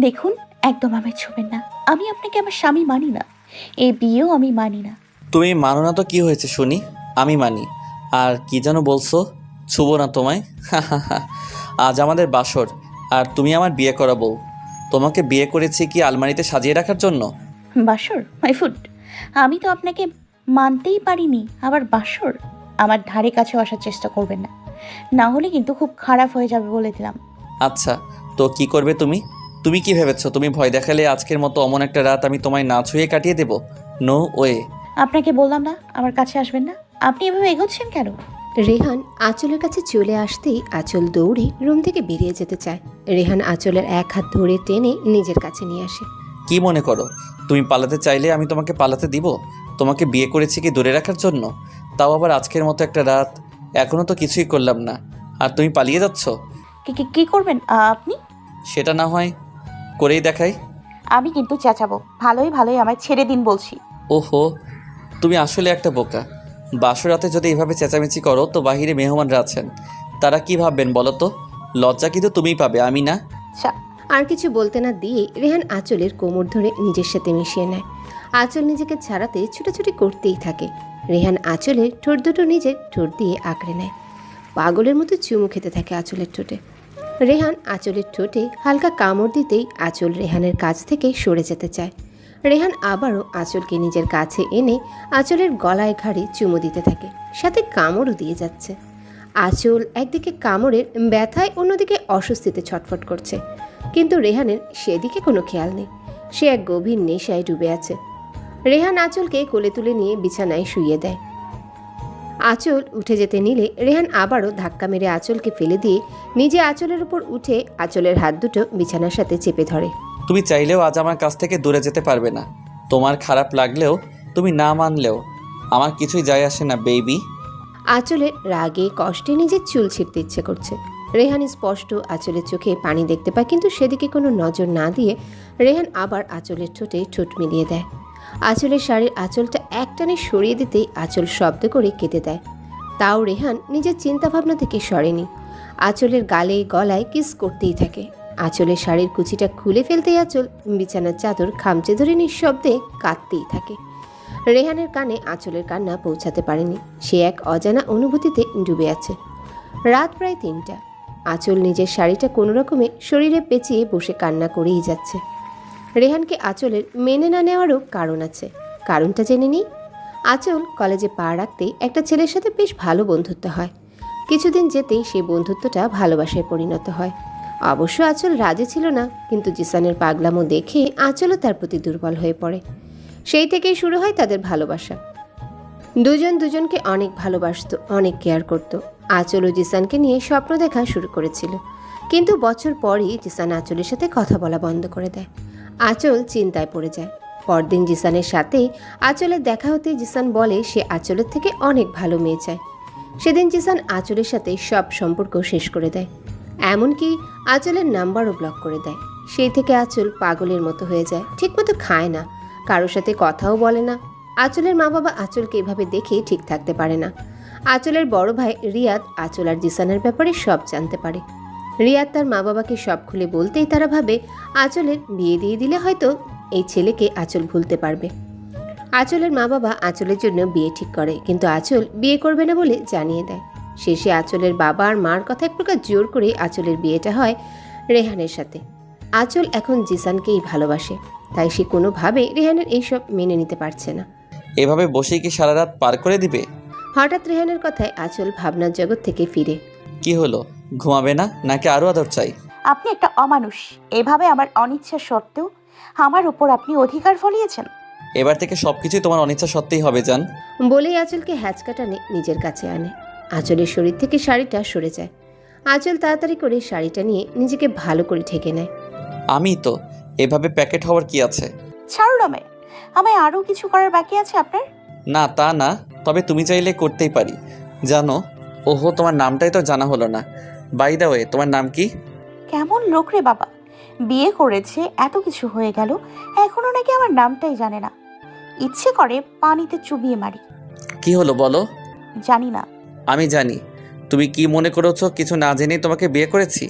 দেখুন, একদম আমায় ছুবেন না। আমি আপনাকে আমার স্বামী মানি না, এই বিয়েও আমি মানি না। তুমি মানো না তো কি হয়েছে শুনি? আমি মানি। আর কি যেন বলছো? ছুবো না তোমায়? আজ আমাদের বাসর, আর তুমি আমার বিয়ে করা বউ। তোমাকে বিয়ে করেছি কি আলমারিতে সাজিয়ে রাখার জন্য? বাসর মাই ফুড! আমি তো আপনাকে মানতেই পারিনি, আবার বাসর! আমার ধারে কাছেও আসার চেষ্টা করবেন না, না হলে কিন্তু খুব খারাপ হয়ে যাবে বলে দিলাম। আচ্ছা, তো কি করবে তুমি? তুমি কি ভেবেছো তুমি ভয় দেখালে আজকের মতো অমন একটা রাত আমি তোমায় না ছুঁয়ে কাটিয়ে দেব? No way. আপনাকে বললাম না আমার কাছে আসবেন না। আপনি এভাবে এগোচ্ছেন কেন? রেহান আঁচলের কাছে চলে আসতেই আঁচল দৌড়ে রুম থেকে বেরিয়ে যেতে চায়। রেহান আঁচলের এক হাত ধরে টেনে নিজের কাছে নিয়ে আসে। কি মনে করো তুমি পালাতে চাইলে আমি তোমাকে পালাতে দিব? তোমাকে বিয়ে করেছি কি দূরে রাখার জন্য? তাও আবার আজকের মতো একটা রাত। এখনো তো কিছুই করলাম না, আর তুমি পালিয়ে যাচ্ছ। কি করবেন আপনি? সেটা না হয় করেই দেখাই। আমি কিন্তু চেঁচাবো। ভালোই ভালোই আমায় ছেড়ে দিন বলছি। ওহো, তুমি আসলে একটা বোকা। বাসরাতে যদি এভাবে চেঁচামেচি করো তো বাহিরে মেহমানরা আছেন, তারা কি ভাববেন বলো তো? লজ্জা কিন্তু তুমিই পাবে, আমি না। আচ্ছা, আর কিছু বলতে না দিয়ে রেহান আঁচলের কোমর ধরে নিজের সাথে মিশিয়ে নেয়। আঁচল নিজেকে ছাড়াতে ছুটাছুটি করতেই থাকে। রেহান আঁচলের ঠোঁট দুটো নিজের ঠোঁট দিয়ে আঁকড়ে নেয়। পাগলের মতো চুমু খেতে থাকে আঁচলের ঠোঁটে। রেহান আঁচলের ঠোঁটে হালকা কামড় দিতেই আঁচল রেহানের কাছ থেকে সরে যেতে চায়। রেহান আবারও আঁচলকে নিজের কাছে এনে আঁচলের গলায় ঘাড়ে চুমু দিতে থাকে, সাথে কামড়ও দিয়ে যাচ্ছে। আঁচল একদিকে কামড়ের ব্যথায় অন্যদিকে অস্বস্তিতে ছটফট করছে, কিন্তু রেহানের সেদিকে কোনো খেয়াল নেই। সে এক গভীর নেশায় ডুবে আছে। রেহান আঁচলকে কোলে তুলে নিয়ে বিছানায় শুইয়ে দেয়। আঁচল উঠে যেতে নিলে রেহান আবারও ধাক্কা মেরে আঁচলকে ফেলে দিয়ে নিজে আঁচলের উপর উঠে আঁচলের হাত দুটো বিছানার সাথে চেপে ধরে। তুমি চাইলেও আজ আমার কাছ থেকে দূরে যেতে পারবে না। তোমার খারাপ লাগলেও, তুমি না মানলেও আমার কিছুই যায় আসে না বেবি। আঁচলের রাগে কষ্টে নিজের চুল ছিঁড়তে ইচ্ছে করছে। রেহান স্পষ্ট আঁচলের চোখে পানি দেখতে পায়, কিন্তু সেদিকে কোনো নজর না দিয়ে রেহান আবার আঁচলের ঠোঁটে ঠোঁট মিলিয়ে দেয়। আঁচলের শাড়ির আঁচলটা একটানে সরিয়ে দিতেই আঁচল শব্দ করে কেটে দেয়। তাও রেহান নিজের চিন্তাভাবনা থেকে সরেনি। আঁচলের গালে গলায় কিস করতেই থাকে। আঁচলের শাড়ির কুচিটা খুলে ফেলতেই আঁচল বিছানার চাদর খামচে ধরে নিঃশব্দে কাঁদতেই থাকে। রেহানের কানে আঁচলের কান্না পৌঁছাতে পারেনি। সে এক অজানা অনুভূতিতে ডুবে আছে। রাত প্রায় 3টা। আঁচল নিজের শাড়িটা কোনো রকমে শরীরে পেঁচিয়ে বসে কান্না করেই যাচ্ছে। রেহানকে আঁচলের মেনে না নেওয়ারও কারণ আছে। কারণটা জেনে নিই। আঁচল কলেজে পা রাখতেই একটা ছেলের সাথে বেশ ভালো বন্ধুত্ব হয়। কিছুদিন যেতেই সেই বন্ধুত্বটা ভালোবাসায় পরিণত হয়। অবশ্য আঁচল রাজি ছিল না, কিন্তু জিসানের পাগলামো দেখে আঁচলও তার প্রতি দুর্বল হয়ে পড়ে। সেই থেকেই শুরু হয় তাদের ভালোবাসা। দুজন দুজনকে অনেক ভালোবাসতো, অনেক কেয়ার করত। আঁচল ও জিসানকে নিয়ে স্বপ্ন দেখা শুরু করেছিল, কিন্তু বছর পরই জিসান আঁচলের সাথে কথা বলা বন্ধ করে দেয়। আঁচল চিন্তায় পড়ে যায়। পরদিন জিসানের সাথে আঁচলের দেখা হতে জিসান বলে সে আঁচলের থেকে অনেক ভালো মেয়ে চায়। সেদিন জিসান আঁচলের সাথে সব সম্পর্ক শেষ করে দেয়, এমনকি আঁচলের নাম্বারও ব্লক করে দেয়। সেই থেকে আঁচল পাগলের মতো হয়ে যায়, ঠিকমতো খায় না, কারোর সাথে কথাও বলে না। আঁচলের মা বাবা আঁচলকে এভাবে দেখে ঠিক থাকতে পারে না। আঁচলের বড় ভাই রিয়াদ আঁচল আর জিসানের ব্যাপারে সব জানতে পারে। রিয়াদ তার মা বাবাকে সব খুলে বলতেই তারা ভাবে আঁচলের বিয়ে দিয়ে দিলে হয়তো এই ছেলেকে আঁচল ভুলতে পারবে। আঁচলের মা বাবা আঁচলের জন্য বিয়ে ঠিক করে, কিন্তু আঁচল বিয়ে করবে না বলে জানিয়ে দেয়। শেষে আঁচলের বাবা আর মার কথা এক প্রকার জোর করে আঁচলের বিয়েটা হয় রেহানের সাথে। আঁচল এখন জিসানকেই ভালোবাসে, তাই সে কোনোভাবে রেহানের এইসব মেনে নিতে পারছে না। এভাবে বসেই কি সারা রাত পার করে দিবে? হঠাৎ রেহানের কথায় আঁচল ভাবনার জগৎ থেকে ফিরে। কি হলো, ঘুমাবে না নাকি আরও আদর চাই? আপনি একটা অমানুষ। এভাবে আমার অনিচ্ছা সত্ত্বেও আমার উপর আপনি অধিকার ফলিয়েছেন। এবার থেকে সবকিছুই তোমার অনিচ্ছা সত্যিই হবে জান। বলেই আঁচলকে হ্যাচকা টানে নিজের কাছে আনে। আঁচলের শরীর থেকে শাড়িটা সরে যায়। আঁচল তাড়াতাড়ি করে শাড়িটা নিয়ে নিজেকে ভালো করে ঢেকে নেয়। আমি তো এভাবে প্যাকেট হওয়ার কি আছে? ছাড়ুন আমায়। আমায় আরও কিছু করার বাকি আছে আপনার। না তা না, তবে তুমি চাইলে করতেই পারি জানো। ওহো, তোমার নামটাই তো জানা হলো না। বাই দ্য ওয়ে, তোমার নাম কি? কেমন লোক রে বাবা! বিয়ে করেছে, এত কিছু হয়ে গেল, এখনো নাকি আমার নামটাই জানে না। ইচ্ছে করে পানিতে চুবিয়ে মারি। কি হলো বলো? জানি না। আমি জানি। তুমি কি মনে করেছো কিছু না জেনেই তোমাকে বিয়ে করেছি?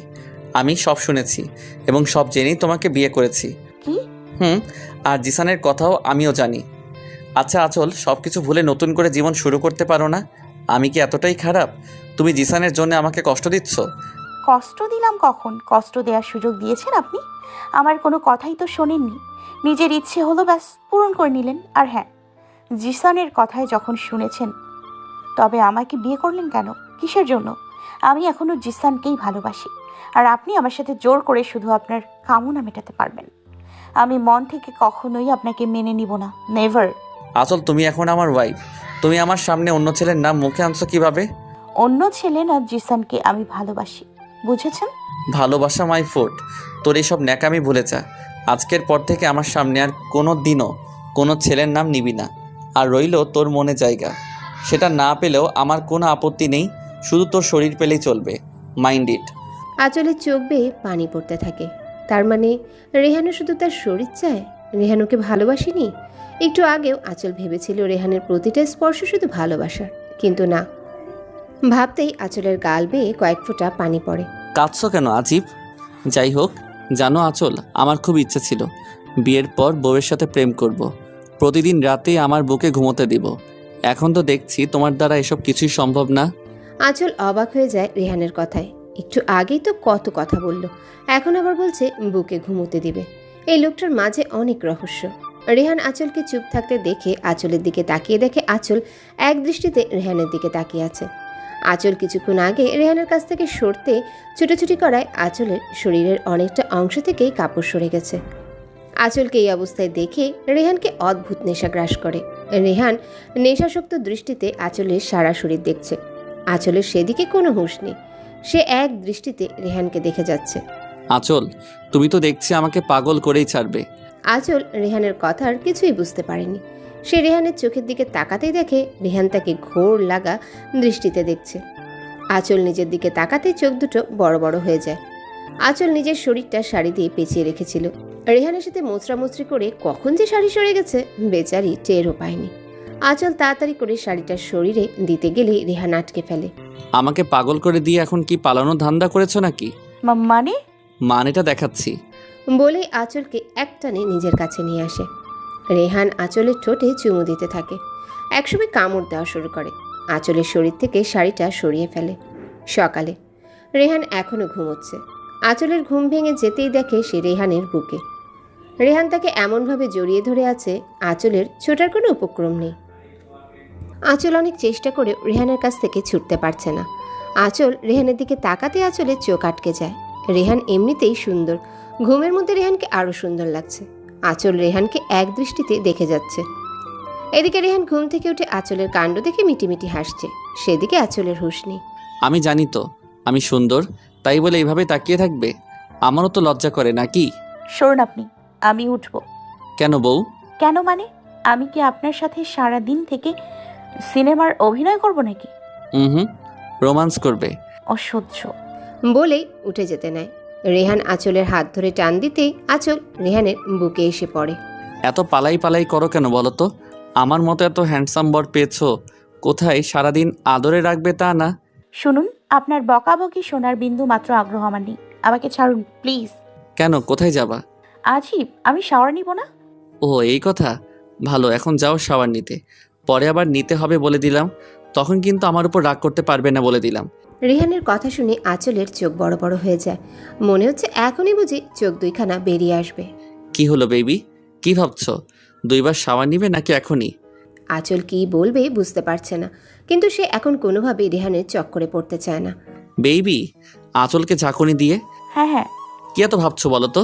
আমি সব শুনেছি এবং সব জেনেই তোমাকে বিয়ে করেছি। কি? আর জিসানের কথাও আমিও জানি। আচ্ছা আচল, সব কিছু ভুলে নতুন করে জীবন শুরু করতে পারো না? আমি কি এতটাই খারাপ? তুমি জিসানের জন্য আমাকে কষ্ট দিচ্ছ? কষ্ট দিলাম কখন? কষ্ট দেওয়ার সুযোগ দিয়েছেন আপনি? আমার কোনো কথাই তো শোনেননি। নিজের ইচ্ছে হলো, ব্যাস পূরণ করে নিলেন। আর হ্যাঁ, জিসানের কথায় যখন শুনেছেন, তবে আমাকে বিয়ে করলেন কেন? কিসের জন্য? আমি এখনো জিসানকেই ভালোবাসি। আর আপনি আমার সাথে জোর করে শুধু আপনার কামনা মেটাতে পারবেন। আমি মন থেকে কখনোই আপনাকে মেনে নিব না, নেভার। আচল, তুমি এখন আমার ওয়াইফ। তুমি আমার সামনে অন্য ছেলের নাম মুখে আনছো কিভাবে? অন্য ছেলে না, জিসানকে আমি ভালোবাসি, বুঝেছেন? ভালোবাসা মাই ফুড। তোর এইসব ন্যাকামি ভুলে যা। আজকের পর থেকে আমার সামনে আর কোনো দিনও কোনো ছেলের নাম নিবি না। আর রইল তোর মনে জায়গা, সেটা না পেলেও আমার কোনো আপত্তি নেই, শুধু তোর শরীর পেলেই চলবে। Mind it. আঁচলের চোখ বেয়ে পানি পড়তে থাকে। তার মানে রেহানও শুধু তার শরীর চায়? রেহান ওকে ভালোবাসেনি? একটু আগেও আঁচল ভেবেছিল রেহানের প্রতিটা স্পর্শ শুধু ভালোবাসার, কিন্তু না। ভাবতেই আঁচলের গাল বেয়ে কয়েক ফোঁটা পানি পড়ে। কাঁদছো কেন আজিব? যাই হোক, জানো আচল, আমার খুব ইচ্ছে ছিল বিয়ের পর বউয়ের সাথে প্রেম করব, প্রতিদিন রাতে আমার বুকে ঘুমোতে দিব। এখন তো দেখছি তোমার দ্বারা এসব কিছুই সম্ভব না। আঁচল অবাক হয়ে যায় রেহানের কথায়। একটু আগেই তো কত কথা বলল, এখন আবার বলছে বুকে ঘুমোতে দিবে। এই লোকটার মাঝে অনেক রহস্য। রেহান আঁচলকে চুপ থাকতে দেখে আঁচলের দিকে তাকিয়ে দেখে আঁচল এক দৃষ্টিতে রেহানের দিকে তাকিয়ে আছে। আঁচল কিছুক্ষণ আগে রেহানের কাছ থেকে সরতে ছুটোছুটি করায় আঁচলের শরীরের অনেকটা অংশ থেকেই কাপড় সরে গেছে। আঁচলকে এই অবস্থায় দেখে রেহানকে অদ্ভুত নেশা গ্রাস করে। রেহান নেশাসক্ত দৃষ্টিতে আঁচলের সারা শরীর দেখছে। আঁচলের সেদিকে কোনো হুঁশ নেই, সে এক দৃষ্টিতে রেহানকে দেখে যাচ্ছে। আচল, তুমি তো দেখছি আমাকে পাগল করেই ছাড়বে। আঁচল রেহানের কথার কিছুই বুঝতে পারেনি। সে রেহানের চোখের দিকে তাকাতেই দেখে রেহান তাকে ঘোর লাগা দৃষ্টিতে দেখছে। আঁচল নিজের দিকে তাকাতেই চোখ দুটো বড় বড় হয়ে যায়। আঁচল নিজের শরীরটা শাড়ি দিয়ে পেঁচিয়ে রেখেছিল। রেহানের সাথে মোচড়ামুচড়ি করে কখন যে শাড়ি সরে গেছে বেচারি টেরও পায়নি। আঁচল তাড়াতাড়ি করে শাড়িটা শরীরে দিতে গেলেই রেহান আটকে ফেলে। আমাকে পাগল করে দিয়ে এখন কি পালানোর ধান্দা করেছো নাকি? মানে? মানেটা দেখাচ্ছি। বলেই আঁচলকে একটানে নিজের কাছে নিয়ে আসে। রেহান আঁচলের ঠোঁটে চুমু দিতে থাকে। একসময় কামড় দেওয়া শুরু করে। আঁচলের শরীর থেকে শাড়িটা সরিয়ে ফেলে। সকালে রেহান এখনো ঘুমোচ্ছে। আঁচলের ঘুম ভেঙে যেতেই দেখে সে রেহানের বুকে। রেহান তাকে এমনভাবে জড়িয়ে ধরে আছে, আঁচলের ছোটার কোনো উপক্রম নেই। আঁচল অনেক চেষ্টা করে রেহানের কাছ থেকে ছুটতে পারছে না। আঁচল রেহানের দিকে তাকাতে আঁচলের চোখ আটকে যায়। রেহান এমনিতেই সুন্দর, ঘুমের মধ্যে রেহানকে আরও সুন্দর লাগছে। আঁচল রেহানকে এক দৃষ্টিতে দেখে যাচ্ছে। এদিকে রেহান ঘুম থেকে উঠে আঁচলের কাণ্ড দেখে মিটিমিটি হাসছে। সেদিকে আঁচলের হুঁশ নেই। আমি জানি তো আমি সুন্দর, তাই বলে এইভাবে তাকিয়ে থাকবে? আমারও তো লজ্জা করে নাকি? সরুন আপনি, আমি উঠবো। কেন বউ? কেন মানে? আমি কি আপনার সাথে সারা দিন থেকে সিনেমার অভিনয় করব নাকি? হুম, রোমান্স করবে। অসহ্য। বলেই উঠে যেতে নেয়। রেহান আঁচলের হাত ধরে টান দিতেই আঁচল রেহানের বুকে এসে পড়ে। এত পালাই পালাই করো কেন বলো তো? আমার মতো এত হ্যান্ডসাম বর পেয়েছো, কোথায় সারাদিন আদরে রাখবে তা না। শুনুন, আপনার বকাবকি শোনার বিন্দু মাত্র আগ্রহ আমার নেই। আমাকে ছাড়ুন প্লিজ। কেন, কোথায় যাবা? আজিব, আমি শাওয়ার নিব না। ও এই কথা। ভালো, এখন যাও শাওয়ার নিতে, পরে আবার নিতে হবে বলে দিলাম। তখন কিন্তু আমার উপর রাগ করতে পারবে না বলে দিলাম। রেহানের কথা শুনে আঁচলের চোখ বড় বড় হয়ে যায়। মনে হচ্ছে এখনই বুঝি চোখ দুইখানা বেরিয়ে আসবে। কি হলো বেবি, কি ভাবছো? 2 বার শাওয়ার নিবে নাকি এখনই? আঁচল কি বলবে বুঝতে পারছে না, কিন্তু সে এখন কোনোভাবেই রেহানের চক্করে পড়তে চায় না। বেবি, আঁচলকে ঝাঁকুনি দিয়ে হ্যাঁ হ্যাঁ, কি এত ভাবছো বলো তো?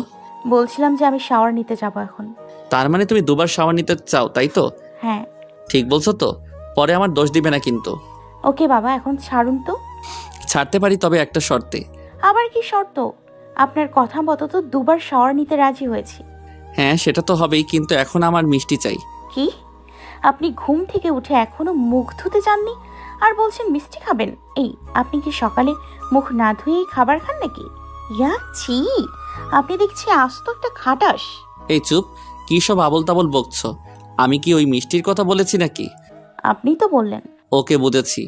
বলছিলাম যে আমি শাওয়ার নিতে যাব এখন। তার মানে তুমি 2 বার শাওয়ার নিতে চাও, তাই তো? হ্যাঁ। ঠিক বলছো তো? পরে আমার দোষ দিবে না কিন্তু। ওকে বাবা, এখন ছাড়ুন তো। ছাড়তে পারি, তবে একটা শর্তে। আবার কি শর্ত? আপনার কথা মতো তো 2 বার শাওয়ার নিতে রাজি হয়েছি। হ্যাঁ সেটা তো হবেই, কিন্তু এখন আমার মিষ্টি চাই। কি? আপনি ঘুম থেকে উঠে এখনো মুখ ধুতে যাননি আর বলছেন মিষ্টি খাবেন? এই, আপনি কি সকালে মুখ না ধুয়েই খাবার খান নাকি? ইয়া ছি, আপনি দেখছি আস্ত একটা খাটাস। এই চুপ, কি সব আবল তাবল বকছো? আমি কি ওই মিষ্টির কথা বলেছি নাকি? আপনি তো বললেন। ওকে বুঝেছি,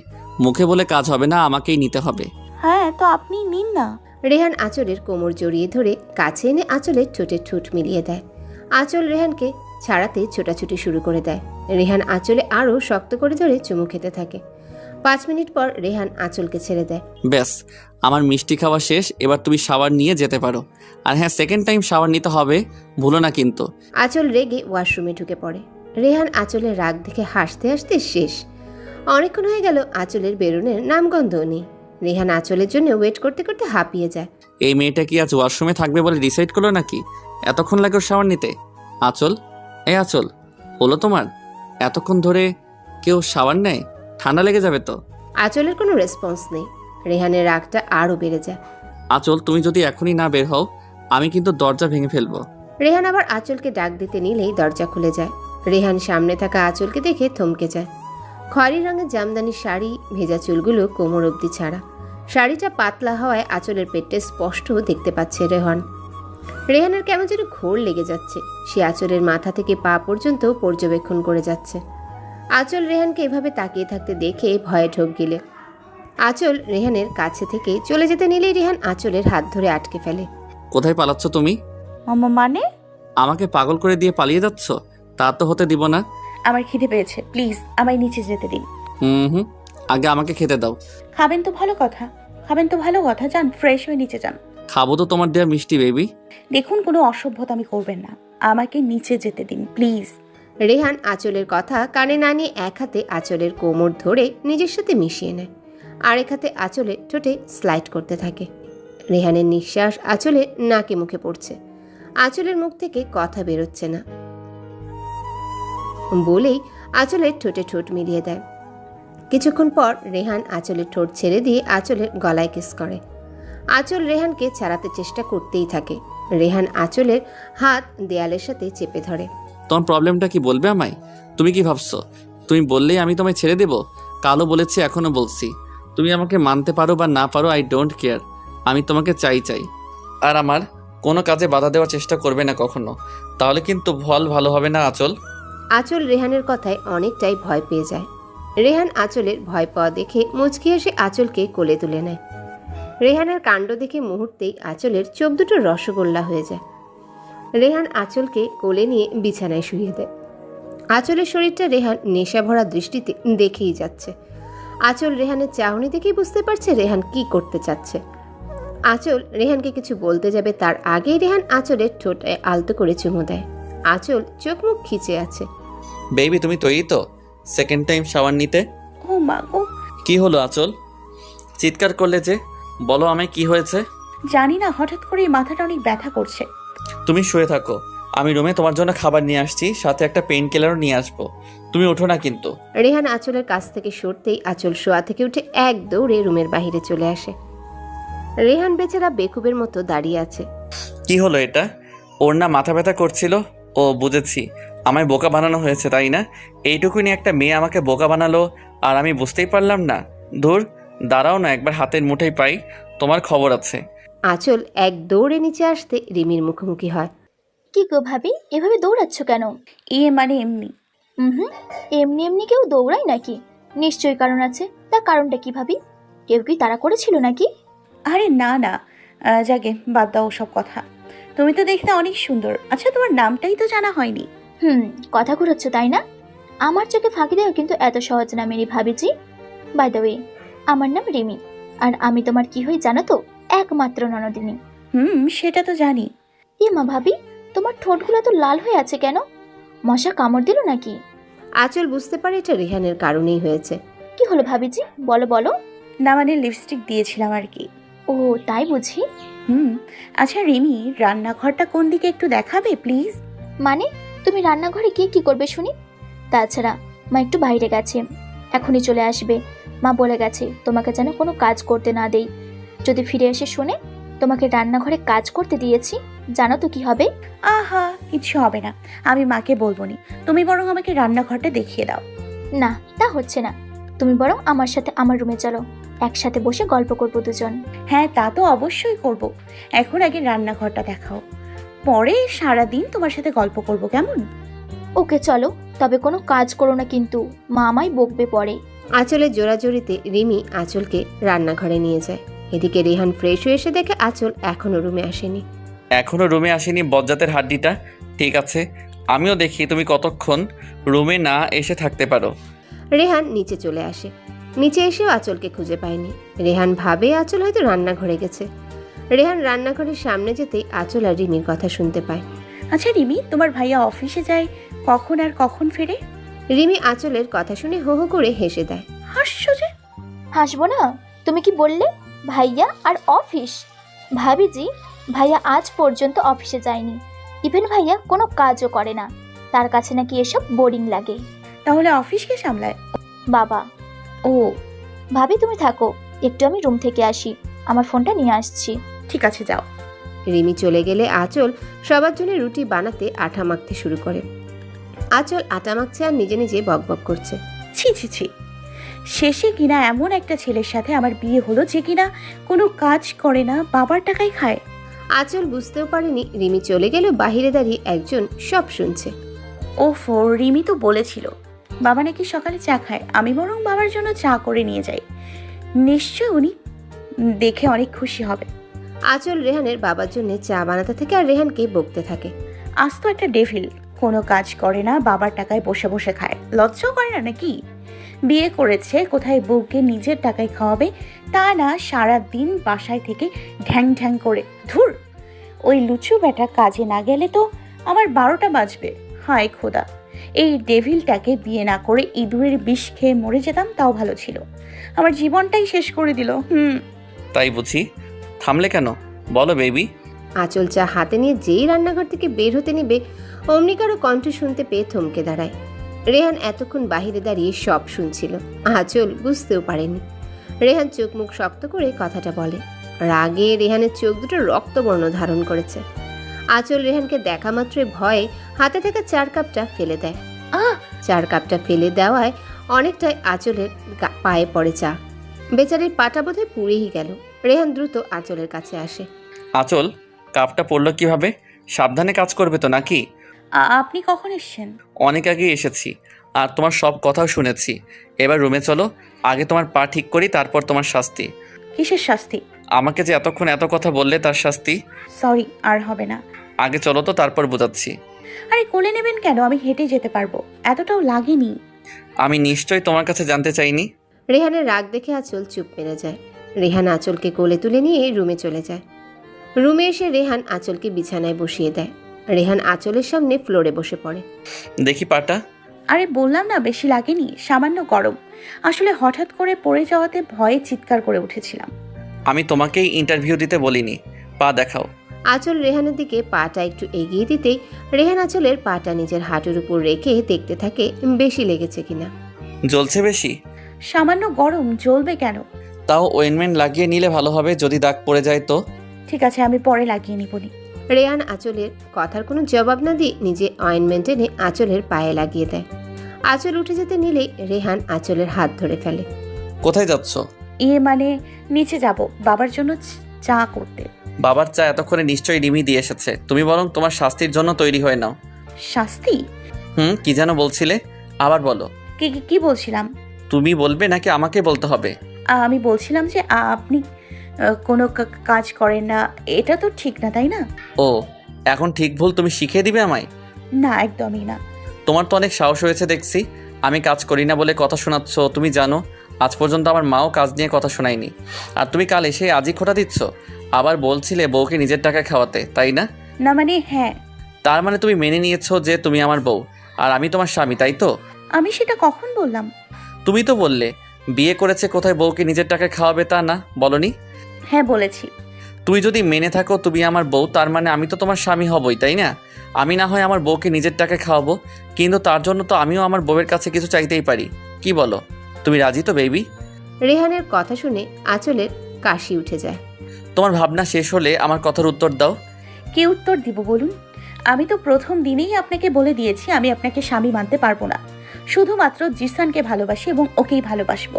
মুখে বলে কাজ হবে না, আমাকেই নিতে হবে। হ্যাঁ, তো আপনি নিন না। রেহান আঁচলের কোমর জড়িয়ে ধরে কাছে এনে আঁচলের ঠোঁটে ঠোঁট মিলিয়ে দেয়। আঁচল রেহানকে ছাড়াতে ছোটাছুটি শুরু করে দেয়। রেহান আঁচলে আরও শক্ত করে ধরে চুমু খেতে থাকে। 5 মিনিট পর রেহান আঁচলকে ছেড়ে দেয়। ব্যাস, আমার মিষ্টি খাওয়া শেষ, এবার তুমি শাওয়ার নিয়ে যেতে পারো। আর হ্যাঁ, সেকেন্ড টাইম শাওয়ার নিতে হবে, ভুলো না কিন্তু। আঁচল রেগে ওয়াশরুমে ঢুকে পড়ে। রেহান আঁচলের রাগ দেখে হাসতে হাসতে শেষ। অনেকক্ষণ হয়ে গেল আঁচলের বেরোনের নামগন্ধও নেই। রেহান আঁচলের জন্য ওয়েট করতে করতে হাঁপিয়ে যায়। এই মেয়েটা কি আজ ওয়াশরুমে থাকবে বলে ডিসাইড করলো নাকি? এতক্ষণ লাগে ওর শাওয়ার নিতে। আঁচল, এই আঁচল, হলো তোমার? এতক্ষণ ধরে কেউ শাওয়ার নেয়? ঠান্ডা লেগে যাবে তো। আঁচলের কোনো রেসপন্স নেই। রেহানের রাগটা আরও বেড়ে যায়। আঁচল, তুমি যদি এখনই না বের হও, আমি কিন্তু দরজা ভেঙে ফেলবো। রেহান আবার আঁচলকে ডাক দিতে নিলেই দরজা খুলে যায়। রেহান সামনে থাকা আঁচলকে দেখে থমকে যায়। খয়েরি রঙের জামদানি শাড়ি, ভেজা চুলগুলো কোমর অবধি ছাড়া। শাড়িটা পাতলা হওয়ায় আঁচলের পেটটা স্পষ্ট দেখতে পাচ্ছে রেহান। রেহানের কেমন যেন ঘোর লেগে যাচ্ছে। সে আঁচলের মাথা থেকে পা পর্যন্ত পর্যবেক্ষণ করে যাচ্ছে। আঁচল রেহানকে এভাবে তাকিয়ে থাকতে দেখে ভয়ে ঢোক গিলে। আঁচল রেহানের কাছে থেকে চলে যেতে নিলেই রেহান আঁচলের হাত ধরে আটকে ফেলে। কোথায় পালাচ্ছ তুমি? মানে আমাকে পাগল করে দিয়ে পালিয়ে যাচ্ছ? তা তো হতে দিব না। আমার খিদে পেয়েছে, প্লিজ আমায় নিচে যেতে দিন। হুম, আগে আমাকে খেতে দাও। খাবেন তো ভালো কথা, খাবেন তো ভালো কথা, যান ফ্রেশ হয়ে নিচে যান। খাবো তো তোমার দেয়া মিষ্টি, বেবি। দেখুন, কোনো অসভ্যতা আমি করবেন না, আমাকে নিচে যেতে দিন প্লিজ। রেহান আঁচলের কথা কানে না নিয়ে এক হাতে আঁচলের কোমর ধরে নিজের সাথে মিশিয়ে নেয়। আরেক হাতে আঁচলের ঠোঁটে স্লাইড করতে থাকে। রেহানের নিঃশ্বাস আঁচলের নাকে মুখে পড়ছে। আঁচলের মুখ থেকে কথা বেরোচ্ছে না বলেই আঁচলের ঠোঁটে ঠোঁট মিলিয়ে দেয়। কিছুক্ষণ পর রেহান আঁচলের ঠোঁট ছেড়ে দিয়ে আঁচলের গলায় কিস করে। আঁচল রেহানকে ছাড়াতে চেষ্টা করতেই থাকে। রেহান আঁচলের হাত দেয়ালের সাথে চেপে ধরে। তোমার প্রবলেমটা কি বলবে আমায়? তুমি কি ভাবছো তুমি বললেই আমি তোমায় ছেড়ে দেব? কালও বলেছি, এখনো বলছি, তুমি আমাকে মানতে পারো বা না পারো, আই ডোন্ট কেয়ার। আমি তোমাকে চাই। আর আমার কোনো কাজে বাধা দেওয়ার চেষ্টা করবে না কখনো, তাহলে কিন্তু ভালো হবে না আঁচল। আঁচল রেহানের কথায় অনেকটাই ভয় পেয়ে যায়। রেহান আঁচলের ভয় পাওয়া দেখে মুচকি এসে আঁচলকে কোলে তুলে নেয়। রেহানের কাণ্ড দেখে মুহূর্তেই আঁচলের চোখ দুটো রসগোল্লা হয়ে যায়। রেহান আঁচলকে কোলে নিয়ে বিছানায় শুইয়ে দেয়। আঁচলের শরীরটা রেহান নেশা ভরা দৃষ্টিতে দেখেই যাচ্ছে। আঁচল রেহানের চাহনি দেখেই বুঝতে পারছে রেহান কি করতে চাচ্ছে। আঁচল রেহানকে কিছু বলতে যাবে তার আগেই রেহান আঁচলের ঠোঁটে আলতো করে চুমু দেয়। আঁচল চোখ মুখ খিচে আছে। বেবি, তুমি তৈরি তো সেকেন্ড টাইম শাওয়ার নিতে? ও মা গো, কি হলো আঁচল? চিৎকার করলে যে, বলো আমায় কি হয়েছে? জানি না, হঠাৎ করে মাথাটা অনেক ব্যথা করছে। তুমি শুয়ে থাকো, আমি রুমে তোমার জন্য খাবার নিয়ে আসছি, সাথে একটা পেইন কিলারও নিয়ে আসবো। তুমি ওঠো না কিন্তু। রেহান আঁচলের কাছ থেকে সরতেই আঁচল শোয়া থেকে উঠে এক দৌড়ে রুমের বাইরে চলে আসে। রেহান বেচারা বেকুবের মতো দাঁড়িয়ে আছে। কি হলো এটা? ওর না মাথা ব্যথা করছিল? ও বুঝেছি, আমায় বোকা বানানো হয়েছে, তাই না? এইটুকুনি একটা মেয়ে আমাকে বোকা বানালো আর আমি বুঝতেই পারলাম না। ধুর, দাঁড়াও না, একবার হাতের মুঠোয় পাই, তোমার খবর আছে। আঁচল এক দৌড়ে নিচে আসতে রিমির মুখোমুখি হয়। কি গো ভাবি, এভাবে দৌড়াচ্ছ কেন? মানে এমনি। হুম, এমনি এমনি কেউ দৌড়ায় নাকি? নিশ্চয়ই কারণ আছে। তা কারণটা কি ভাবি? কেউ কি তাড়া করেছিল নাকি? আরে না না, যাকে বাদ দাও সব কথা। তুমি তো দেখতে অনেক সুন্দর। আচ্ছা, তোমার নামটাই তো জানা হয়নি। কথা ঘুরাচ্ছ তাই না? আমার চোখে ফাঁকি দেওয়া কিন্তু এত সহজ না মেরি ভাবিজি। বাই দ্য ওয়ে, আমার নাম রিমি, আর আমি তোমার কি হই জানো তো? একমাত্র ননদিনী। সেটা তো জানি। এ মা ভাবি, তোমার ঠোঁটগুলো তো লাল হয়ে আছে কেন? মশা কামড় দিল নাকি? আঁচল বুঝতে পারে এটা রেহানের কারণেই হয়েছে। কি হলো ভাবিজি, বলো বলো। না মানে লিপস্টিক দিয়েছিলাম আর কি। ও তাই বুঝি। আচ্ছা রিমি, রান্নাঘরটা কোন দিকে একটু দেখাবে প্লিজ? মানে তুমি রান্নাঘরে গিয়ে কি করবে শুনি? তাছাড়া মা একটু বাইরে গেছে, এখনই চলে আসবে। মা বলে গেছে তোমাকে যেন কোনো কাজ করতে না দেই। যদি ফিরে এসে শুনে তোমাকে রান্নাঘরে কাজ করতে দিয়েছি, জানো তো কি হবে? আহা, কিছু হবে না, আমি মাকে বলবো নি। তুমি বরং আমাকে রান্নাঘরটা দেখিয়ে দাও। না, তা হচ্ছে না। তুমি বরং আমার সাথে আমার রুমে চলো, একসাথে বসে গল্প করবো দুজন। হ্যাঁ, তা তো অবশ্যই করব। এখন আগে রান্নাঘরটা দেখাও, পরে সারাদিন তোমার সাথে গল্প করব, কেমন? ওকে চলো, তবে কোনো কাজ করো না কিন্তু, মা আমায় বকবে পরে। আঁচলের জোরাজোরিতে রিমি আঁচলকে রান্নাঘরে নিয়ে যায়। এদিকে রেহান ফ্রেশ হয়ে এসে দেখে আঁচল এখনো রুমে আসেনি। এখনো রুমে আসেনি বজ্জাতের হাড্ডিটা। ঠিক আছে, আমিও দেখি তুমি কতক্ষণ রুমে না এসে থাকতে পারো। রেহান নিচে চলে আসে। নিচে এসেও আঁচলকে খুঁজে পায়নি। রেহান ভাবে আঁচল হয়তো রান্নাঘরে গেছে। রেহান রান্নাঘরের সামনে যেতেই আঁচল আর রিমির কথা শুনতে পায়। আচ্ছা রিমি, তোমার ভাইয়া অফিসে যায় কখন আর কখন ফেরে? রিমি আঁচলের কথা শুনে হো হো করে হেসে দেয়। হাসছো যে? হাসবো না? তুমি কি বললে? ভাইয়া আর অফিস? ভাবিজি, ভাইয়া আজ পর্যন্ত অফিসে যায়নি। ইভেন ভাইয়া কোনো কাজও করে না। তার কাছে নাকি এসব বোরিং লাগে। তাহলে অফিস কে সামলায়? বাবা। ও ভাবি তুমি থাকো, একটু আমি রুম থেকে আসি, আমার ফোনটা নিয়ে আসছি। ঠিক আছে, যাও। রিমি চলে গেলে আঁচল সবার জন্য রুটি বানাতে আটা মাখতে শুরু করে। আঁচল আটা মাখছে আর নিজে নিজে বকবক করছে। ছি ছি ছি, শেষে কিনা এমন একটা ছেলের সাথে আমার বিয়ে হলো যে কিনা কোনো কাজ করে না, বাবার টাকায় খায়। আঁচল বুঝতেও পারেনি রিমি চলে গেল বাহিরে দাঁড়িয়ে একজন সব শুনছে। ওফো, রিমি তো বলেছিল বাবা নাকি সকালে চা খায়। আমি বরং বাবার জন্য চা করে নিয়ে যাই, নিশ্চয় উনি দেখে অনেক খুশি হবে। আঁচল রেহানের বাবার জন্য চা বানাতে থাকে আর রেহানকে বকতে থাকে। আজ তো একটা ডেভিল, কোনো কাজ করে না, বাবার টাকায় বসে বসে খায়, লজ্জাও করে না নাকি? বিয়ে করেছে কোথায় বউকে নিজের টাকায় খাওয়াবে, তা না সারা দিন বাসায় থেকে ঢ্যাং ঢ্যাং করে। ধুর, ওই লুচু বেটা কাজে না গেলে তো আমার 12টা বাজবে। হায় খোদা, এই ডেভিলটাকে বিয়ে না করে ইঁদুরের বিষ খেয়ে মরে যেতাম তাও ভালো ছিল। আমার জীবনটাই শেষ করে দিল। তাই বুঝি? থামলে কেন, বলো বেবি। আঁচল চা হাতে নিয়ে যেই রান্নাঘর থেকে বের হতে নিবে অমনি কারো কণ্ঠ শুনতে পেয়ে থমকে দাঁড়ায়। রেহান এতক্ষণ বাহিরে দাঁড়িয়ে সব শুনছিল, আঁচল বুঝতেও পারেনি। রেহান চোখ মুখ শক্ত করে কথাটা বলে। রাগে রেহানের চোখ দুটো রক্তবর্ণ ধারণ করেছে। আঁচল রেহানকে দেখা মাত্রই ভয়ে হাতে থাকা চার কাপটা ফেলে দেয়। চার কাপটা ফেলে দেওয়ায় অনেকটাই আঁচলের পায়ে পড়ে চা। বেচারির পাটা বোধহয় পুড়েই গেল। রেহান দ্রুত আঁচলের কাছে আসে। আঁচল, কাপটা পড়লো কিভাবে? সাবধানে কাজ করবে তো নাকি? আপনি কখন এসেছেন? অনেক আগে এসেছি আর তোমার সব কথাও শুনেছি। এবার রুমে চলো, আগে তোমার পা ঠিক করি, তারপর তোমার শাস্তি। কিসের শাস্তি? আমাকে যে এতক্ষণ এত কথা বললে তার শাস্তি। সরি, আর হবে না। আগে চলো তো, তারপর বোঝাচ্ছি। আরে কোলে নেবেন কেন? আমি হেঁটে যেতে পারবো, এতটাও লাগেনি। আমি নিশ্চয়ই তোমার কাছে জানতে চাইনি। রেহানের রাগ দেখে আঁচল চুপ মেরে যায়। রেহান আঁচলকে কোলে তুলে নিয়ে রুমে চলে যায়। রুমে এসে রেহান আঁচলকে বিছানায় বসিয়ে দেয়। রেহান আঁচলের সামনে ফ্লোরে বসে পড়ে। দেখি পাটা। আরে বললাম না বেশি লাগেনি, সামান্য গরম। আসলে হঠাৎ করে পড়ে যাওয়াতে ভয়ে চিৎকার করে উঠেছিলাম। আমি তোমাকেই ইন্টারভিউ দিতে বলিনি, পা দেখাও। আঁচল রেহানের দিকে পাটা একটু এগিয়ে দিতেই রেহান আঁচলের পাটা নিজের হাঁটুর উপর রেখে দেখতে থাকে বেশি লেগেছে কিনা। জ্বলছে বেশি? সামান্য গরম, জ্বলবে কেন? তাও ওয়েনমেন্ট লাগিয়ে নিলে ভালো হবে, যদি দাগ পড়ে যায় তো। ঠিক আছে, আমি পরে লাগিয়ে নিবনি। রেহান আঁচলের কথার কোনো জবাব না দিয়ে নিজে অয়েনমেন্ট এনে আঁচলের পায়ে লাগিয়ে দেয়। আঁচল উঠে যেতে নিলেই রেহান আঁচলের হাত ধরে ফেলে। কোথায় যাচ্ছ? মানে নিচে যাব, বাবার জন্য চা করতে। বাবার চা এতক্ষণে নিশ্চয়ই রিমি দিয়ে এসেছে, তুমি বরং তোমার শাস্তির জন্য তৈরি হয়ে নাও। শাস্তি? কি যেন বলছিলে, আবার বলো। কি বলছিলাম? তুমি বলবে নাকি আমাকে বলতে হবে? আমি বলছিলাম যে আপনি কোনো কাজ করেন না, এটা তো ঠিক না, তাই না? ও, এখন ঠিক ভুল তুমি শিখিয়ে দিবে আমায়? না, একদমই না। তোমার তো অনেক সাহস হয়েছে দেখছি। আমি কাজ করি না বলে কথা শোনাচ্ছ। তুমি জানো আজ পর্যন্ত আমার মাও কাজ নিয়ে কথা শোনায়নি, আর তুমি কাল এসে আজই খোটা দিচ্ছ। আবার বলছিলে বউকে নিজের টাকায় খাওয়াতে, তাই না? না মানে হ্যাঁ। তার মানে তুমি মেনে নিয়েছো যে তুমি আমার বউ আর আমি তোমার স্বামী, তাই তো? আমি সেটা কখন বললাম? তুমি তো বললে বিয়ে করেছে কোথায় বউকে নিজের টাকায় খাওয়াবে, তা না বলনি? হ্যাঁ বলেছি। তুই যদি মেনে থাকো তুমি আমার বউ, তার মানে আমি তো তোমার স্বামী হবই, তাই না? আমি না হয় আমার বউকে নিজের টাকায় খাওয়াবো, কিন্তু তার জন্য তো আমিও আমার বউয়ের কাছে কিছু চাইতেই পারি। কি বলো, তুমি রাজি তো বেবি? রেহানের কথা শুনে আঁচলের কাশি উঠে যায়। তোমার ভাবনা শেষ হলে আমার কথার উত্তর দাও। কি উত্তর দিব বলুন? আমি তো প্রথম দিনেই আপনাকে বলে দিয়েছি আমি আপনাকে স্বামী মানতে পারবো না, শুধুমাত্র জিসানকে ভালোবাসি এবং ওকেই ভালোবাসবো।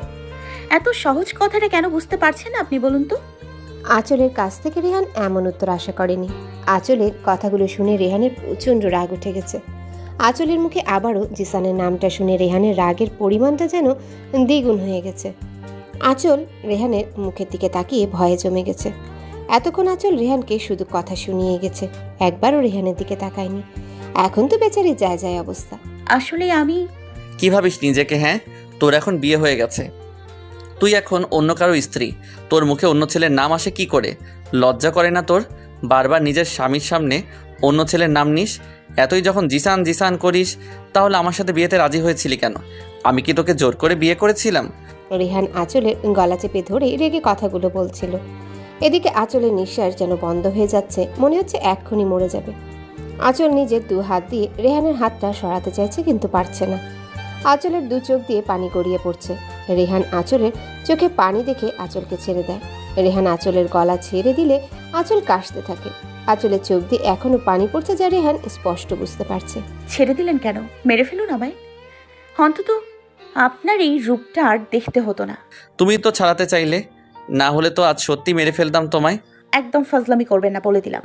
এত সহজ কথাটা কেন বুঝতে পারছেন না আপনি বলুন তো? আঁচলের কাছ থেকে রেহান এমন উত্তর আশা করেনি। আঁচলের কথাগুলো শুনে রেহানের প্রচণ্ড রাগ উঠে গেছে। আঁচলের মুখে আবারও জিসানের নামটা শুনে রেহানের রাগের পরিমাণটা যেন দ্বিগুণ হয়ে গেছে। আঁচল রেহানের মুখের দিকে তাকিয়ে ভয়ে জমে গেছে। এতক্ষণ আঁচল রেহানকে শুধু কথা শুনিয়ে গেছে, একবারও রেহানের দিকে তাকায়নি। এখন তো বেচারি যায় যায় অবস্থা। আসলে আমি কি ভাবিস নিজেকে? হ্যাঁ, তোর এখন বিয়ে হয়ে গেছে, তুই এখন অন্য কারো স্ত্রী। তোর মুখে অন্য ছেলের নাম আসে কি করে? লজ্জা করে না তোর? বারবার নিজের স্বামীর সামনে অন্য ছেলের নাম নিস। এতই যখন জিসান জিসান করিস, তাহলে আমার সাথে বিয়েতে রাজি হয়েছিলি কেন? আমি কি তোকে জোর করে বিয়ে করেছিলাম? রেহান আঁচলের গলা চেপে ধরে রেগে কথাগুলো বলছিল। এদিকে আঁচলের নিঃশ্বাস যেন বন্ধ হয়ে যাচ্ছে, মনে হচ্ছে এক্ষুনি মরে যাবে। আঁচল নিজের 2 হাত দিয়ে রেহানের হাতটা সরাতে চাইছে, কিন্তু পারছে না। আঁচলের 2 চোখ দিয়ে পানি গড়িয়ে পড়ছে। রেহান আঁচলের চোখে পানি দেখে আঁচলকে ছেড়ে দেয়। রেহান আঁচলের গলা ছেড়ে দিলে আঁচল কাশতে থাকে। আঁচলের চোখ দিয়ে এখনো পানি পড়ছে, যা রেহান স্পষ্ট বুঝতে পারছে। ছেড়ে দিলেন কেন? মেরে ফেলুন আমায়। অন্তত আপনার এই রূপটা আর দেখতে হতো না। তুমি তো ছাড়াতে চাইলে, না হলে তো আজ সত্যি মেরে ফেলতাম তোমায়। একদম ফাজলামি করবেন না বলে দিলাম।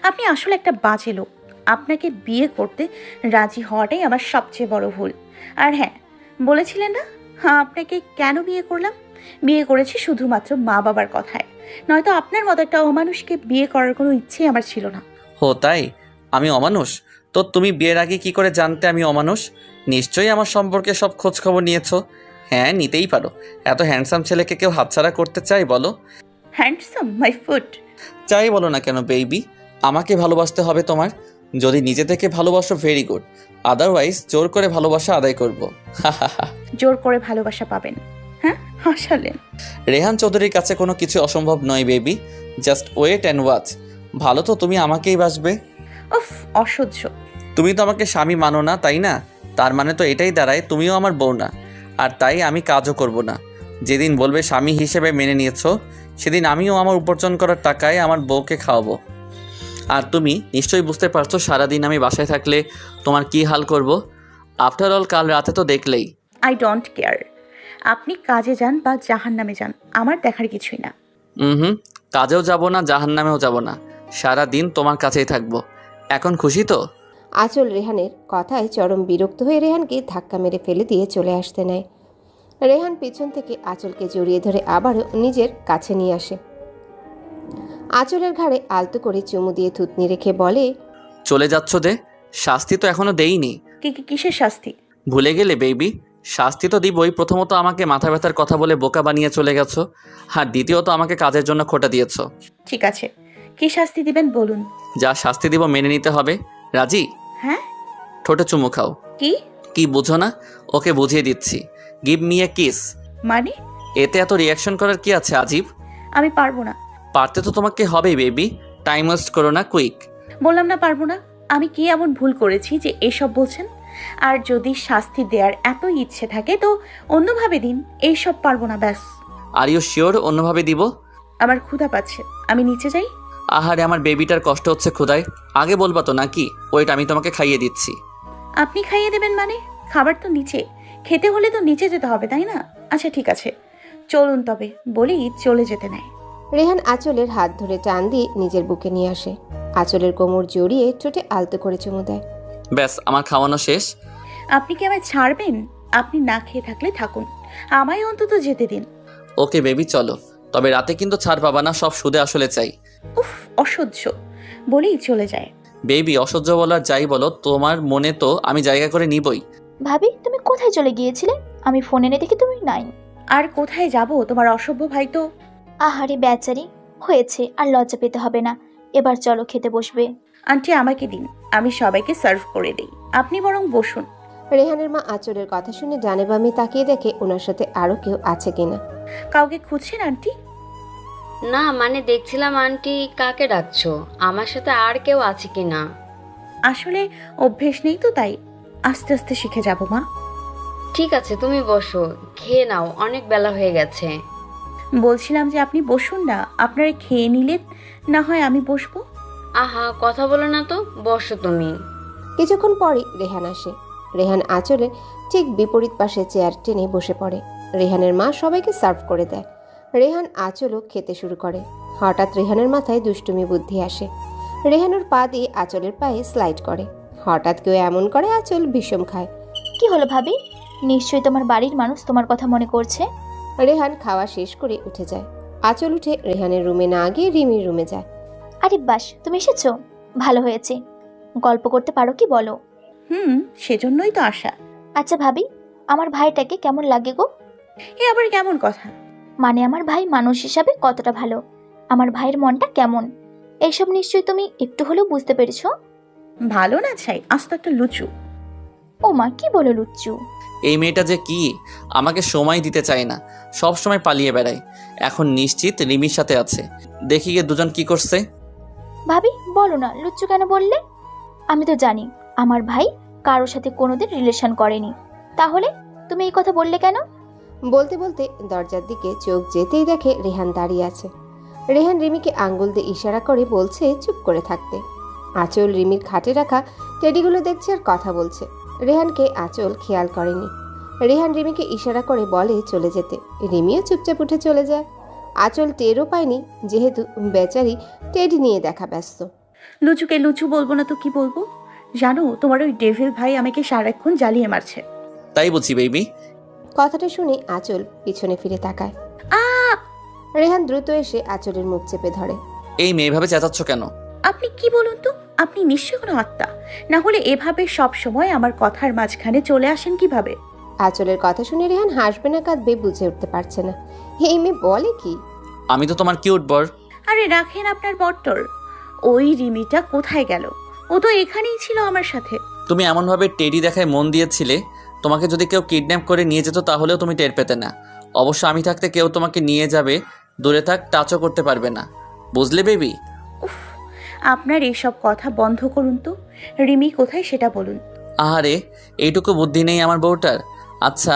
আপনি আসলে একটা বাজে লোক। আপনাকে বিয়ে করতে রাজি হওয়াটাই আমার সবচেয়ে বড় ভুল। আর হ্যাঁ, বলেছিলেন না আপনাকে কেন বিয়ে করলাম? বিয়ে করেছি শুধুমাত্র মা বাবার কথায়, নয়তো আপনার মতো একটা অমানুষকে বিয়ে করার কোনো ইচ্ছেই আমার ছিল না। হো তাই? আমি অমানুষ? তো তুমি বিয়ের আগে কি করে জানতে আমি অমানুষ? নিশ্চয়ই আমার সম্পর্কে সব খোঁজ খবর নিয়েছো। হ্যাঁ, নিতেই পারো। এত হ্যান্ডসাম ছেলেকে কেউ হাতছাড়া করতে চাই বলো? Handsome my foot. চাই বলো না কেন বেবি? আমাকে ভালোবাসতে হবে তোমার। যদি নিজে থেকে ভালোবাসো ভেরি গুড, আদারওয়াইজ জোর করে ভালোবাসা আদায় করবো। জোর করে ভালোবাসা পাবেন? হ্যাঁ, হাসালেন। রেহান চৌধুরীর কাছে কোনো কিছু অসম্ভব নয় baby, just wait and watch. ভালো তো তুমি আমাকেই বাসবে। উফ, অসহ্য। তুমি তো আমাকে স্বামী মানো না, তাই না? তার মানে তো এটাই দাঁড়ায় তুমিও আমার বউ না। আর তাই আমি কাজও করব না। যেদিন বলবে স্বামী হিসেবে মেনে নিয়েছো, সেদিন আমিও আমার উপার্জন করার টাকায় আমার বউকে খাওয়াবো। আর তুমি নিশ্চয়ই বুঝতে পারছো সারাদিন আমি বাসায় থাকলে তোমার কি হাল করব। আফটার অল কাল রাতে তো দেখলেই। I don't care. আপনি কাজে যান বা জাহান্নামে যান, আমার দেখার কিছুই না। হুম, কাজেও যাব না, জাহান্নামেও যাব না, সারা দিন তোমার কাছেই থাকবো। এখন খুশি তো? আঁচল রেহানের কথায় চরম বিরক্ত হয়ে রেহানকে ধাক্কা মেরে ফেলে দিয়ে চলে আসতে নেয়। রেহান পিছন থেকে আঁচলকে জড়িয়ে ধরে আবারও নিজের কাছে নিয়ে আসে। আঁচলের ঘাড়ে আলতো করে চুমু দিয়ে থুতনি রেখে বলে, চলে যাচ্ছ যে? শাস্তি তো এখনো দেইনি। কিসের শাস্তি? ভুলে গেলে বেবি? শাস্তি তো দিবই। প্রথমত আমাকে মাথা ব্যথার কথা বলে বোকা বানিয়ে চলে গেছো, আর দ্বিতীয়ত আমাকে কাজের জন্য খোটা দিয়েছো। ঠিক আছে, কি শাস্তি দিবেন বলুন। যা শাস্তি দিব মেনে নিতে হবে। রাজি? হ্যাঁ। ঠোঁটে চুমু খাও। কি? কি বুঝো না? ওকে বুঝিয়ে দিচ্ছি। Give me a kiss. মানে? এতে এত রিয়াকশন করার কি আছে আজীব? আমি পারবো না। পারতে তো তোমাকে হবেই বেবি। টাইম ওয়েস্ট করো না, কুইক। বললাম না পারবো না। আমি কি এমন ভুল করেছি যে এসব বলছেন? আর যদি শাস্তি দেওয়ার এত ইচ্ছে থাকে তো অন্যভাবে দিন, এইসব পারবো না ব্যাস। আর ইউ শিওর অন্যভাবে দিব? আমার ক্ষুধা পাচ্ছে, আমি নিচে যাই। আহারে, আমার বেবিটার কষ্ট হচ্ছে ক্ষুধায়। আগে বলবা তো নাকি? ওয়েট, আমি তোমাকে খাইয়ে দিচ্ছি। আপনি খাইয়ে দেবেন মানে? খাবার তো নিচে, খেতে হলে তো নিচে যেতে হবে তাই না? আচ্ছা ঠিক আছে, চলুন তবে, বলেই চলে যেতে নেয়। রেহান আঁচলের হাত ধরে টান দিয়ে নিজের বুকে নিয়ে আসে। আঁচলের কোমর জড়িয়ে ঠোঁটে আলতো করে চুমু দেয়। ব্যাস, আমার খাওয়ানো শেষ। আপনি কি আমায় ছাড়বেন? আপনি না খেয়ে থাকলে থাকুন, আমায় অন্তত যেতে দিন। ওকে বেবি, চলো। তবে রাতে কিন্তু ছাড় পাবা না, সব সুদে আসলে চাই। উফ, অসহ্য, বলেই চলে যায়। বেবি, অসহ্য বলার যাই বলো, তোমার মনে তো আমি জায়গা করে নিবই। ভাবি, তুমি কোথায় চলে গিয়েছিলে? আমি ফোন এনে দেখি তুমি নাই। আর কোথায় যাব? তোমার অসভ্য ভাই তো। আহারে বেচারি, হয়েছে, আর লজ্জা পেতে হবে না। এবার চলো খেতে বসবে। আন্টি আমাকে দিন, আমি সবাইকে সার্ভ করে দিই, আপনি বরং বসুন। রেহানের মা আঁচলের কথা শুনে ডানে বামে তাকিয়ে দেখে ওনার সাথে আরো কেউ আছে কিনা। কাউকে খুঁজছেন আন্টি? না, মানে দেখছিলাম আন্টি কাকে ডাকছো, আমার সাথে আর কেউ আছে কি না। আসলে অভ্যেস নেই তো, তাই আস্তে আস্তে শিখে যাব মা। ঠিক আছে, তুমি বসো, খেয়ে নাও, অনেক বেলা হয়ে গেছে। বলছিলাম যে আপনি বসুন না, আপনারা খেয়ে নিলে না হয় আমি বসবো। আহা, কথা বলো না তো, বসো তুমি। কিছুক্ষণ পরই রেহান আসে। রেহান আঁচলের ঠিক বিপরীত পাশে চেয়ার টেনে বসে পড়ে। রেহানের মা সবাইকে সার্ভ করে দেয়। রেহান আঁচলও খেতে শুরু করে। হঠাৎ রেহানের মাথায় দুষ্টুমি বুদ্ধি আসে। রেহানুর পা দিয়ে আঁচলের পায়ে স্লাইড করে। হঠাৎ কেউ এমন করে আঁচল বিষম খায়। কি হলো ভাবি? নিশ্চয়ই তোমার বাড়ির মানুষ তোমার কথা মনে করছে। রেহান খাওয়া শেষ করে উঠে যায়। আঁচল উঠে রেহানের রুমে না গিয়ে রিমির রুমে যায়। আরে বাস, তুমি এসেছো, ভালো হয়েছে। গল্প করতে পারো কি বলো? সেজন্যই তো আসা। আচ্ছা ভাবি, আমার ভাইটাকে কেমন লাগে গো? এ আবার কেমন কথা? মানে আমার ভাই মানুষ হিসাবে কতটা ভালো, আমার ভাইয়ের মনটা কেমন, এইসব নিশ্চয়ই তুমি একটু হলেও বুঝতে পেরেছো। ভালো না চাই, আস্ত একটা লুচু। ও মা, কি বলো লুচ্চু? এই মেয়েটা যে কি, আমাকে সময় দিতে চায় না, সব সময় পালিয়ে বেড়ায়। এখন নিশ্চিত রিমির সাথে আছে। দেখি গিয়ে দুজন কি করছে। ভাবি বলো না, লুচ্চু কেন বললে? আমি তো জানি আমার ভাই কারোর সাথে কোনোদিন রিলেশন করেনি, তাহলে তুমি এই কথা বললে কেন? বলতে বলতে দরজার দিকে চোখ যেতেই দেখে রেহান দাঁড়িয়ে আছে। রেহান রিমিকে আঙ্গুল দিয়ে ইশারা করে বলছে চুপ করে থাকতে। আঁচল রিমির খাটে রাখা টেডিগুলো দেখছে আর কথা বলছে। রেহানকে আঁচল খেয়াল করেনি। রেহান রিমিকে ইশারা করে বলে চলে যেতে, রিমিও চুপচাপ উঠে চলে যায়। আঁচল টেরও পায়নি, যেহেতু বেচারি টেডি নিয়ে দেখা ব্যস্ত। লুচুকে লুচু বলবো না তো কি বলবো? জানো, তোমার ওই ডেভিল ভাই আমাকে সারাক্ষণ জ্বালিয়ে মারছে। তাই বুঝি বেবি? কথাটা শুনে আঁচল পিছনে ফিরে তাকায়। আ রেহান দ্রুত এসে আঁচলের মুখ চেপে ধরে। এই মেয়ে এভাবে চেঁচাচ্ছ কেন? আপনি কি বলুন তো, আপনি নিশ্চয় কোনো আত্মা, না হলে এভাবে সব সময় আমার কথার মাঝখানে চলে আসেন কিভাবে? আঁচলের কথা শুনে রেহান হাসবে না কাঁদবে বুঝে উঠতে পারছে না। এই মেয়ে বলে কি? আমি তো তোমার কিউট বর। আরে রাখেন আপনার বট্টর। ওই রিমিটা কোথায় গেল? ও তো এখানেই ছিল আমার সাথে। তুমি এমনভাবে টেডি দেখায় মন দিয়েছিলে, তোমাকে যদি কেউ কিডন্যাপ করে নিয়ে যেত তাহলেও তুমি টের পেতে না। অবশ্য আমি থাকতে কেউ তোমাকে নিয়ে যাবে, দূরে থাক, টাচও করতে পারবে না। বুঝলে বেবি? উফ, আপনার এইসব কথা বন্ধ করুন তো। রিমি কোথায় সেটা বলুন। আহারে, এইটুকু বুদ্ধি নেই আমার বউটার। আচ্ছা,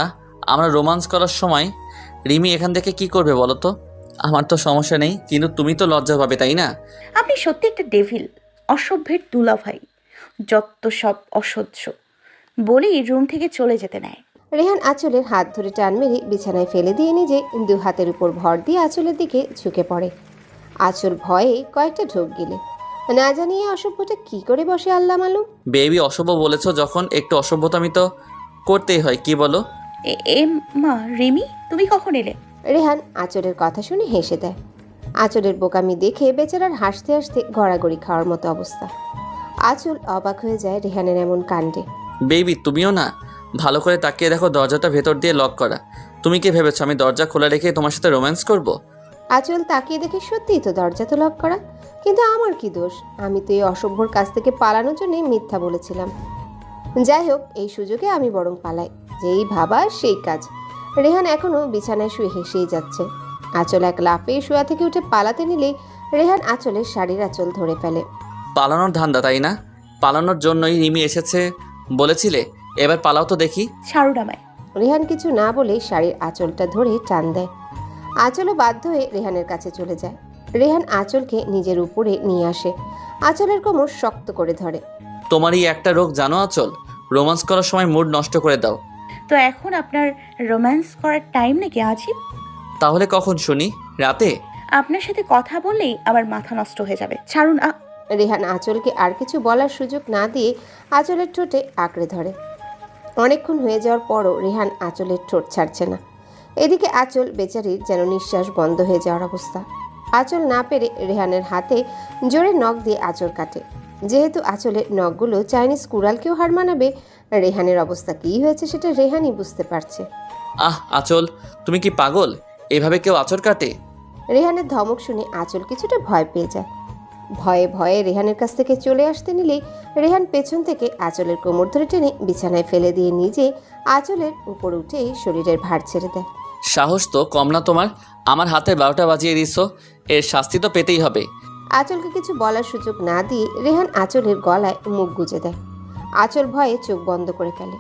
আমরা রোমান্স করার সময় রিমি এখান থেকে কি করবে বলো তো? আমার তো সমস্যা নেই, কিন্তু তুমি তো লজ্জা পাবে, তাই না? আপনি সত্যি একটা ডেভিল, অসভ্যের দুলাভাই, যত সব অসহ্য। বলেই রুম থেকে চলে যেতে নেয়। রেহান আঁচলের হাত ধরে টান মেরে বিছানায় ফেলে দিয়ে নিজে দু হাতের উপর ভর দিয়ে আঁচলের দিকে ঝুঁকে পড়ে। আঁচল ভয়ে কয়েকটা ঢোক গেলে, না জানিয়ে অসভ্যটা কি করে বসে আল্লাহ মালুম। বেবি, অসভ্য বলেছো যখন, একটু অসভ্যতামি তো করতেই হয়, কি বলো? এ মা, রিমি তুমি কখন এলে? রেহান আঁচলের কথা শুনে হেসে দেয়। আঁচলের বোকামি দেখে বেচারার হাসতে হাসতে গড়াগড়ি খাওয়ার মতো অবস্থা। আঁচল অবাক হয়ে যায় রেহানের এমন কাণ্ডে। বেবি, তুমিও না, ভালো করে তাকিয়ে দেখো, দরজাটা ভেতর দিয়ে লক করা। তুমি কি ভেবেছো আমি দরজা খোলা রেখে তোমার সাথে রোম্যান্স করব? আঁচল তাকিয়ে দেখে সত্যিই তো দরজা তো লক করা, কিন্তু আমার কি দোষ? আমি তো এই অসভ্যর কাছ থেকে পালানোর জন্য মিথ্যা বলেছিলাম। যাই হোক, এই সুযোগে আমি বরং পালাই, যেই ভাবা সেই কাজ। রেহান এখনো বিছানায় শুয়ে হেসেই যাচ্ছে। আঁচল এক লাফে শোয়া থেকে উঠে পালাতে নিলেই রেহান আঁচলের শাড়ির আঁচল ধরে ফেলে। পালানোর ধান্দা, তাই না? পালানোর জন্যই রিমি এসেছে বলেছিলে, এবার পালাও তো দেখি। ছাড়ুন আমায়। রেহান কিছু না বলে শাড়ির আঁচলটা ধরে টান দেয়। আঁচলও বাধ্য হয়ে রেহানের কাছে চলে যায়। রেহান আঁচলকে নিজের উপরে নিয়ে আসে, আঁচলের কোমর শক্ত করে ধরে। তোমারই একটা রোগ জানো আঁচল, রোম্যান্স করার সময় মুড নষ্ট করে দাও। তো এখন আপনার রোম্যান্স করার টাইম নাকি আজিব? তাহলে কখন শুনি? রাতে? আপনার সাথে কথা বললেই আমার মাথা নষ্ট হয়ে যাবে। ছাড়ুন। রেহান আঁচলকে আর কিছু বলার সুযোগ না দিয়ে আঁচলের ঠোঁটে আঁকড়ে ধরে। অনেকক্ষণ হয়ে যাওয়ার পরও রেহান আঁচলের ঠোঁট ছাড়ছে না। এদিকে আঁচল বেচারির যেন নিঃশ্বাস বন্ধ হয়ে যাওয়ার অবস্থা। আঁচল না পেরে রেহানের হাতে জোরে নখ দিয়ে আঁচড় কাটে। যেহেতু আঁচলের নখগুলো চাইনিজ কুড়ালকেও হার মানাবে, রেহানের অবস্থা কী হয়েছে সেটা রেহানই বুঝতে পারছে। আহ আঁচল, তুমি কি পাগল? এভাবে কেউ আঁচড় কাটে? রেহানের ধমক শুনে আঁচল কিছুটা ভয় পেয়ে যায়। ভয়ে ভয়ে রেহানের কাছ থেকে চলে আসতে নিলেই রেহান পেছন থেকে আঁচলের কোমর ধরে টেনে বিছানায় ফেলে দিয়ে নিজে আঁচলের উপর উঠে শরীরের ভার ছেড়ে দেয়। সাহস তো কম না তোমার, আমার হাতে 12টা বাজিয়ে দিছো, এর শাস্তি তো পেতেই হবে। আঁচলকে কিছু বলার সুযোগ না দিয়ে রেহান আঁচলের গলায় মুখ গুজে দেয়। আঁচল ভয়ে চোখ বন্ধ করে ফেলে।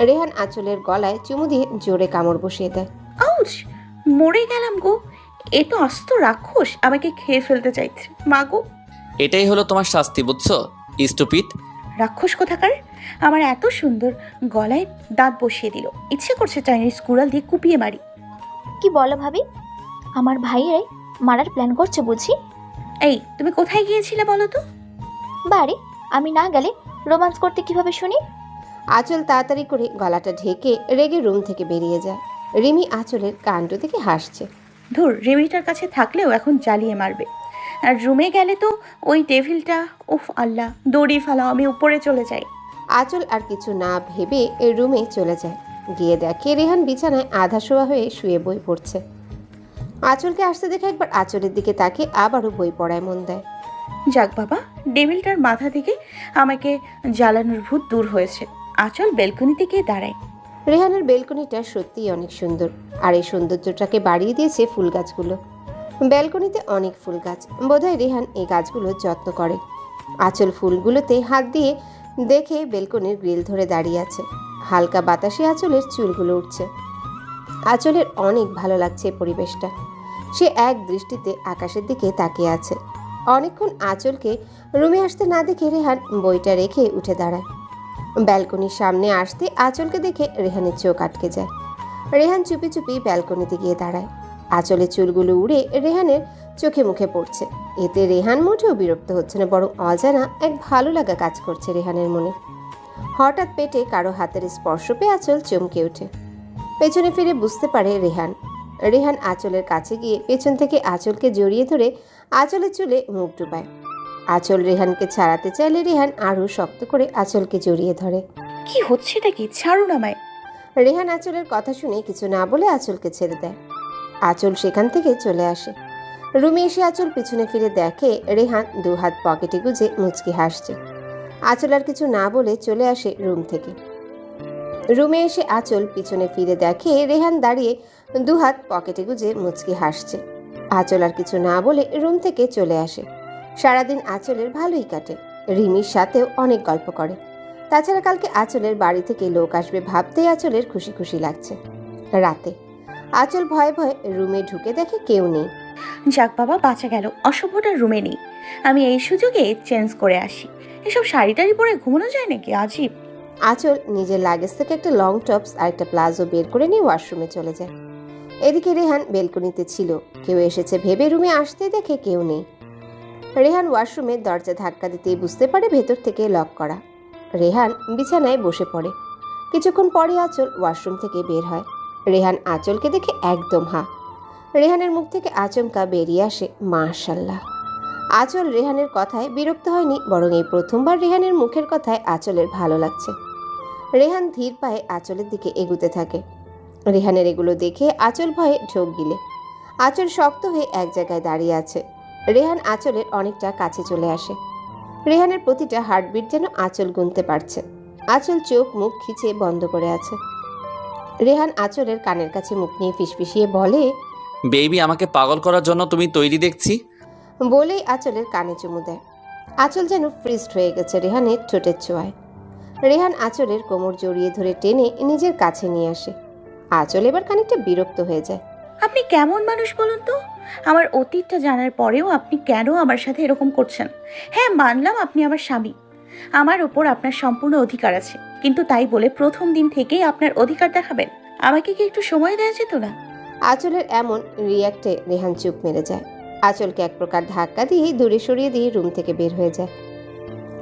রেহান আঁচলের গলায় চুমু দিয়ে জোরে কামড় বসিয়ে দেয়। আউচ, মরে গেলাম গো। এ তো আস্ত রাক্ষস, আমাকে খেয়ে ফেলতে চাইছে। মা গো, এটাই হলো তোমার শাস্তি, বুঝছো স্টুপিড? রাক্ষস কোথাকার! আমার এত সুন্দর গলায় দাঁত বসিয়ে দিল, ইচ্ছে করছে চাইনিজ কুড়াল দিয়ে কুপিয়ে মারি। কি বলো ভাবি, আমার ভাইয়ের মারার প্ল্যান করছে বুঝি? এই, তুমি কোথায় গিয়েছিলে বলো তো? বাড়ি, আমি না গেলে রোমান্স করতে কিভাবে শুনি? আঁচল তাড়াতাড়ি করে গলাটা ঢেকে রেগে রুম থেকে বেরিয়ে যায়। রিমি আঁচলের কাণ্ড দেখে হাসছে। ধুর, রিমিটার কাছে থাকলেও এখন জ্বালিয়ে মারবে। আর রুমে গেলে তো ওই টেবিলটা, উফ আল্লাহ, দড়ি ফেলাও, আমি উপরে চলে যাই। আঁচল আর কিছু না ভেবে রুমে চলে যায়। গিয়ে দেখে রেহান বিছানায় আধা শোয়া হয়ে শুয়ে বই পড়ছে। আঁচলকে আসতে দেখে একবার আঁচলের দিকে তাকে আবারও বই পড়ায় মন দেয়। যাক বাবা, টেবিলটার মাথা থেকে আমাকে জ্বালানোর ভূত দূর হয়েছে। আঁচল বেলকনিতে গিয়ে দাঁড়ায়। রেহানের বেলকনিটা সত্যিই অনেক সুন্দর, আর এই সৌন্দর্যটাকে বাড়িয়ে দিয়েছে ফুল গাছগুলো। ব্যালকনিতে অনেক ফুল গাছ, বোধহয় রেহান এই গাছগুলোর যত্ন করে। আঁচল ফুলগুলোতে হাত দিয়ে দেখে বেলকনির গ্রিল ধরে দাঁড়িয়ে আছে। হালকা বাতাসে আঁচলের চুলগুলো উঠছে। আঁচলের অনেক ভালো লাগছে এই পরিবেশটা। সে এক দৃষ্টিতে আকাশের দিকে তাকিয়ে আছে। অনেকক্ষণ আঁচলকে রুমে আসতে না দেখে রেহান বইটা রেখে উঠে দাঁড়ায়। ব্যালকনির সামনে আসতে আঁচলকে দেখে রেহানের চোখ আটকে যায়। রেহান চুপি চুপি ব্যালকনিতে গিয়ে দাঁড়ায়। আঁচলের চুলগুলো উড়ে রেহানের চোখে মুখে পড়ছে। এতে রেহান মোটেও বিরক্ত হচ্ছে না, বরং অজানা এক ভালো লাগা কাজ করছে রেহানের মনে। হঠাৎ পেটে কারো হাতের স্পর্শ পেয়ে আঁচল চমকে ওঠে। পেছনে ফিরে বুঝতে পারে রেহান। রেহান আঁচলের কাছে গিয়ে পেছন থেকে আঁচলকে জড়িয়ে ধরে আঁচলের চুলে মুখ ডুবায়। আঁচল রেহানকে ছাড়াতে চাইলে রেহান আরও শক্ত করে আঁচলকে জড়িয়ে ধরে। কি হচ্ছেটা কি? ছাড়ুন আমায়। রেহান আঁচলের কথা শুনে কিছু না বলে আঁচলকে ছেড়ে দেয়। আঁচল সেখান থেকে চলে আসে। রুমে এসে আঁচল পিছনে ফিরে দেখে রেহান দু হাত পকেটে গুজে মুচকি হাসছে। আঁচল আর কিছু না বলে চলে আসে রুম থেকে। রুমে এসে আঁচল পিছনে ফিরে দেখে রেহান দাঁড়িয়ে দু হাত পকেটে গুজে মুচকি হাসছে। আঁচল আর কিছু না বলে রুম থেকে চলে আসে। সারাদিন আঁচলের ভালোই কাটে। রিমির সাথেও অনেক গল্প করে। তাছাড়া কালকে আঁচলের বাড়ি থেকে লোক আসবে ভাবতেই আঁচলের খুশি খুশি লাগছে। রাতে আঁচল ভয়ে ভয়ে রুমে ঢুকে দেখে কেউ নেই। যাক বাবা, বাঁচা গেল। অসভ্যটার রুমে নেই। আমি এই সুযোগে চেঞ্জ করে আসি। এসব শাড়ি টাড়ি পরে ঘুমানো যায় নাকি? আজীব। আঁচল নিজের লাগেজ থেকে একটা লং টপস আর একটা প্লাজো বের করে নিয়ে ওয়াশরুমে চলে যায়। এদিকে রেহান বেলকনিতে ছিল। কেউ এসেছে ভেবে রুমে আসতে দেখে কেউ নেই। রেহান ওয়াশরুমের দরজা ধাক্কা দিতেই বুঝতে পারে ভেতর থেকে লক করা। রেহান বিছানায় বসে পড়ে। কিছুক্ষণ পরে আঁচল ওয়াশরুম থেকে বের হয়। রেহান আঁচলকে দেখে একদম হা। রেহানের মুখ থেকে আচমকা বেরিয়ে আসে মাশাল্লাহ। আঁচল রেহানের কথায় বিরক্ত হয়নি, বরং এই প্রথমবার রেহানের মুখের কথায় আঁচলের ভালো লাগছে। রেহান ধীর পায়ে আঁচলের দিকে এগুতে থাকে। রেহানের এগুলো দেখে আঁচল ভয়ে ঢোক গিলে। আঁচল শক্ত হয়ে এক জায়গায় দাঁড়িয়ে আছে। রেহান আঁচলের অনেকটা কাছে চলে আসে। রেহানের প্রতিটা হার্টবিট যেন আঁচল গুনতে পারছে। আঁচল চোখ মুখ খিচে বন্ধ করে আছে। রেহান আঁচলের কানের কাছে মুখ নিয়ে ফিসফিসিয়ে বলে, বেবি, আমাকে পাগল করার জন্য তুমি তৈরি দেখছি। বলেই আঁচলের কানে চুমু দেয়। আঁচল যেন ফ্রিজড হয়ে গেছে রেহানের ঠোঁটের ছোঁয়ায়। রেহান আঁচলের কোমর জড়িয়ে ধরে টেনে নিজের কাছে নিয়ে আসে। আঁচল এবার খানিকটা বিরক্ত হয়ে যায়। আপনি কেমন মানুষ বলুন তো? আমার অতীতটা জানার পরেও আপনি কেন আমার সাথে এরকম করছেন? হ্যাঁ, মানলাম আপনি আমার স্বামী, আমার ওপর আপনার সম্পূর্ণ অধিকার আছে, কিন্তু তাই বলে প্রথম দিন থেকেই আপনার অধিকার দেখাবেন? আমাকে কি একটু সময় দেওয়া যেত না? আঁচলের এমন রিয়াক্টে রেহান চুপ মেরে যায়। আঁচলকে এক প্রকার ধাক্কা দিয়ে দূরে সরিয়ে দিয়ে রুম থেকে বের হয়ে যায়।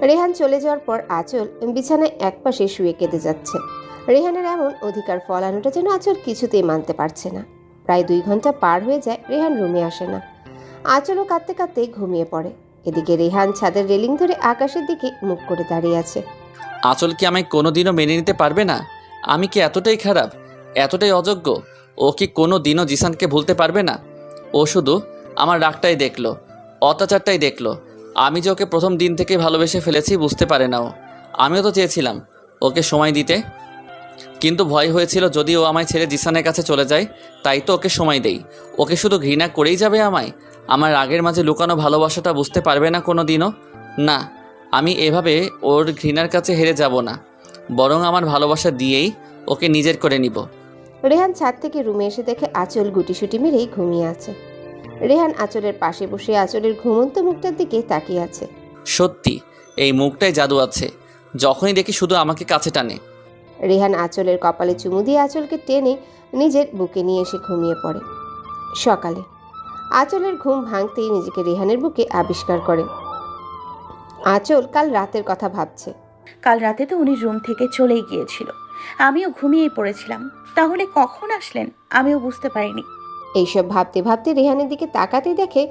রেহান চলে যাওয়ার পর আঁচল বিছানায় একপাশে শুয়ে কেঁদে যাচ্ছে। রেহানের এমন অধিকার ফলানোটা যেন আঁচল কিছুতেই মানতে পারছে না। প্রায় 2 ঘন্টা পার হয়ে যায়, রেহান রুমে আসে না। আঁচলও কাঁদতে কাঁদতে ঘুমিয়ে পড়ে। এদিকে রেহান ছাদের রেলিং ধরে আকাশের দিকে মুখ করে দাঁড়িয়ে আছে। আঁচল কি আমায় কোনোদিনও মেনে নিতে পারবে না? আমি কি এতটাই খারাপ, এতটাই অযোগ্য? ও কি কোনো দিনও জিসানকে ভুলতে পারবে না? ও শুধু আমার রাগটাই দেখলো, অত্যাচারটাই দেখলো। আমি যে ওকে প্রথম দিন থেকে ভালোবেসে ফেলেছি বুঝতে পারে না ও। আমিও তো চেয়েছিলাম ওকে সময় দিতে, কিন্তু ভয় হয়েছিল যদি ও আমায় ছেড়ে জিসানের কাছে চলে যায়, তাই তো ওকে সময় দেই। ওকে শুধু ঘৃণা করেই যাবে আমায়? আমার রাগের মাঝে লুকানো ভালোবাসাটা বুঝতে পারবে না কোনো দিনও? না, আমি এভাবে ওর ঘৃণার কাছে হেরে যাব না, বরং আমার ভালোবাসা দিয়েই ওকে নিজের করে নিব। রেহান ছাদ থেকে রুমে এসে দেখে আঁচল গুটিসুটি মেরেই ঘুমিয়ে আছে। রেহান আঁচলের পাশে বসে আঁচলের ঘুমন্ত মুখটার দিকে তাকিয়ে আছে। সত্যি এই মুখটায় জাদু আছে, যখনই দেখি শুধু আমাকে কাছে টানে। রেহান আঁচলের কপালে চুমু দিয়ে আঁচলকে টেনে নিজের বুকে নিয়ে এসে ঘুমিয়ে পড়ে। সকালে আঁচলের ঘুম ভাঙতেই নিজেকে রেহানের বুকে আবিষ্কার করে। আঁচল কাল রাতের কথা ভাবছে। কাল রাতে তো উনি রুম থেকে চলেই গিয়েছিল, আমিও ঘুমিয়েই পড়েছিলাম। তাহলে কখন আসলেন আমিও বুঝতে পারিনি। এইসব ভাবতে ভাবতে রেহানের দিকে তাকাতেই দেখে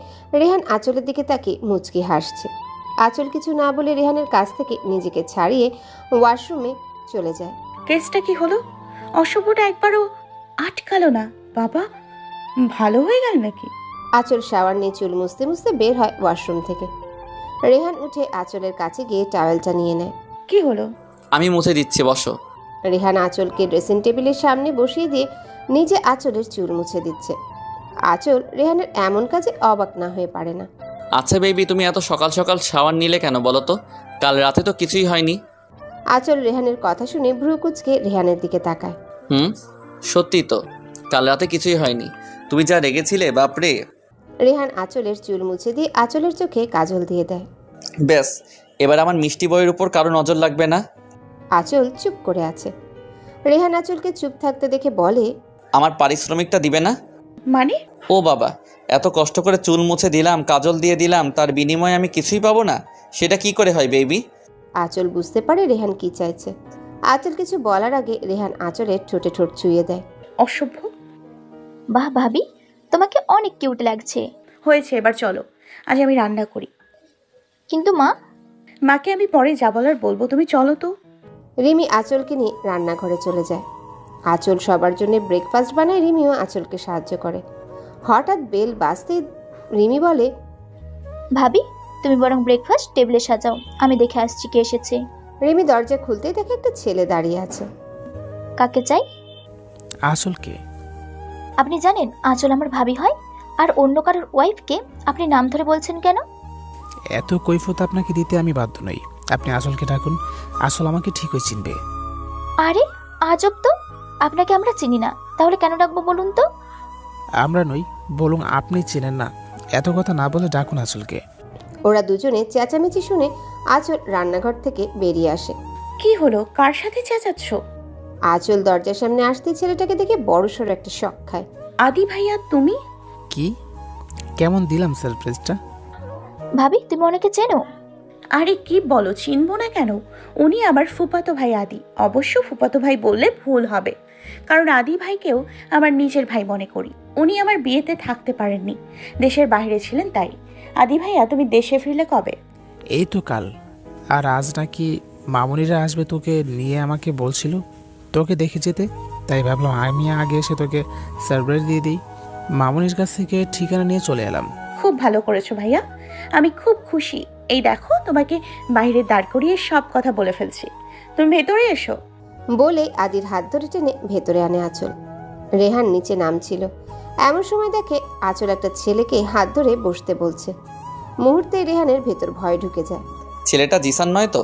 রেহান আঁচলের দিকে তাকিয়ে মুচকি হাসছে। আঁচল কিছু না বলে রেহানের কাছ থেকে নিজেকে ছাড়িয়ে ওয়াশরুমে চলে যায়। কেসটা কি হলো? অশুভটা একবারও আটকালো না বাবা, ভালো হয়ে গেল নাকি? আঁচল শাওয়ার নিয়ে চুল মুছতে মুছতে বের হয় ওয়াশরুম থেকে। রেহান উঠে আঁচলের কাছে গিয়ে টাওয়েলটা নিয়ে নেয়। কি হলো? আমি মুছে দিচ্ছি, বসো। রেহান আঁচলকে ড্রেসিং টেবিলের সামনে বসিয়ে দিয়ে নিজে আঁচলের চুল মুছে দিচ্ছে। আঁচল রেহানের এমন কাজে অবাক না হয়ে পারে না। আচ্ছা বেবি, তুমি এত সকাল সকাল শাওয়ার নিলে কেন বলো তো? কাল রাতে তো কিছুই হয়নি। আঁচল রেহানের কথা শুনে ভ্রু কুঁচকে রেহানের দিকে তাকায়। সত্যি তো, কাল রাতে কিছুই হয়নি। তুমি যা রেগেছিলে, বাপরে। রেহান আঁচলের চুল মুছে দিয়ে আঁচলের চোখে কাজল দিয়ে দেয়। ব্যাস, এবার আমার মিষ্টি বইয়ের উপর কারো নজর লাগবে না। আঁচল চুপ করে আছে। রেহান আঁচলকে চুপ থাকতে দেখে বলে, আমার পারিশ্রমিকটা দিবে না? মানে? ও বাবা, এত কষ্ট করে চুল মুছে দিলাম, কাজল দিয়ে দিলাম, তার বিনিময়ে আমি কিছুই পাবো না? সেটা কি করে হয় বেবি? আঁচল বুঝতে পারে রেহান কি চাইছে। আঁচল কিছু বলার আগে রেহান আঁচলের ঠোঁটে ঠোঁট ছুঁয়ে দেয়। অসভ্য। বাহ ভাবি, তোমাকে অনেক কিউট লাগছে। হয়েছে, এবার চলো, আজ আমি রান্না করি। কিন্তু মা। মাকে আমি পরে যা বলার বলবো, তুমি চলো তো। রিমি আঁচলকে নিয়ে রান্নাঘরে চলে যায়। আঁচল সবার জন্য ব্রেকফাস্ট বানায়, রিমিও আঁচলকে সাহায্য করে। হঠাৎ বেল বাজতেই রিমি বলে, ভাবি, তুমি বরং ব্রেকফাস্ট টেবিলে সাজাও, আমি দেখে আসছি কে এসেছে। রিমি দরজা খুলতেই দেখে একটা ছেলে দাঁড়িয়ে আছে। কাকে চাই? আসলকে আপনি জানেন আঁচল আমার ভাবি হয়, আর অন্য কারোর ওয়াইফকে আপনি নাম ধরে বলছেন কেন? এত কৈফত আপনাকে দিতে আমি বাধ্য নই। আপনি আসলকে ডাকুন, আসল আমাকে ঠিকই চিনবে। আরে আজব তো, আপনাকে আমরা চিনি না, তাহলে কেন ডাকবো বলুন তো? আমরা নই, বলুন আপনি চেনেন না। এত কথা না বলে ডাকুন আসলকে। ওরা দুজনে চেঁচামেচি শুনে আঁচল রান্নাঘর থেকে বেরিয়ে আসে। কি হলো, কার সাথে চেঁচাচ্ছ? আঁচল দরজার সামনে আসতে ছেলেটাকে দেখে বড়সড় একটা শক খায়। আদি ভাইয়া তুমি? কি কেমন দিলাম সারপ্রাইজটা? ভাবি, তুমি অনেকে চেনো? আরে কি বলো, চিনবো না কেন? উনি আমার ফুফাতো ভাই আদি। অবশ্য ফুফাতো ভাই বললে ভুল হবে, কারণ আদি ভাইকেও আমার নিজের ভাই মনে করি। উনি আমার বিয়েতে থাকতে পারেননি, দেশের বাইরে ছিলেন তাই। আদি ভাইয়া তুমি দেশে ফিরলে কবে? এই তো কাল। আর আজ নাকি মামুনিরা আসবে তোকে নিয়ে, আমাকে বলছিল তোকে দেখে যেতে। তাই ভাবলাম আমি আগে এসে তোকে সারপ্রাইজ দিয়ে দিই। মামুনির কাছ থেকে ঠিকানা নিয়ে চলে এলাম। খুব ভালো করেছো ভাইয়া, আমি খুব খুশি। এই দেখো, তোমাকে বাইরে দাঁড় করিয়ে সব কথা বলে ফেলছি, তুমি ভেতরে এসো। বলে আদির হাত ধরে টেনে ভেতরে আনে আঁচল। রেহান নিচে নামছিল, এমন সময় দেখে আঁচল একটা ছেলেকে হাত ধরে বসতে বলছে। মুহূর্তে রেহানের ভেতর ভয় ঢুকে যায়। ছেলেটা জিসান নয় তো?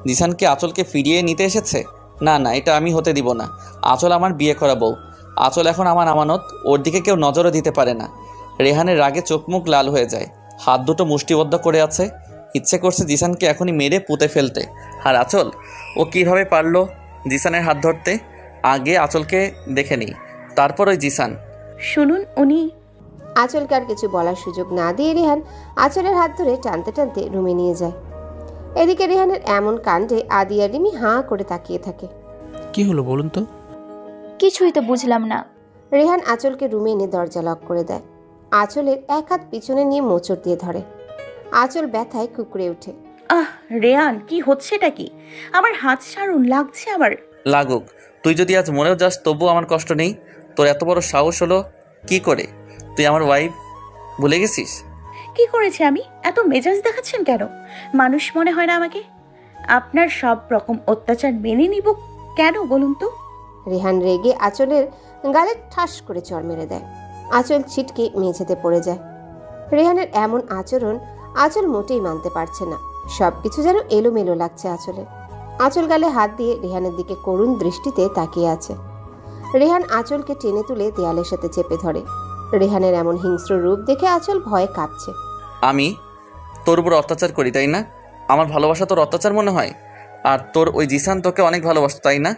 জিসান কি আঁচলকে ফিরিয়ে নিতে এসেছে? না না, এটা আমি হতে দিব না। আঁচল আমার বিয়ে করা বউ। আঁচল এখন আমার আমানত, ওর দিকে কেউ নজরও দিতে পারে না। রেহানের রাগে চোখ মুখ লাল হয়ে যায়, হাত দুটো মুষ্টিবদ্ধ করে আছে। ইচ্ছে করছে জিসানকে এখনই মেরে পুঁতে ফেলতে। আর আঁচল, ও কিভাবে পারলো জিসানের হাত ধরতে? আগে আঁচলকে দেখে নিই, তারপর ওই জিসান। শুনুন, উনি। আঁচলকে আর কিছু বলার সুযোগ না দিয়ে রেহান আঁচলের হাত ধরে টানতে টানতে রুমে নিয়ে যায়। এদিকে রেহানের এমন কাণ্ডে আদি আর রিমি হাঁ করে তাকিয়ে থাকে। কি হলো বলুন তো? কিছুই তো বুঝলাম না। রেহান আঁচলকে রুমে এনে দরজা লক করে দেয়। আঁচলের এক হাত পিছনে নিয়ে মোচড় দিয়ে ধরে। আঁচল ব্যথায় কুকড়ে ওঠে। আহ রেয়ান, কি হচ্ছেটা কি? আমার হাত ছাড়ুন, লাগছে আমার। লাগুক, তুই যদি আজ মরেও যাস তবু আমার কষ্ট নেই। তোর এত বড় সাহস হলো কি করে? তুই আমার ওয়াইফ ভুলে গেছিস? কি করেছে আমি? এত মেজাজ দেখাচ্ছেন কেন? মানুষ মনে হয় না আমাকে? আপনার সব রকম অত্যাচার মেনে নিব কেন বলুন তো? রেহান রেগে আঁচলের গালে ঠাস করে চড় মেরে দেয়। আঁচল ছিটকে মেঝেতে পড়ে যায়। রেহানের এমন আচরণ আঁচল মোটেই মানতে পারছে না। সবকিছু যেন এলোমেলো লাগছে আঁচলের। আঁচল গালে হাত দিয়ে রেহানের দিকে করুণ দৃষ্টিতে তাকিয়ে আছে। রেহান আঁচলকে টেনে তুলে দেয়ালের সাথে চেপে ধরে। রেহানের এমন হিংস্র রূপ দেখে আঁচল ভয়ে কাঁপছে। আমি তোর উপর অত্যাচার করি তাই না? আমার ভালোবাসা তোর অত্যাচার মনে হয়? আর তোর ওই জিসান তোকে অনেক ভালোবাসত তাই না?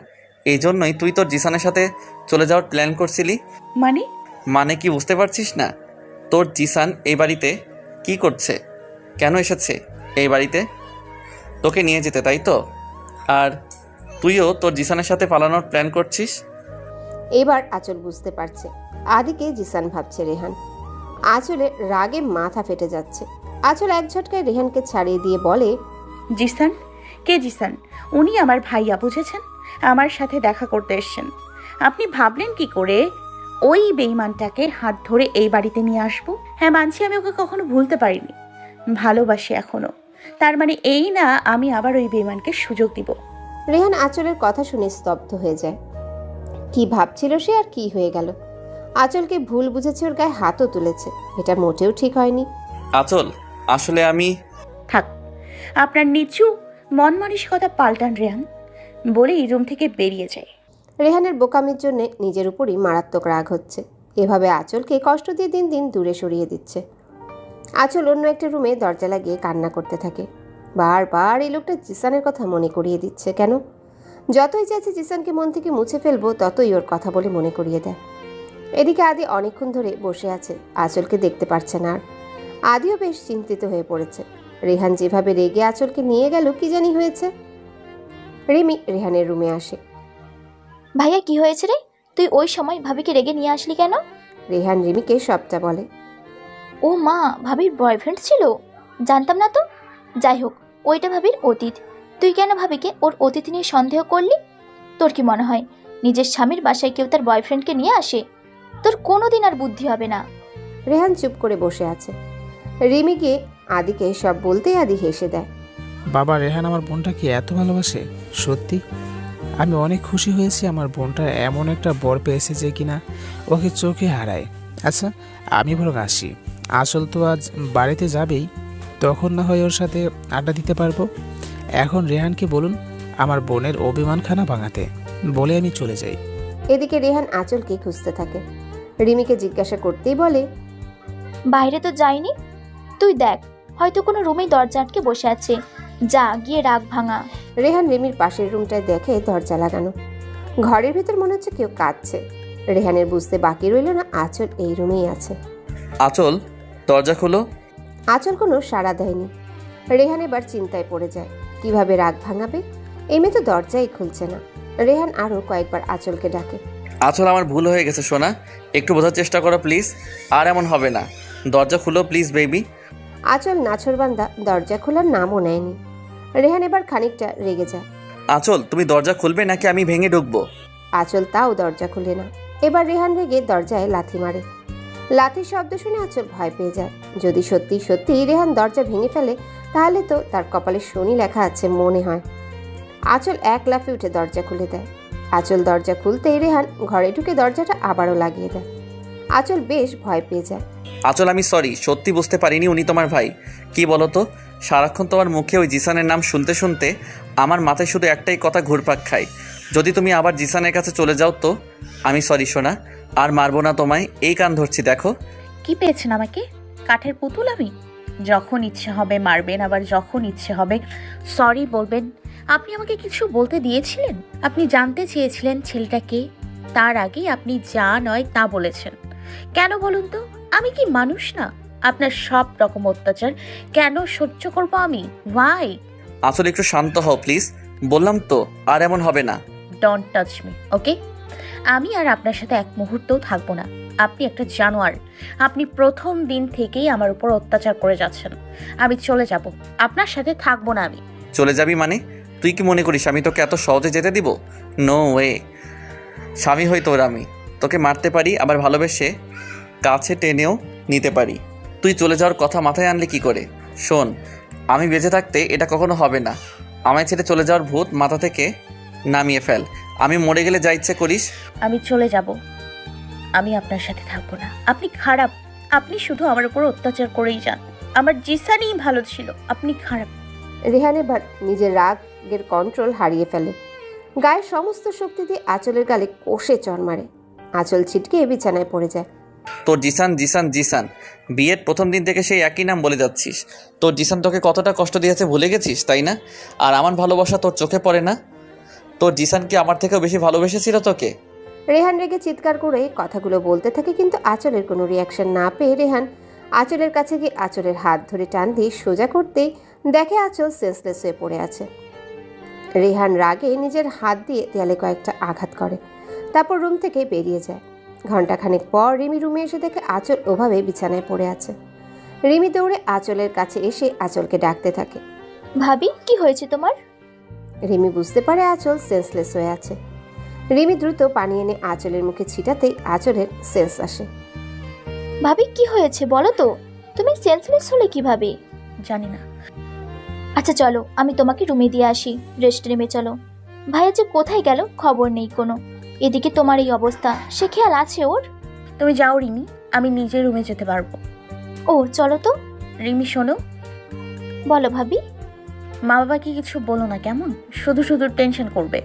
এই জন্যই তুই তোর জিসানের সাথে চলে যাওয়ার প্ল্যান করছিলি। মানে কি বুঝতে পারছিস না? তোর জিসান এই বাড়িতে কি করছে? কেন এসেছে এই বাড়িতে? তোকে নিয়ে যেতে, তাই তো? আর তুইও তোর জিসানের সাথে পালানোর প্ল্যান করছিস? এবার আঁচল বুঝতে পারছে আদিকে জিসান ভাবছে রেহান। আঁচলের রাগে মাথা ফেটে যাচ্ছে। আঁচল এক ঝটকায় রেহানকে ছাড়িয়ে দিয়ে বলে, জিসান? কে জিসান? উনি আমার ভাইয়া, বুঝেছেন? আমার সাথে দেখা করতে এসছেন। আপনি ভাবলেন কি করে ওই বেঈমানটাকে হাত ধরে এই বাড়িতে নিয়ে আসবো? হ্যাঁ, মানছি আমি ওকে কখনো ভুলতে পারিনি, ভালোবাসি এখনো। তার মানে এই না আমি আবার ওই বেঈমানকে সুযোগ দিব। রেহান আঁচলের কথা শুনে স্তব্ধ হয়ে যায়। কি ভাবছিল সে আর কি হয়ে গেল? আঁচলকে ভুল বুঝেছে, ওর গায়ে হাতও তুলেছে। এটা মোটেও ঠিক হয়নি। আচল, আসলে আমি... থাক, আপনার নিচু মন মানসিকতা পাল্টান রেহান, বলেই রুম থেকে বেরিয়ে যায়। রেহানের বোকামির জন্য নিজের উপরই মারাত্মক রাগ হচ্ছে। এভাবে আঁচলকে কষ্ট দিয়ে দিন দিন দূরে সরিয়ে দিচ্ছে। আঁচল অন্য একটা রুমে দরজা লাগিয়ে কান্না করতে থাকে। বারবার এই লোকটা জিসানের কথা মনে করিয়ে দিচ্ছে। কেন? যতই চাইছে জিসানকে মন থেকে মুছে ফেলবো, ততই ওর কথা বলে মনে করিয়ে দেয়। এদিকে আদি অনেকক্ষণ ধরে বসে আছে, আঁচলকে দেখতে পারছে না। আর আদিও বেশ চিন্তিত হয়ে পড়েছে। রেহান যেভাবে রেগে আঁচলকে নিয়ে গেল, কি জানি হয়েছে। রিমি রেহানের রুমে আসে। ভাইয়া কি হয়েছে রে? তুই ওই সময় ভাবিকে রেগে নিয়ে আসলি কেন? রেহান রিমিকে সবটা বলে। ও মা, ভাবির বয়ফ্রেন্ড ছিল? জানতাম না তো। যাই হোক, ওইটা ভাবির অতীত। তুই কেন ভাবিকে ওর অতীত নিয়ে সন্দেহ করলি? তোর কি মনে হয় নিজের স্বামীর বাসায় কেউ তার বয়ফ্রেন্ডকে নিয়ে আসে? তোর কোনোদিন আর বুদ্ধি হবে না। রেহান চুপ করে বসে আছে। রিমি গিয়ে আদিকে সব বলতেই আদি হেসে দেয়। বাবা, রেহান আমার বোনটাকে এত ভালোবাসে? সত্যি আমি অনেক খুশি হয়েছি আমার বোনটা এমন একটা বর পেয়েছে যে কিনা ওকে চোখে হারায়। আচ্ছা, আমি বরং আসি। আসল তো আজ বাড়িতে যাবেই, তখন না হয় ওর সাথে আড্ডা দিতে পারবো। এখন রেহানকে বলুন আমার বোনের অভিমানখানা ভাঙাতে, বলে আমি চলে যাই। এদিকে রেহান আঁচলকে খুঁজতে থাকে। রিমিকে জিজ্ঞাসা করতেই বলে, বাইরে তো যায়নি। তুই দেখ, হয়তো কোনো রুমেই দরজা আটকে বসে আছে। যা গিয়ে রাগ ভাঙা। রেহান রিমির পাশের রুমটায় দেখে দরজা লাগানো। ঘরের ভেতর মনে হচ্ছে কেউ কাঁদছে। রেহানের বুঝতে বাকি রইল না আঁচল এই রুমেই আছে। আচল, দরজা খোলো। আঁচল কোনো সাড়া দেয়নি। রেহান এবার চিন্তায় পড়ে যায়, কিভাবে রাগ ভাঙাবে। এই মেয়ে তো দরজাই খুলছে না। রেহান আরও কয়েকবার আঁচলকে ডাকে। আচল, আমার ভুল হয়ে গেছে সোনা, একটু বোঝার চেষ্টা করো প্লিজ। আর এমন হবে না, দরজা খুলো প্লিজ বেবি। আঁচল নাছরবান্দা দরজা খোলার নামও নেয়নি। রেহান এবার খানিকটা রেগে যায়। আচল, তুমি দরজা খুলবে নাকি আমি ভেঙে ঢুকবো? আঁচল তাও দরজা খুলে না। এবার রেহান রেগে দরজায় লাথি মারে। লাথির শব্দ শুনে আঁচল ভয় পেয়ে যায়। যদি সত্যি সত্যি রেহান দরজা ভেঙে ফেলে, তাহলে তো তার কপালে শনি লেখা আছে মনে হয়। আঁচল এক লাফে উঠে দরজা খুলে দেয়। আঁচল দরজা খুলতেই রেহান ঘরে ঢুকে দরজাটা আবারও লাগিয়ে দেয়। আঁচল বেশ ভয় পেয়ে যায়। আচল, আমি সরি, সত্যি বুঝতে পারিনি উনি তোমার ভাই। কি বলো তো, সারাক্ষণ তোমার মুখে ওই জিসানের নাম শুনতে শুনতে আমার মাথায় শুধু একটাই কথা ঘুরপাক খায়, যদি তুমি আবার জিসানের কাছে চলে যাও তো। আমি সরি সোনা, আর মারবো না তোমায়, এই কান ধরছি দেখো। কি পেয়েছেন আমাকে? কাঠের পুতুল আমি? যখন ইচ্ছে হবে মারবেন, আবার যখন ইচ্ছে হবে সরি বলবেন। আপনি আমাকে কিছু বলতে দিয়েছিলেন? আপনি জানতে চেয়েছিলেন ছেলেটা কে? তার আগেই আপনি যা নয় তা বলেছেন। কেন বলুন তো? আমি কি মানুষ না? আপনার সব রকম অত্যাচার কেন সহ্য করব আমি? ওয়াই? আসলে একটু শান্ত হও প্লিজ, বললাম তো আর এমন হবে না। ডোন্ট টাচ মি, ওকে? আমি আর আপনার সাথে এক মুহূর্তও থাকবো না। আপনি একটা জানোয়ার। আপনি প্রথম দিন থেকেই আমার উপর অত্যাচার করে যাচ্ছেন। আমি চলে যাব, আপনার সাথে থাকবো না আমি। চলে যাবি মানে? তুই কি মনে করিস আমি তোকে এত সহজে যেতে দিব? No way. স্বামী হই তোর আমি, তোকে মারতে পারি, আবার ভালোবেসে কাছে টেনেও নিতে পারি। তুই চলে যাওয়ার কথা মাথায় আনলে কি করে? শোন, আমি বেঁচে থাকতে এটা কখনো হবে না। আমায় ছেড়ে চলে যাওয়ার ভূত মাথা থেকে নামিয়ে ফেল। আমি মরে গেলে যা ইচ্ছে করিস। আমি চলে যাব, আমি আপনার সাথে থাকবো না। আপনি খারাপ, আপনি শুধু আমার উপর অত্যাচার করেই যান। আমার জিসানই ভালো ছিল, আপনি খারাপ। রেহান এবার নিজের রাগের কন্ট্রোল হারিয়ে ফেলে। গায়ের সমস্ত শক্তি দিয়ে আঁচলের গালে কষে চড় মারে। আঁচল ছিটকে বিছানায় পড়ে যায়। তোর জিসান জিসান জিসান, বিয়ের প্রথম দিন থেকে সেই একই নাম বলে যাচ্ছিস। তোর জিসান তোকে কতটা কষ্ট দিয়েছে ভুলে গেছিস, তাই না? আর আমার ভালোবাসা তোর চোখে পড়ে না? তোর জিসান কি আমার থেকেও বেশি ভালোবেসেছিল তোকে? রেহান রেগে চিৎকার করে কথাগুলো বলতে থাকে, কিন্তু আঁচলের কোনো রিয়াকশন না পেয়ে রেহান আঁচলের কাছে গিয়ে আঁচলের হাত ধরে টান দিয়ে সোজা করতেই দেখে আঁচল সেন্সলেস হয়ে পড়ে আছে। রেহান রাগে নিজের হাত দিয়ে দেয়ালে কয়েকটা আঘাত করে, তারপর রুম থেকে বেরিয়ে যায়। ঘণ্টাখানেক পর রিমি রুমে এসে দেখে আঁচল ওভাবে বিছানায় পড়ে আছে। রিমি দৌড়ে আঁচলের কাছে এসে আঁচলকে ডাকতে থাকে। ভাবি কি হয়েছে তোমার? রিমি বুঝতে পারে আঁচল সেন্সলেস হয়ে আছে। রিমি দ্রুত পানি এনে আঁচলের মুখে ছিটাতেই আঁচলের সেন্স আসে। ভাবি কি হয়েছে বলো তো, তুমি সেন্সলেস হলে কিভাবে? জানি না। আচ্ছা চলো আমি তোমাকে রুমে দিয়ে আসি, রেস্ট রুমে চলো। ভাইয়া যে কোথায় গেল খবর নেই কোনো, এদিকে তোমার এই অবস্থা, সে খেয়াল আছে ওর? তুমি যাও রিমি, আমি নিজের রুমে যেতে পারবো। ও চলো তো। রিমি শোনো, বলো ভাবি। মা বাবাকে কিছু বলো না কেমন, শুধু শুধু টেনশন করবে।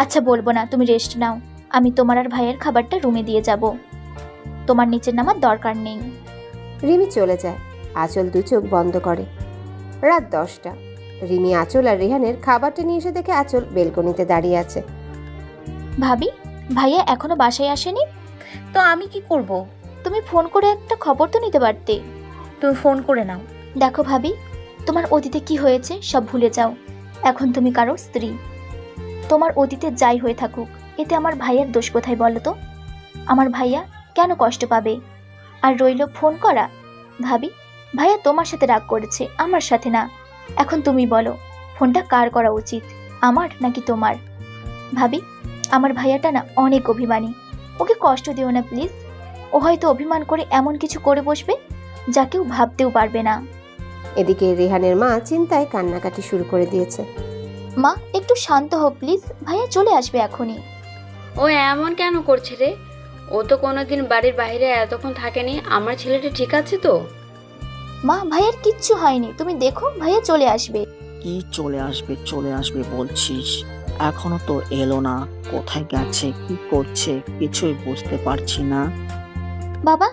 আচ্ছা বলবো না, তুমি রেস্ট নাও। আমি তোমার আর ভাইয়ের খাবারটা রুমে দিয়ে যাব, তোমার নিচে নামার দরকার নেই। রিমি চলে যায়। আঁচল দু চোখ বন্ধ করে। রাত 10টা। রিমি আঁচল আর রেহানের খাবারটা নিয়ে এসে দেখে আঁচল বেলকনিতে দাঁড়িয়ে আছে। ভাবি ভাইয়া এখনো বাসায় আসেনি? তো আমি কি করব? তুমি ফোন করে একটা খবর তো নিতে পারতে। তুমি ফোন করে নাও। দেখো ভাবি, তোমার অতীতে কি হয়েছে সব ভুলে যাও। এখন তুমি কারো স্ত্রী। তোমার অতীতে যাই হয়ে থাকুক, এতে আমার ভাইয়ার দোষ কোথায় বলো তো? আমার ভাইয়া কেন কষ্ট পাবে? আর রইল ফোন করা। ভাবি ভাইয়া তোমার সাথে রাগ করেছে, আমার সাথে না। এখন তুমি বলো, ফোনটা কার করা উচিত, আমার নাকি তোমার? ভাবি আমার ভাইয়াটা না অনেক অভিমানী, ওকে কষ্ট দিও না প্লিজ। ও হয়তো অভিমান করে এমন কিছু করে বসবে যা কেউ ভাবতেও পারবে না। এদিকে রেহানের মা চিন্তায় কান্নাকাটি শুরু করে দিয়েছে। মা একটু শান্ত হও প্লিজ, ভাইয়া চলে আসবে এখনই। ও এমন কেন করছে রে? ও তো কোনোদিন বাড়ির বাইরে এতক্ষণ থাকেনি। আমার ছেলেটা ঠিক আছে তো? মা ভাইয়ার কিচ্ছু হয়নি, তুমি দেখো ভাইয়া চলে আসবে। কি চলে আসবে বলছিস? এখনো তো এলো না। কোথায় গেছে, কি করছে কিছুই বুঝতে পারছি না। বাবা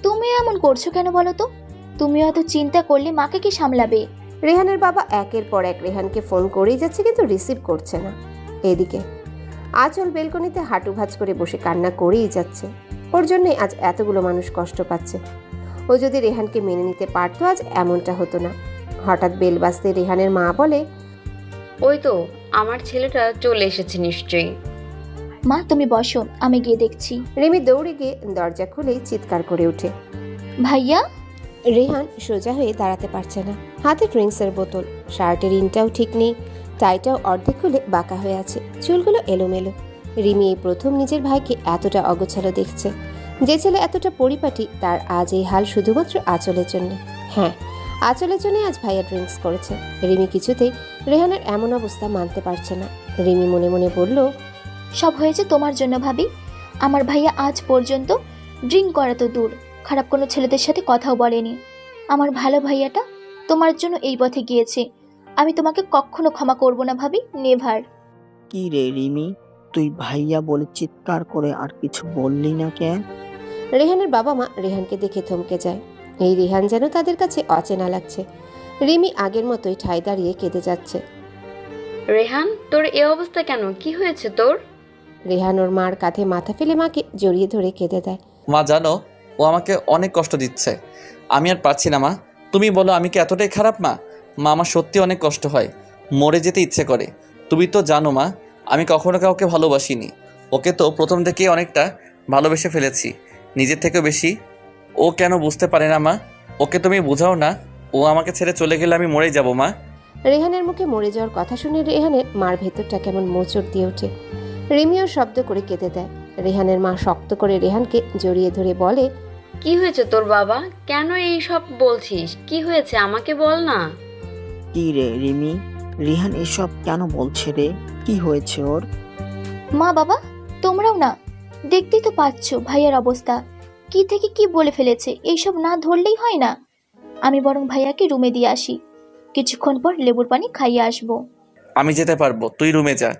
তুমি এমন করছো কেন বলো তো? তুমি হয়তো চিন্তা করলে মাকে কি সামলাবে? রেহানের বাবা একের পর এক রেহানকে ফোন করেই যাচ্ছে, কিন্তু রিসিভ করছে না। এদিকে আঁচল বেলকনিতে হাঁটু ভাঁজ করে বসে কান্না করেই যাচ্ছে। ওর জন্যই আজ এতগুলো মানুষ কষ্ট পাচ্ছে। ও যদি রেহানকে মেনে নিতে পারতো আজ এমনটা হতো না। হঠাৎ বেল বাজতে রেহানের মা বলে, ওই তো আমার ছেলেটা চলে এসেছে নিশ্চয়ই। মা তুমি বসো, আমি গিয়ে দেখছি। রিমি দৌড়ে গিয়ে দরজা খুলেই চিৎকার করে ওঠে। ভাইয়া। রেহান সোজা হয়ে দাঁড়াতে পারছে না। হাতে ড্রিঙ্কসের বোতল, শার্টের ইনটাও ঠিক নেই, টাইটাও অর্ধেক খুলে বাঁকা হয়ে আছে, চুলগুলো এলোমেলো। রিমি এই প্রথম নিজের ভাইকে এতটা অগোছালো দেখছে। যে ছেলে এতটা পরিপাটি, তার আজ এই হাল শুধুমাত্র আঁচলের জন্য। হ্যাঁ, আঁচলের জন্য আজ ভাইয়া ড্রিঙ্কস করেছে। রিমি কিছুতেই রেহানের এমন অবস্থা মানতে পারছে না। রিমি মনে মনে বলল, সব হয়েছে তোমার জন্য ভাবি। আমার ভাইয়া আজ পর্যন্ত ড্রিঙ্ক করা তো দূর, খারাপ কোনো ছেলেদের সাথে কথাও বলেনি। আমার ভালো ভাইয়াটা তোমার জন্য এই পথে গিয়েছে। আমি তোমাকে কখনো ক্ষমা করব না ভাবি, নেভার। কি রে রিমি, তুই ভাইয়া বলে চিৎকার করে আর কিছু বললি না কেন? রেহানের বাবা মা রেহানকে দেখে থমকে যায়। এই রেহান যেন তাদের কাছে অচেনা লাগছে। রিমি আগের মতোই ঠায় দাঁড়িয়ে কেঁদে যাচ্ছে। রেহান তোর এ অবস্থা কেন? কি হয়েছে তোর? রেহান ওর মার কাঁধে মাথা ফেলে মাকে জড়িয়ে ধরে কেঁদে দেয়। মা জানো, ও আমাকে অনেক কষ্ট দিচ্ছে। আমি আর পারছি না মা। তুমি বলো আমি কি এতটাই খারাপ মা? মা আমার সত্যি অনেক কষ্ট হয়, মরে যেতে ইচ্ছে করে। তুমি তো জানো মা, আমি কখনো কাউকে ভালোবাসিনি। ওকে তো প্রথম থেকেই অনেকটা ভালোবেসে ফেলেছি, নিজের থেকেও বেশি। ও কেন বুঝতে পারে না মা? ওকে তুমি বোঝাও না। ও আমাকে ছেড়ে চলে গেলে আমি মরেই যাব মা। রেহানের মুখে মরে যাওয়ার কথা শুনে রেহানের মার ভেতরটা কেমন মোচড় দিয়ে ওঠে। রিমিও শব্দ করে কেঁদে দেয়। রেহানের মা শক্ত করে রেহানকে জড়িয়ে ধরে বলে, কি হয়েছে তোর বাবা? কেন এই সব বলছিস? কি হয়েছে আমাকে বল না। কি রে রিমি, রিহান এসব কেন বলছে রে? কি হয়েছে ওর? মা বাবা তোমরাও না, দেখতেই তো পাচ্ছ ভাইয়ার অবস্থা, কি থেকে কি বলে ফেলেছে। এইসব না ধরলেই হয় না। আমি বরং ভাইয়াকে রুমে দিয়ে আসি, কিছুক্ষণ পর লেবুর পানি খাইয়ে আসবো। আমি যেতে পারবো, তুই রুমে যা।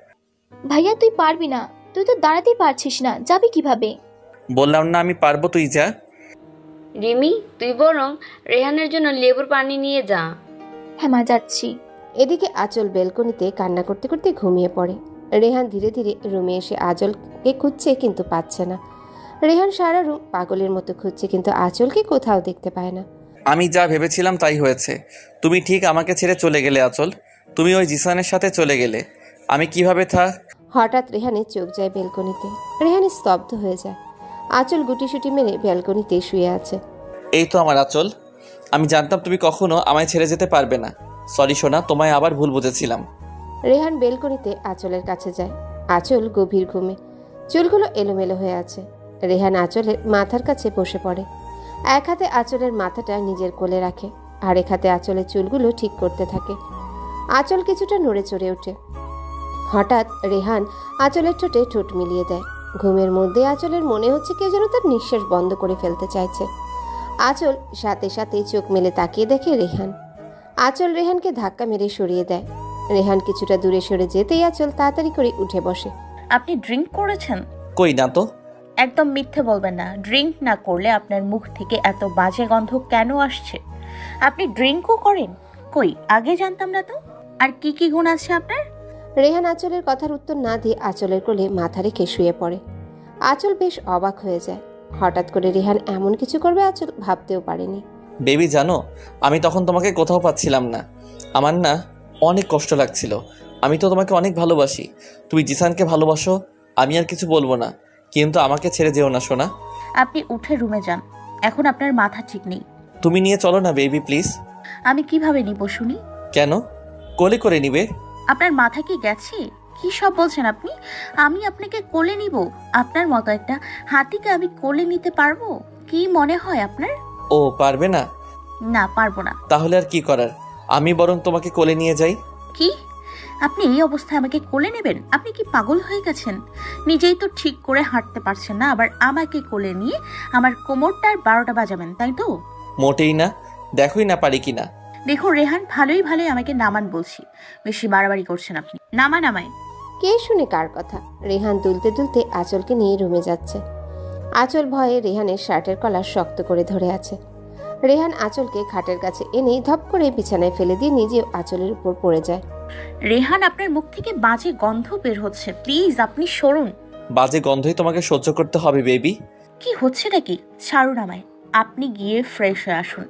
ভাইয়া তুই পারবি না, তুই তো দাঁড়াতেই পারছিস না, যাবি কিভাবে? বললাম না আমি পারবো, তুই যা। রিমি তুই বরং রেহানের জন্য লেবুর পানি নিয়ে যা। হ্যাঁ মা যাচ্ছি। এদিকে আঁচল বেলকনিতে কান্না করতে করতে ঘুমিয়ে পড়ে। রেহান ধীরে ধীরে রুমে এসে আঁচলকে খুঁজছে, কিন্তু পাচ্ছে না। রেহান সারা রুম পাগলের মতো খুঁজছে, কিন্তু আঁচলকে কোথাও দেখতে পায় না। আমি যা ভেবেছিলাম তাই হয়েছে। তুমি ঠিক আমাকে ছেড়ে চলে গেলে আঁচল। তুমি ওই জিসানের সাথে চলে গেলে আমি কিভাবে থাক? হঠাৎ রেহানের চোখ যায় বেলকনিতে। রেহান স্তব্ধ হয়ে যায়। আঁচল গুটিসুটি মেরে ব্যালকনিতে শুয়ে আছে। এই তো আমার আঁচল। আমি জানতাম তুমি কখনো আমায় ছেড়ে যেতে পারবে না। সরি সোনা, তোমায় আবার ভুল বুঝেছিলাম। রেহান বেলকনিতে আঁচলের কাছে যায়। আঁচল গভীর ঘুমে, চুলগুলো এলোমেলো হয়ে আছে। রেহান আঁচলের মাথার কাছে বসে পড়ে। এক হাতে আঁচলের মাথাটা নিজের কোলে রাখে, আরেক হাতে আঁচলের চুলগুলো ঠিক করতে থাকে। আঁচল কিছুটা নড়ে চড়ে ওঠে। হঠাৎ রেহান আঁচলের ঠোঁটে ঠোঁট মিলিয়ে দেয়। ঘুমের মধ্যে আঁচলের মনে হচ্ছে কেউ যেন তার নিঃশ্বাস বন্ধ করে ফেলতে চাইছে। আঁচল সাথে সাথে চোখ মেলে তাকিয়ে দেখে রেহান। আঁচল রেহানকে ধাক্কা মেরে সরিয়ে দেয়। রেহান কিছুটা দূরে সরে যেতেই আঁচল তাড়াতাড়ি করে উঠে বসে। আপনি ড্রিঙ্ক করেছেন? কই না তো। একদম মিথ্যে বলবেন না। ড্রিঙ্ক না করলে আপনার মুখ থেকে এত বাজে গন্ধ কেন আসছে? আপনি ড্রিঙ্কও করেন? কই, আগে জানতাম না তো। আর কি কি গুণ আছে আপনার? রেহান আঁচলের কথার উত্তর না দিয়ে আঁচলের কোলে মাথা রেখে শুয়ে পড়ে। আঁচল বেশ অবাক হয়ে যায়। হঠাৎ করে রেহান এমন কিছু করবে আঁচল ভাবতেও পারেনি। বেবি জানো, আমি তখন তোমাকে কোথাও পাচ্ছিলাম না। আমার না অনেক কষ্ট লাগছিল। আমি তো তোমাকে অনেক ভালোবাসি। তুমি জিসানকে ভালোবাসো, আমি আর কিছু বলবো না, কিন্তু আমাকে ছেড়ে যেও না সোনা। আপনি উঠে রুমে যান, এখন আপনার মাথা ঠিক নেই। তুমি নিয়ে চলো না বেবি প্লিজ। আমি কিভাবে নিব শুনি? কেন? কোলে করে নিবে? আপনার মাথা কি গেছে? কি সব বলছেন আপনি? আমি আপনাকে কোলে নিব? আপনার মতো একটা হাতিকে আমি কোলে নিতে পারবো? কি মনে হয় আপনার? ও পারবে না? না, পারবো না। তাহলে আর কি করার, আমি বরং তোমাকে কোলে নিয়ে যাই। কি? আপনি এই অবস্থায় আমাকে কোলে নেবেন? আপনি কি পাগল হয়ে গেছেন? নিজেই তো ঠিক করে হাঁটতে পারছেন না, আবার আমাকে কোলে নিয়ে আমার কোমরটার 12টা বাজাবেন, তাই তো? মোটেই না, দেখোই না পারি কিনা। দেখো রেহান, ভালোই ভালোই আমাকে নামান বলছি। বেশি বাড়াবাড়ি করছেন আপনি। নামান আমায়। কে শুনে কার কথা? রেহান দুলতে দুলতে আঁচলকে নিয়ে রুমে যাচ্ছে। আঁচল ভয়ে রেহানের শার্টের কলার শক্ত করে ধরে আছে। রেহান আঁচলকে খাটের কাছে এনেই ধপ করে বিছানায় ফেলে দিয়ে নিজেও আঁচলের উপর পড়ে যায়। রেহান, আপনার মুখ থেকে বাজে গন্ধ বের হচ্ছে, প্লিজ আপনি সরুন। বাজে গন্ধই তোমাকে সহ্য করতে হবে বেবি। কি হচ্ছে নাকি? ছাড়ুন আমায়। আপনি গিয়ে ফ্রেশ হয়ে আসুন।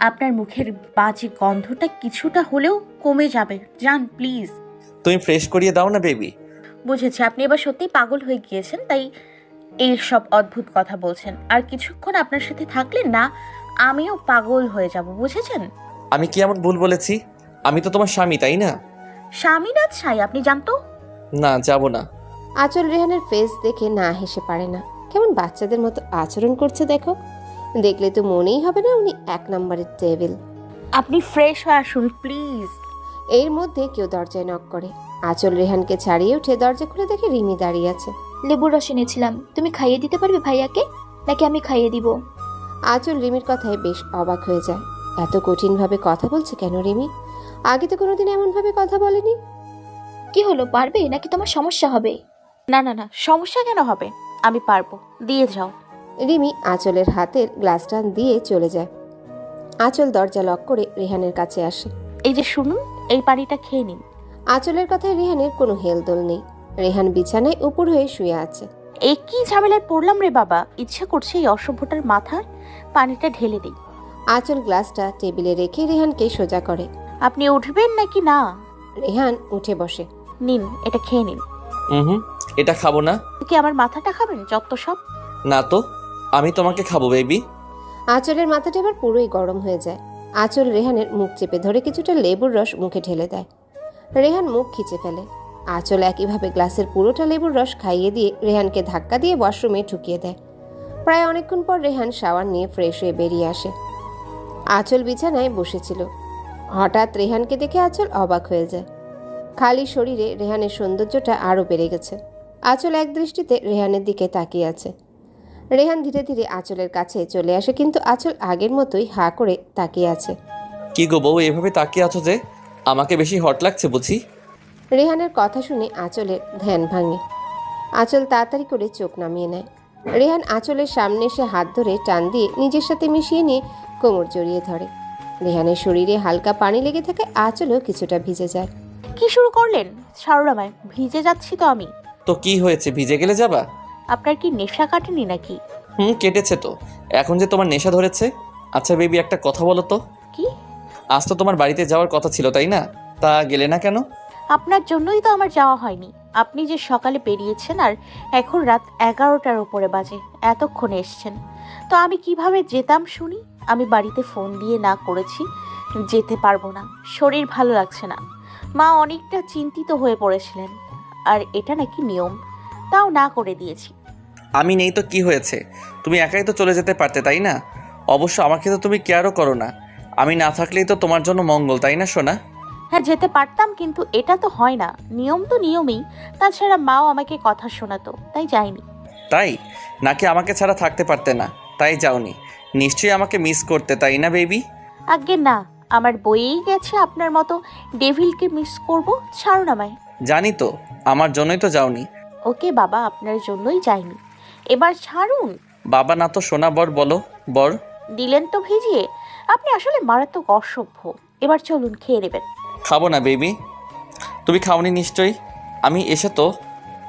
আপনার মুখের বাজে গন্ধটা কিছুটা হলেও কমে যাবে। যান প্লিজ। তুমি ফ্রেশ করিয়ে দাও না বেবি। বুঝেছি, আপনি এবার সত্যিই পাগল হয়ে গিয়েছেন, তাই এই সব অদ্ভুত কথা বলছেন। আর কিছুক্ষণ আপনার সাথে থাকলে না আমিও পাগল হয়ে যাব, বুঝেছেন? আমি কি এমন ভুল বলেছি? আমি তো তোমার স্বামী, তাই না? স্বামী না ছাই, আপনি জানতো। না, যাব না। আঁচল রেহানের ফেস দেখে না হেসে পারে না। কেমন বাচ্চাদের মতো আচরণ করছে দেখো। দেখলে তো মনেই হবে না উনি 1 নম্বরের টেবিল। আপনি ফ্রেশ হয়ে আসুন প্লিজ। এর মধ্যে কেউ দরজায় নক করে। আঁচল রেহানকে ছাড়িয়ে উঠে দরজা খুলে দেখে রিমি দাঁড়িয়ে আছে। লেবুর রস এনেছিলাম, তুমি খাইয়ে দিতে পারবে ভাইয়াকে, নাকি আমি খাইয়ে দিব? আঁচল রিমির কথায় বেশ অবাক হয়ে যায়। এত কঠিনভাবে কথা বলছে কেন রিমি? আগে তো কোনোদিন এমনভাবে কথা বলেনি। কি হলো, পারবে নাকি তোমার সমস্যা হবে? না না না, সমস্যা কেন হবে? আমি পারবো, দিয়ে যাও। রিমি আঁচলের হাতের গ্লাসটা দিয়ে চলে যায়। আঁচল দরজা লক করে রেহানের কাছে আসে। এই যে শুনুন, এই পানিটা খেয়ে নিন। আঁচলের কথায় রেহানের কোনো হেলদোল নেই। রেহান বিছানায় উপর হয়ে শুয়ে আছে। এই কি ঝামেলায় পড়লাম রে বাবা! ইচ্ছে করছে এই অসভ্যটার মাথায় পানিটা ঢেলে দিই। আঁচল গ্লাসটা টেবিলে রেখে রেহানকে সোজা করে। আপনি উঠবেন নাকি না? রেহান উঠে বসে। নিন, এটা খেয়ে নিন। হুম, এটা খাবো না। কি আমার মাথাটা খাবেন? যত সব। না তো, আমি তোমাকে খাবো বেবি। আঁচলের মাথাটা এবার পুরোই গরম হয়ে যায়। আঁচল রেহানের মুখ চেপে ধরে কিছুটা লেবুর রস মুখে ঢেলে দেয়। রেহান মুখ খিচে ফেলে। আঁচল একইভাবে গ্লাসের পুরোটা লেবুর রস খাইয়ে দিয়ে রেহানকে ধাক্কা দিয়ে ওয়াশরুমে ঢুকিয়ে দেয়। প্রায় অনেকক্ষণ পর রেহান শাওয়ার নিয়ে ফ্রেশ হয়ে বেরিয়ে আসে। আঁচল বিছানায় বসেছিল। হঠাৎ রেহানকে দেখে আঁচল অবাক হয়ে যায়। খালি শরীরে রেহানের সৌন্দর্যটা আরও বেড়ে গেছে। আঁচল এক দৃষ্টিতে রেহানের দিকে তাকিয়ে আছে। রেহান ধীরে ধীরে আঁচলের কাছে চলে আসে, কিন্তু আঁচল আগের মতোই হা করে তাকিয়ে আছে। কি গো বউ, এভাবে তাকিয়ে আছো যে? আমাকে বেশি হট লাগছে বুঝি? রেহানের কথা শুনে আঁচলের ধ্যান ভাঙে। আঁচল তাড়াতাড়ি করে চোখ নামিয়ে নেয়। রেহান আঁচলের সামনে এসে হাত ধরে টান দিয়ে নিজের সাথে মিশিয়ে নিয়ে কোমর জড়িয়ে ধরে। রেহানের শরীরে হালকা পানি লেগে থাকে, আঁচলও কিছুটা ভিজে যায়। কি শুরু করলেন? ছাড়ুন আমায়, ভিজে যাচ্ছি তো আমি। তো কি হয়েছে, ভিজে গেলে যাবা? আপনার কি নেশা কাটেনি নাকি? কেটেছে তো। এখন যে তোমার নেশা ধরেছে। আচ্ছা বেবি, একটা কথা বলো তো। কি? আজ তো তোমার বাড়িতে যাওয়ার কথা ছিল, তাই না? তা গেলে না কেন? আপনার জন্যই তো আমার যাওয়া হয়নি। আপনি যে সকালে বেরিয়েছেন আর এখন রাত 11টার উপরে বাজে, এতক্ষণে এসছেন, তো আমি কিভাবে যেতাম শুনি? আমি বাড়িতে ফোন দিয়ে না করেছি যেতে পারবো না, শরীর ভালো লাগছে না। মা অনেকটা চিন্তিত হয়ে পড়েছিলেন, আর এটা নাকি নিয়ম, তাও না করে দিয়েছি। আমি নেই তো কি হয়েছে? তুমি একাই তো চলে যেতে পারতে, তাই না? অবশ্য আমাকে তো তুমি কেয়ারও করো না। আমি না থাকলেই তো তোমার জন্য মঙ্গল, তাই না সোনা? হ্যাঁ, যেতে পারতাম, কিন্তু এটা তো হয় না। নিয়ম তো নিয়মই। তাছাড়া মাও আমাকে কথা শোনাতো, তাই যাইনি। তাই নাকি আমাকে ছাড়া থাকতে পারতে না, তাই যাওনি? নিশ্চয়ই আমাকে মিস করতে, তাই না বেবি? আজ্ঞে না, আমার বইয়েই গেছে আপনার মতো ডেভিলকে মিস করব। ছাড়ুন আমায়। জানি তো, আমার জন্যই তো যাওনি। ওকে বাবা, আপনার জন্যই যাইনি, এবার ছাড়ুন। বাবা না তো সোনা, বর বলো, বর। দিলেন তো ভিজিয়ে। আপনি আসলে মারাত্মক অসভ্য। এবার চলুন, খেয়ে নেবেন। খাবো না বেবি। তুমি খাওনি নিশ্চয়ই। আমি এসে তো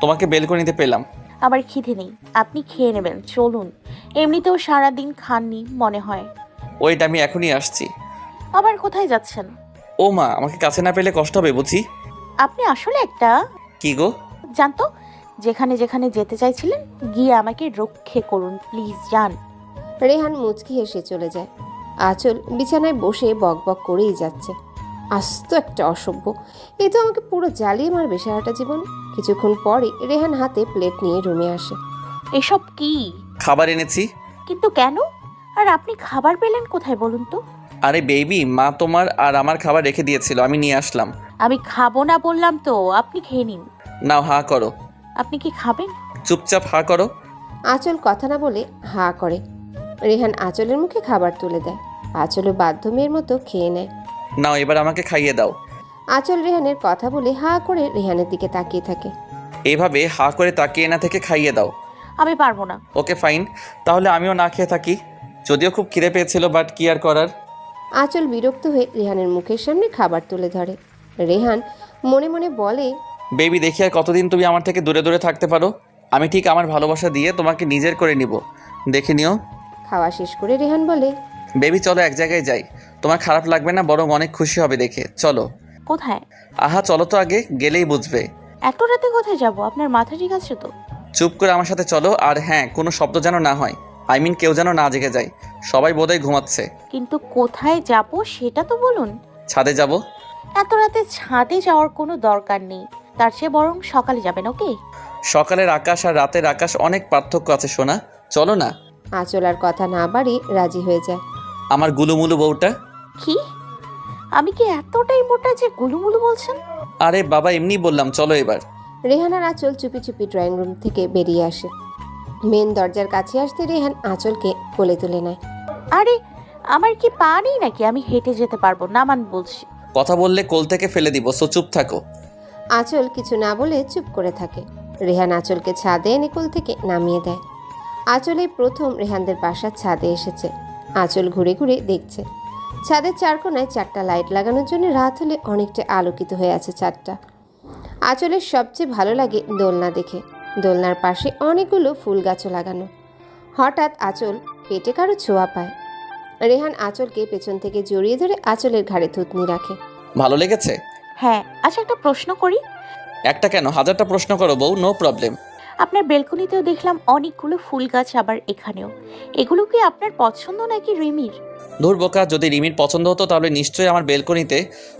তোমাকে বেলকনিতে পেলাম। আমার খিদে নেই, আপনি খেয়ে নেবেন, চলুন। এমনিতেও সারাদিন খাননি মনে হয়। ওইটা আমি এখনই আসছি। আবার কোথায় যাচ্ছেন? ও মা, আমাকে কাছে না পেলে কষ্ট হবে বুঝি। আপনি আসলে একটা কি গো? জানতো, যেখানে যেখানে যেতে চাইছিলেন গিয়ে আমাকে রক্ষে করুন প্লিজ, যান। রেহান মুচকি হেসে চলে যায়। আঁচল বিছানায় বসে বকবক করেই যাচ্ছে। আস্ত একটা অসভ্য, এ তো আমাকে পুরো জ্বালিয়ে মারবে সারাটা জীবন। কিছুক্ষণ পরে রেহান হাতে প্লেট নিয়ে রুমে আসে। এসব কি? খাবার এনেছি। কিন্তু কেন? আর আপনি খাবার পেলেন কোথায় বলুন তো? আরে বেবি, মা তোমার আর আমার খাবার রেখে দিয়েছিল, আমি নিয়ে আসলাম। আমি খাবো না বললাম তো, আপনি খেয়ে নিন। নাও, হা করো। আপনি কি খাবেন? চুপচাপ হা করো। আঁচল কথা না বলে হা করে। রেহান আঁচলের মুখে খাবার তুলে দেয়। আঁচলও বাধ্য মেয়ের মতো খেয়ে নেয়। নাও, এবার আমাকে খাইয়ে দাও। আঁচল রেহানের কথা বলে হা করে রেহানের দিকে তাকিয়ে থাকে। এইভাবে হা করে তাকিয়ে না থেকে খাইয়ে দাও। আমি পারবো না। ওকে ফাইন, তাহলে আমিও না খেয়ে থাকি। যদিও খুব খিদে পেয়েছিল, বাট কি আর করার। আঁচল বিরক্ত হয়ে রেহানের মুখের সামনে খাবার তুলে ধরে। রেহান মনে মনে বলে, বেবি, দেখি আর কতদিন তুমি আমার থেকে দূরে দূরে থাকতে পারো। আমি ঠিক আমার ভালোবাসা দিয়ে তোমাকে নিজের করে নিব, দেখে নিও। খাওয়া শেষ করে রেহান বলে, বেবি চলো এক জায়গায় যাই, তোমার খারাপ লাগবে না, বরং অনেক খুশি হবে দেখে। চলো। কোথায়? আহা চলো তো, আগে গেলেই বুঝবে। এত রাতে কোথায় যাব? আপনার মাথা ঠিক আছে তো? চুপ করে আমার সাথে চলো, আর হ্যাঁ, কোনো শব্দ যেন না হয়। আই মিন কেউ যেন না জেগে যায়। সবাই বোধহয় ঘুমাচ্ছে। কিন্তু কোথায় যাব সেটা তো বলুন। ছাদে যাব। এত রাতে ছাদে যাওয়ার কোনো দরকার নেই, তার চেয়ে বরং সকালে যাবেন, ওকে? সকালের আকাশ আর রাতের আকাশ অনেক পার্থক্য আছে সোনা, চলো না। আঁচল আর কথা না বাড়িয়ে রাজি হয়ে যায়। আমার গুলুমুলু বউটা। কি? আমি কি এতটাই মোটা যে গুলুমুলু বলছেন? আরে বাবা, এমনি বললাম, চলো এবার। রেহান আর আঁচল চুপি চুপি ড্রয়িং রুম থেকে বেরিয়ে আসে। মেন দরজার কাছে আসতে রেহান আঁচলকে কোলে তুলে নেয়। আরে আমার কি পা নেই নাকি? আমি হেঁটে যেতে পারবো, নামান বলছি। কথা বললে কোল থেকে ফেলে দিব, সো চুপ থাকো। আঁচল কিছু না বলে চুপ করে থাকে। রেহান আঁচলকে ছাদে এনে কোল থেকে নামিয়ে দেয়। আঁচল এই প্রথম রেহানদের বাসার ছাদে এসেছে। আঁচল ঘুরে ঘুরে দেখছে। ছাদের চার কোনায় 4টা লাইট লাগানোর জন্য রাত হলে অনেকটা আলোকিত হয়ে আছে ছাদটা। আঁচলের সবচেয়ে ভালো লাগে দোলনা দেখে। দোলনার পাশে অনেকগুলো ফুল গাছও লাগানো। হঠাৎ আঁচল পেটে কারো ছোঁয়া পায়। রেহান আঁচলকে পেছন থেকে জড়িয়ে ধরে আঁচলের ঘাড়ে থুতনি রাখে। ভালো লেগেছে? হ্যাঁ। আচ্ছা, একটা প্রশ্ন করি। একটা কেন, হাজারটা প্রশ্ন করো বউ, নো প্রবলেম। আপনার বেলকনিতেও দেখলাম অনেকগুলো ফুল গাছ, আবার এখানেও। এগুলো কি আপনার পছন্দ নাকি রিমির? ধুর বোকা, যদি রিমির পছন্দ হতো তাহলে নিশ্চয়ই আমার বেলকনিতে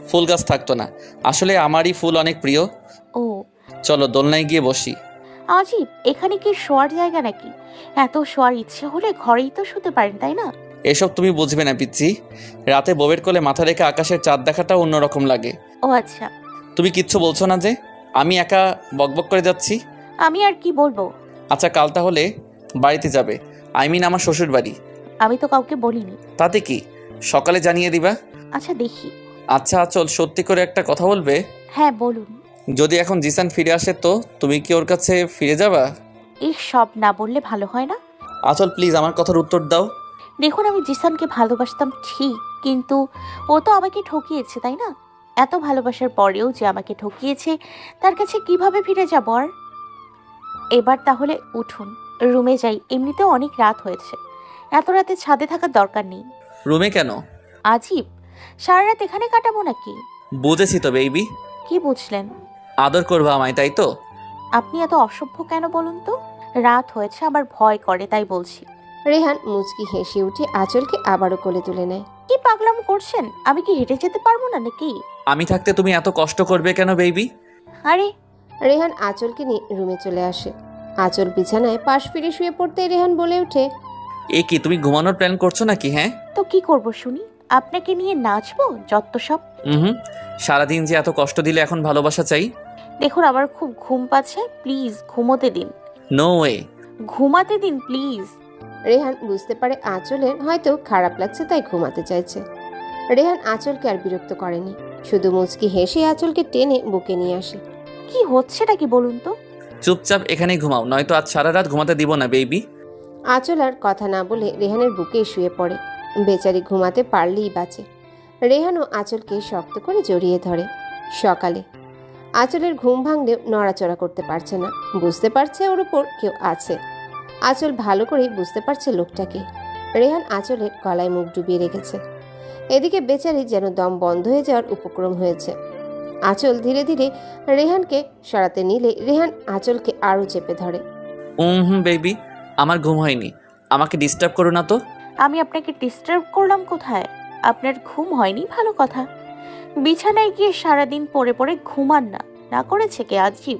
ফুল গাছ থাকতো না। আসলে আমারই ফুল অনেক প্রিয়। ও চলো দোলনায় গিয়ে বসি। আজিব, এখানে কি শোয়ার জায়গা নাকি? এত শোয়ার ইচ্ছে হলে ঘরেই তো শুতে পারেন, তাই না? এসব তুমি বুঝবে না পিচ্ছি। রাতে বউয়ের কোলে মাথা রেখে আকাশের চাঁদ দেখাটাও অন্যরকম লাগে। ও আচ্ছা। তুমি কিচ্ছু বলছো না যে? আমি একা বকবক করে যাচ্ছি। আমি আর কি বলবো? আচ্ছা, কাল তাহলে বাড়িতে যাবে, আই মিন আমার শ্বশুর বাড়ি। আমি তো কাউকে বলিনি। তাতে কি, সকালে জানিয়ে দিবা। আচ্ছা দেখি। আচ্ছা চল, সত্যি করে একটা কথা বলবে? হ্যাঁ বলুন। যদি এখন জিসান ফিরে আসে তো তুমি কি ওর কাছে ফিরে যাবা? এই সব না বললে ভালো হয় না? আচল প্লিজ আমার কথার উত্তর দাও। দেখুন, আমি জিসানকে ভালোবাসতাম ঠিক, কিন্তু ও তো আমাকে ঠকিয়েছে, তাই না? এত ভালোবাসার পরেও যে আমাকে ঠকিয়েছে, তার কাছে কিভাবে ফিরে যাব আর? এবার তাহলে উঠুন, রুমে যাই, এমনিতেও অনেক রাত হয়েছে। এত রাতে ছাদে থাকার দরকার নেই। রুমে কেন? আজীব, সারা রাত এখানে কাটাবো নাকি? বুঝেছি তো বেবি। কি বুঝলেন? আদর করবো আমায়, তাই তো? আপনি এত অসভ্য কেন বলুন তো? রাত হয়েছে, আমার ভয় করে তাই বলছি। রেহান মুচকি হেসে উঠে আঁচলকে আবারও কোলে তুলে নেয়। কি পাগলাম করছেন? আমি কি হেঁটে যেতে পারবো না নাকি? আমি থাকতে তুমি এত কষ্ট করবে কেন বেবি? আরে রেহান আঁচলকে নিয়ে রুমে চলে আসে। আঁচল বিছানায় পাশ ফিরে শুয়ে পড়তে রেহান বলে ওঠে, এ কি, তুমি ঘুমানোর প্ল্যান করছো নাকি? হ্যাঁ। তো কি করব শুনি? আপনাকে নিয়ে নাচবো যত সব। হুম, সারাদিন যে এত কষ্ট দিলে এখন ভালোবাসা চাই। দেখুন আমার খুব ঘুম পাচ্ছে, প্লিজ ঘুমোতে দিন। No way. ঘুমাতে দিন প্লিজ। রেহান বুঝতে পারে আঁচলের হয়তো খারাপ লাগছে তাই ঘুমাতে চাইছে। রেহান আঁচলকে আর বিরক্ত করেনি, শুধু মুচকি হেসে আঁচলকে টেনে বুকে নিয়ে আসে। কি হচ্ছেটা কি বলুন তো? চুপচাপ এখানেই ঘুমাও, নয়তো আজ সারা রাত ঘুমাতে দিব না বেবি। আঁচল আর কথা না বলে রেহানের বুকেই শুয়ে পড়ে। বেচারি ঘুমাতে পারলেই বাঁচে। রেহানও আঁচলকে শক্ত করে জড়িয়ে ধরে। সকালে আঁচলের ঘুম ভাঙলেও নড়াচড়া করতে পারছে না, বুঝতে পারছে ওর উপর কেউ আছে। আঁচল ভালো করেই বুঝতে পারছে লোকটাকে। রেহান আঁচলের গলায় মুখ ডুবিয়ে রেখেছে। এদিকে বেচারি যেন দম বন্ধ হয়ে যাওয়ার উপক্রম হয়েছে। আঁচল ধীরে ধীরে রেহানকে সরাতে নিলে রেহান আঁচলকে আরও চেপে ধরে। বেবি, আমার ঘুম হয়নি, আমাকে ডিস্টার্ব করো না তো। আমি আপনাকে ডিস্টার্ব করলাম কোথায়? আপনার ঘুম হয়নি ভালো কথা, বিছানায় গিয়ে সারাদিন পড়ে পড়ে ঘুমান না, না করেছে কে আজীব।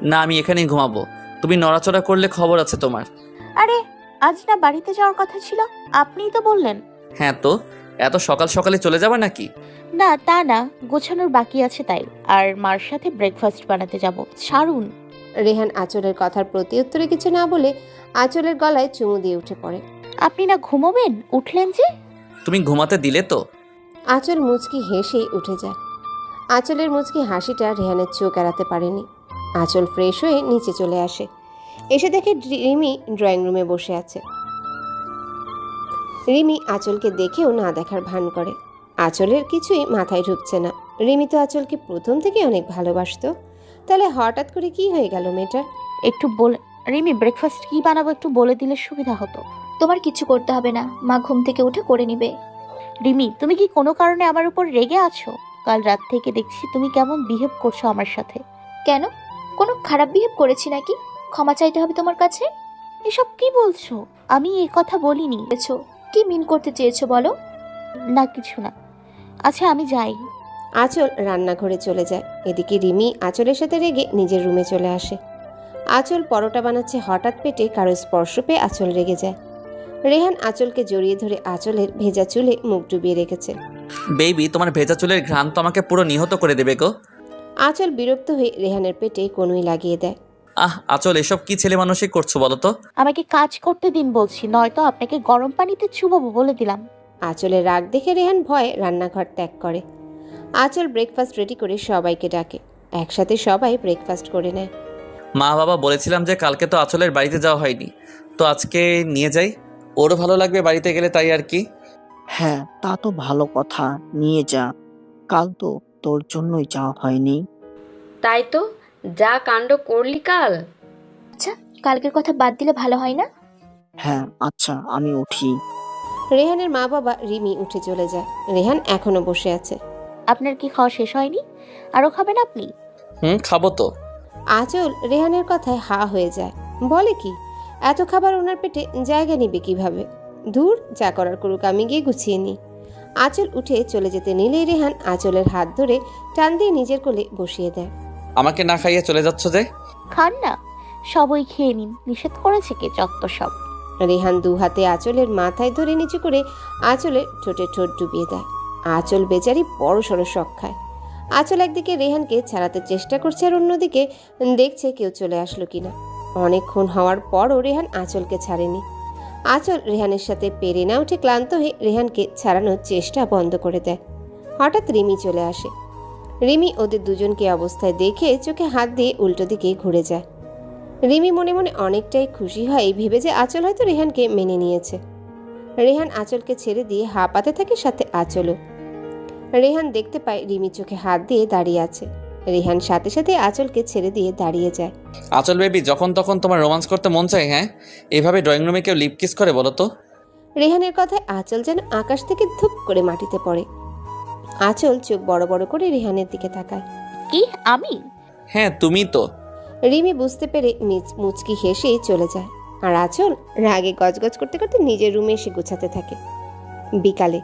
না, আমি এখানেই ঘুমাবো, তুমি নড়াচড়া করলে খবর আছে তোমার। আরে আজ না বাড়িতে যাওয়ার কথা ছিল, আপনিই তো বললেন। হ্যাঁ তো, এত সকাল সকালে চলে যাবে নাকি? না তা না, গোছানোর বাকি আছে তাই, আর মার সাথে ব্রেকফাস্ট বানাতে যাব। ছাড়ুন। রেহান আঁচলের কথার প্রতি উত্তরে কিছু না বলে আঁচলের গলায় চুমু দিয়ে উঠে পড়ে। আপনি না ঘুমোবেন, উঠলেন যে? তুমি ঘুমাতে দিলে তো। আঁচল মুচকি হেসে উঠে যায়। আঁচলের মুচকি হাসিটা রেহানের চোখ এড়াতে পারেনি। আঁচল ফ্রেশ হয়ে নিচে চলে আসে। এসে দেখে রিমি ড্রয়িং রুমে বসে আছে। রিমি আঁচলকে দেখেও না দেখার ভান করে। আঁচলের কিছুই মাথায় ঢুকছে না। রিমি তো আঁচলকে প্রথম থেকে অনেক ভালোবাসতো, তাহলে হঠাৎ করে কি হয়ে গেল মেয়েটার? একটু বলে রিমি, ব্রেকফাস্ট কি বানাবো একটু বলে দিলে সুবিধা হতো। তোমার কিছু করতে হবে না, মা ঘুম থেকে উঠে করে নিবে। রিমি, তুমি কি কোনো কারণে আমার উপর রেগে আছো? কাল রাত থেকে দেখছি তুমি কেমন বিহেভ করছো আমার সাথে। কেন? কোনো খারাপ বিহেভ করেছি নাকি? ক্ষমা চাইতে হবে তোমার কাছে? এসব কি বলছো? আমি এ কথা বলিনি। বলেছো? কি মিন করতে চেয়েছো বলো? না কিছু না। আচ্ছা আমি যাই। আঁচল রান্নাঘরে চলে যায়। এদিকে রিমি আঁচলের সাথে রেগে নিজের রুমে চলে আসে। আঁচল পরোটা বানাচ্ছে, হঠাৎ পেটে কারো স্পর্শ পেয়ে আঁচল রেগে যায়। রেহান আঁচলকে জড়িয়ে ধরে আঁচলের ভেজা চুলে মুখ ডুবিয়ে রেখেছে। বেবি, তোমার ভেজা চুলের ঘ্রাণ তো আমাকে পুরো নিহত করে দেবে গো। আঁচল বিরক্ত হয়ে রেহানের পেটে কনুই লাগিয়ে দেয়। আচল, এসব কি ছেলে মানুষই করছো বলো তো? আমাকে কাজ করতে দিন বলছি, নয়তো আপনাকে গরম পানিতে চুবাবো বলে দিলাম। আঁচলের রাগ দেখে রেহান ভয়ে রান্নাঘর ত্যাগ করে। আঁচল ব্রেকফাস্ট রেডি করে সবাইকে ডাকে। একসাথে সবাই ব্রেকফাস্ট করে নেয়। মা বাবা বলেছিলাম যে কালকে তো আচলের বাড়িতে যাওয়া হয়নি, তো আজকে নিয়ে যাই, ওরও ভালো লাগবে বাড়িতে গেলে, তাই আর কি। হ্যাঁ, তা তো ভালো কথা, নিয়ে যা। কাল তো তোর জন্যই যাওয়া হয়নি। তাই তো, যা কাণ্ড করলি কাল। আচ্ছা, কালকের কথা বাদ দিলে ভালো হয় না? হ্যাঁ আচ্ছা, আমি উঠি। রেহানের মা বাবা রিমি উঠে চলে যায়। রেহান এখনো বসে আছে। আপনার কি খাওয়া শেষ হয়নি? আরো খাবেন আপনি? খাবো তো। আঁচল রেহানের কথায় হা হয়ে যায়। বলে কি, এত খাবার ওনার পেটে জায়গা নিবে কিভাবে? দূর, যা করার করুক, আমি গিয়ে গুছিয়ে নিই। আঁচল উঠে চলে যেতে নিলেই রেহান আঁচলের হাত ধরে টান দিয়ে নিজের কোলে বসিয়ে দেয়। আমাকে না খাইয়ে চলে যাচ্ছ যে? খান না, সবই খেয়ে নিন, নিষেধ করেছে কে যত সব। রেহান দু হাতে আঁচলের মাথায় ধরে নিচু করে আঁচলের ঠোঁটে ঠোঁট ডুবিয়ে দেয়। আঁচল বেচারি বড় সড়ো শখ খায়। আঁচল একদিকে রেহানকে ছাড়াতে চেষ্টা করছে, আর অন্যদিকে দেখছে কেউ চলে আসলো কিনা। অনেকক্ষণ হওয়ার পরও রেহান আঁচলকে ছাড়েনি। আঁচল রেহানের সাথে পেরে না উঠে ক্লান্ত হয়ে রেহানকে ছাড়ানোর চেষ্টা বন্ধ করে দেয়। হঠাৎ রিমি চলে আসে। রিমি ওদের দুজনকে অবস্থায় দেখে চোখে হাত দিয়ে উল্টো দিকে ঘুরে যায়। রিমি মনে মনে অনেকটাই খুশি হয়, ভেবে যে আঁচল হয়তো রেহানকে মেনে নিয়েছে। রেহান আঁচলকে ছেড়ে দিয়ে হাঁপাতে থাকে, সাথে আঁচলও। রেহান দেখতে পায় রিমি চোখে হাত দিয়ে দাঁড়িয়ে আছে। রেহান সাথে সাথে আঁচলকে ছেড়ে দিয়ে দাঁড়িয়ে যায়। আচল বেবি, যখন তখন তোমার রোমান্স করতে মন চায়? হ্যাঁ, এভাবে ড্রয়িং রুমে কেউ লিপ কিস করে বলো তো? রেহানের কথায় আঁচল যেন আকাশ থেকে ধুপ করে মাটিতে পড়ে। আঁচল চোখ বড় বড় করে রেহানের দিকে তাকায়। কি আমি? হ্যাঁ তুমি তো। রিমি বুঝতে পেরে মুচকি হেসে চলে যায়, আর আঁচল রাগে গজগজ করতে করতে নিজের রুমে এসে গুছাতে থাকে। বিকালে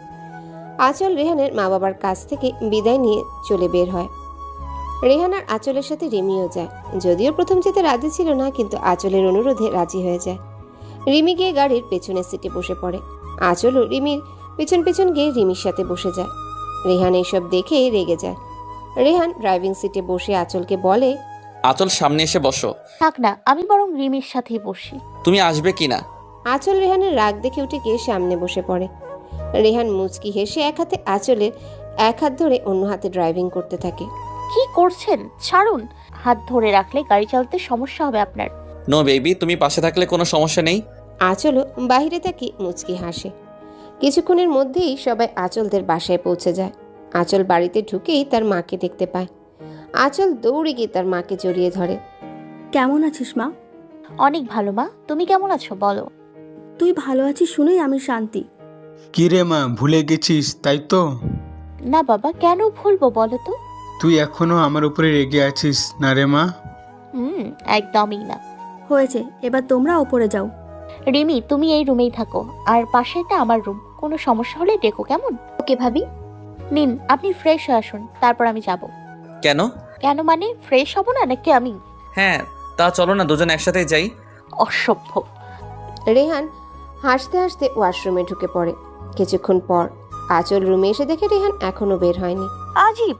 আঁচল রেহানের মা বাবার কাছ থেকে বিদায় নিয়ে চলে বের হয়। রেহান আর আঁচলের সাথে রিমিও যায়। যদিও প্রথম যেতে রাজি ছিল না, কিন্তু আঁচলের অনুরোধে রাজি হয়ে যায়। রিমি গিয়ে গাড়ির পেছনের সিটে বসে পড়ে। আঁচলও রিমির পেছন পেছন গিয়ে রিমির সাথে বসে যায়। রেহান এইসব দেখে রেগে যায়। রেহান ড্রাইভিং সিটে বসে আঁচলকে বলে, আঁচল সামনে এসে বসো। থাক না, আমি বরং রিমির সাথেই বসি। তুমি আসবে কি না? আঁচল রেহানের রাগ দেখে উঠে গিয়ে সামনে বসে পড়ে। রেহান মুচকি হেসে এক হাতে আঁচলের এক হাত ধরে অন্য হাতে ড্রাইভিং করতে থাকে। কি করছেন? ছাড়ুন। হাত ধরে রাখলে গাড়ি চালাতে সমস্যা হবে আপনার। নো বেবি, তুমি পাশে থাকলে কোনো সমস্যা নেই। আঁচলও বাহিরে তাকিয়ে মুচকি হাসে। কিছুক্ষণের মধ্যেই সবাই আঁচলদের বাসায় পৌঁছে যায়। আঁচল বাড়িতে ঢুকেই তার মাকে দেখতে পায়। আঁচল দৌড়ে গিয়ে তার মাকে জড়িয়ে ধরে। কেমন আছিস মা? অনেক ভালো মা, তুমি কেমন আছো বলো? তুই ভালো আছিস শুনেই আমি শান্তি। কি রে মা, ভুলে গেছিস তাই তো? না বাবা, কেন ভুলবো বলো তো? তুই এখনো আমার উপরে রেগে আছিস না রে মা? একদমই না। হয়েছে, এবার তোমরা ওপরে যাও। রিমি, তুমি এই রুমেই থাকো, আর পাশেটা আমার রুম। কোনো সমস্যা হলে ডেকো, কেমন? ওকে ভাবি। নিন, আপনি ফ্রেশ হয়ে আসুন, তারপর আমি যাব। কেন? কেন মানে, ফ্রেশ হব না নাকি আমি? হ্যাঁ, তা চলো না দুজন একসাথে যাই। অসভ্য। রেহান হাসতে হাসতে ওয়াশরুমে ঢুকে পড়ে। কিছুক্ষণ পর আঁচল রুমে এসে দেখে রেহান এখনো বের হয়নি। আজীব,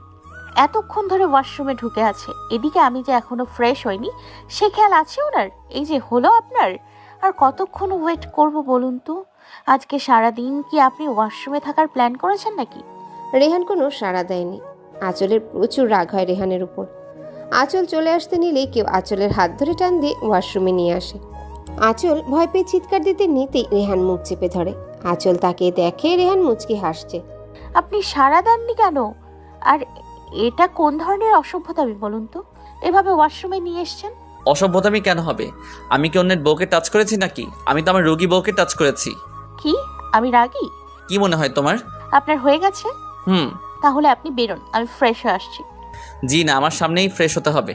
এতক্ষণ ধরে ওয়াশরুমে ঢুকে আছে, এদিকে আমি যে এখনো ফ্রেশ হইনি সে খেয়াল আছে ওনার? এই যে হলো আপনার, আর কতক্ষণ ওয়েট করব বলুন তো? আজকে সারাদিন কি আপনি ওয়াশরুমে থাকার প্ল্যান করেছেন নাকি? রেহান কোনো সাড়া দেয়নি। আঁচলের প্রচুর রাগ হয় রেহানের উপর। আঁচল চলে আসতে নিলেই কেউ আঁচলের হাত ধরে টান দিয়ে ওয়াশরুমে নিয়ে আসে। আঁচল ভয় পেয়ে চিৎকার দিতে নিতেই রেহান মুখ চেপে ধরে। আঁচল তাকে দেখে রেহান মুচকি হাসছে। আপনি সাড়া দেননি কেন? আর এটা কোন ধরনের অসভ্যতামি বলুন তো, এভাবে ওয়াশরুমে নিয়ে এসছেন? অসভ্যতামি কেন হবে? আমি কি অন্যের বউকে টাচ করেছি নাকি? আমি তো আমার রোগী বউকে টাচ করেছি। কি আমি রাগী? কি মনে হয় তোমার? আপনার হয়ে গেছে? তাহলে আপনি বেরোন, আমি ফ্রেশ হয়ে আসছি। জি না, আমার সামনেই ফ্রেশ হতে হবে।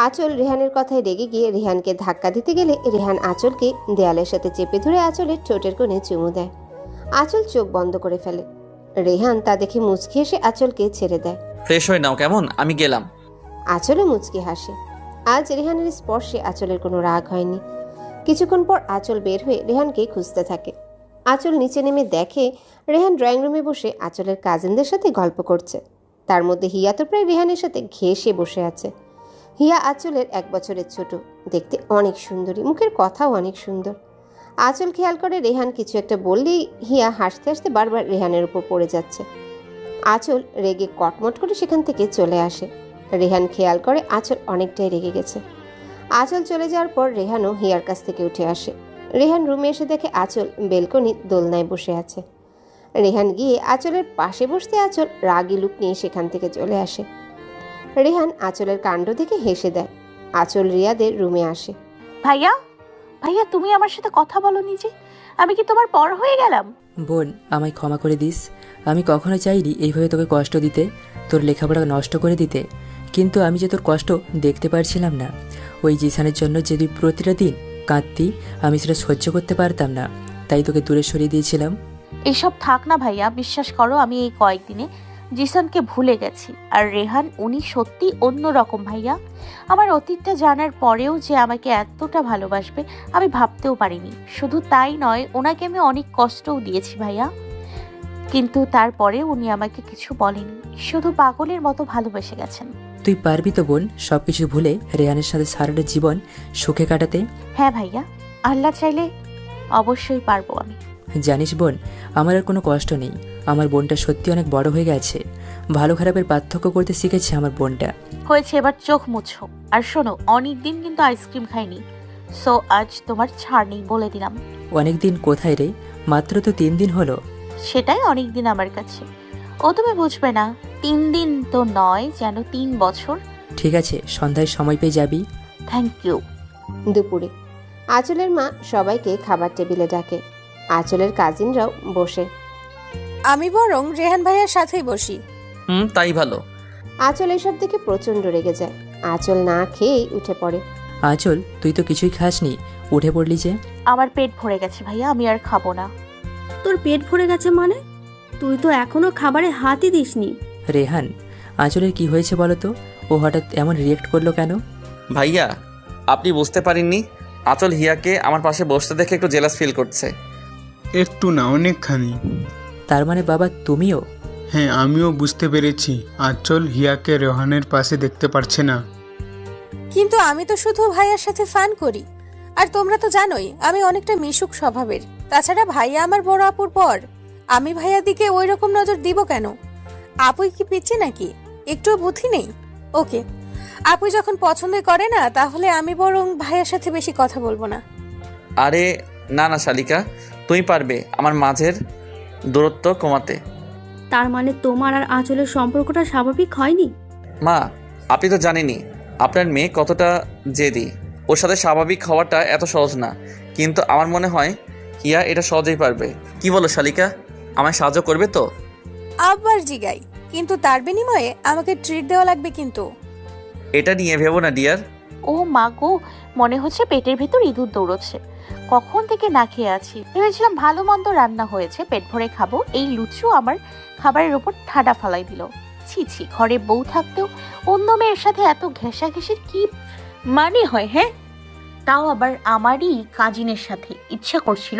আঁচল রেহানের কথায় রেগে গিয়ে রেহানকে ধাক্কা দিতে গেলে রেহান আঁচলকে দেয়ালের সাথে চেপে ধরে আঁচলের ঠোঁটের কোণে চুমু দেয়। আঁচল চোখ বন্ধ করে ফেলে। রেহান তা দেখে মুচকি হেসে আঁচলকে ছেড়ে দেয়। ফ্রেশ হয়ে নাও কেমন, আমি গেলাম। আঁচলও মুচকি হাসে। আজ রেহানের স্পর্শে আঁচলের কোনো রাগ হয়নি। কিছুক্ষণ পর আঁচল বের হয়ে রেহানকে খুঁজতে থাকে। আঁচল নিচে নেমে দেখে রেহান ড্রয়িং রুমে বসে আঁচলের কাজিনদের সাথে গল্প করছে। তার মধ্যে হিয়া তো প্রায় রেহানের সাথে ঘেঁষে বসে আছে। হিয়া আঁচলের 1 বছরের ছোট, দেখতে অনেক সুন্দরী, মুখের কথাও অনেক সুন্দর। আঁচল খেয়াল করে রেহান কিছু একটা বললেই হিয়া হাসতে হাসতে বারবার রেহানের উপর পড়ে যাচ্ছে। আঁচল রেগে কটমট করে সেখান থেকে চলে আসে। রেহান খেয়াল করে আঁচল অনেকটাই রেগে গেছে। আঁচল চলে যাওয়ার পর রেহানও হিয়ার কাছ থেকে উঠে আসে। রেহান রুমে এসে দেখে আঁচল বেলকনি দোলনায় বসে আছে। রেহান গিয়ে আঁচলের পাশে বসতে আঁচল রাগী লুক নিয়ে সেখান থেকে চলে আসে। রেহান আঁচলের কাণ্ড দেখে হেসে দেয়। আঁচল রিয়াদের রুমে আসে। ভাইয়া, ভাইয়া তুমি আমার সাথে কথা বলোনি যে, আমি কি তোমার পর হয়ে গেলাম? বোন, আমায় ক্ষমা করে দিস। আমি কখনো চাইনি এইভাবে তোকে কষ্ট দিতে, তোর লেখাপড়া নষ্ট করে দিতে, কিন্তু আমি যে তোর কষ্ট দেখতে পারছিলাম না। ওই জিসানের জন্য যে তুই প্রতিটা দিন কাঁদতি, আমি সেটা সহ্য করতে পারতাম না, তাই তোকে দূরে সরিয়ে দিয়েছিলাম। এসব থাক না ভাইয়া, বিশ্বাস করো আমি এই কয়েকদিনে জিসানকে ভুলে গেছি। আর রেহান উনি সত্যি অন্যরকম ভাইয়া। আমার অতীতটা জানার পরেও যে আমাকে এতটা ভালোবাসবে আমি ভাবতেও পারিনি। শুধু তাই নয়, ওনাকে আমি অনেক কষ্টও দিয়েছি ভাইয়া, কিন্তু তারপরে উনি আমাকে কিছু বলেনি, শুধু পাগলের মতো ভালোবেসে গেছেন। তুই পারবি তো বোন সবকিছু ভুলে রেহানের সাথে সারাটা জীবন সুখে কাটাতে? হ্যাঁ ভাইয়া, আল্লাহ চাইলে অবশ্যই পারবো আমি। জানিস বোন, আমার আর কোনো কষ্ট নেই। আমার বোনটা সত্যি অনেক বড় হয়ে গেছে, ভালো খারাপের পার্থক্য করতে শিখেছে আমার বোনটা। হয়েছে, এবার চোখ মুছো। আর শোনো, অনেকদিন কিন্তু আইসক্রিম খাইনি, সো আজ তোমার ছাড় নেই বলে দিলাম। অনেকদিন কোথায় রে, মাত্র তো 3 দিন হলো। সেটাই অনেকদিন আমার কাছে। ও তুমি বুঝবে না, 3 দিন তো নয়, যেন 3 বছর। ঠিক আছে, সন্ধ্যায় সময় পেয়ে যাবি। Thank you. দুপুরে আঁচলের মা সবাইকে খাবার টেবিলে ডাকে। আঁচলের কাজিনরাও বসে। আমি বরং রেহান ভাইয়ের সাথেই বসি। তাই ভালো। আঁচল এসব দেখে প্রচণ্ড রেগে যায়। আঁচল না খেয়েই উঠে পড়ে। আঁচল, তুই তো কিছুই খাসনি, উঠে পড়লি যে? আমার পেট ভরে গেছে ভাইয়া, আমি আর খাবো না। তোর পেট ভরে গেছে মানে? তুই তো এখনো খাবারে হাতই দিসনি। রেহান, আঁচলের কি হয়েছে বলো তো? ও হঠাৎ এমন রিয়েক্ট করলো কেন? ভাইয়া, আপনি বুঝতে পারেননি? আঁচল হিয়াকে আমার পাশে বসতে দেখে একটু জেলাস ফিল করছে। একটু না, অনেকখানি। তার মানে বাবা তুমিও? হ্যাঁ, আমিও বুঝতে পেরেছি। আঁচল হিয়াকে রেহানের পাশে দেখতে পারছে না। কিন্তু আমি তো শুধু ভাইয়ার সাথে ফান করি, আর তোমরা তো জানোই আমি অনেকটা মিশুক স্বভাবের। তাছাড়া ভাইয়া আমার বড় আপুর পর, আমি ভাইয়ার দিকে ওই রকম নজর দিব কেন? আপুই কি পিচ্ছে নাকি? একটু বুদ্ধি নেই? ওকে, আপুই যখন পছন্দ করে না, তাহলে আমি বরং ভাইয়ার সাথে বেশি কথা বলবো না। আরে না না শালিকা, তুমি পারবে আমার মাঝের দূরত্ব কমাতে। তার মানে তোমার আর আঁচলের সম্পর্কটা স্বাভাবিক হয়নি? মা, আপনি তো জানেনই আপনার মেয়ে কতটা জেদি। ওর সাথে স্বাভাবিক হওয়াটা এত সহজ না, কিন্তু আমার মনে হয় হিয়া এটা সহজেই পারবে। কি বলো শালিকা, আমায় সাহায্য করবে তো? আবার জিগাই, কিন্তু তার বিনিময়ে আমাকে ট্রিট দেওয়া লাগবে কিন্তু। এটা নিয়ে ভেবো না ডিয়ার। ও মা গো, মনে হচ্ছে পেটের ভেতর ইঁদুর দৌড়চ্ছে। কখন থেকে না খেয়ে আছি, ভেবেছিলাম ভালো মন্দ রান্না হয়েছে, পেট ভরে খাবো। এই লুচু আমার খাবারের উপর ঠাডা ফালাই দিল। ছি ছি, ঘরে বউ থাকতেও অন্য মেয়ের সাথে এত ঘেঁষাঘেঁষির কি মানে হয়? হ্যাঁ, তাও আবার আমারই কাজিনের সাথে। ইচ্ছা করছিল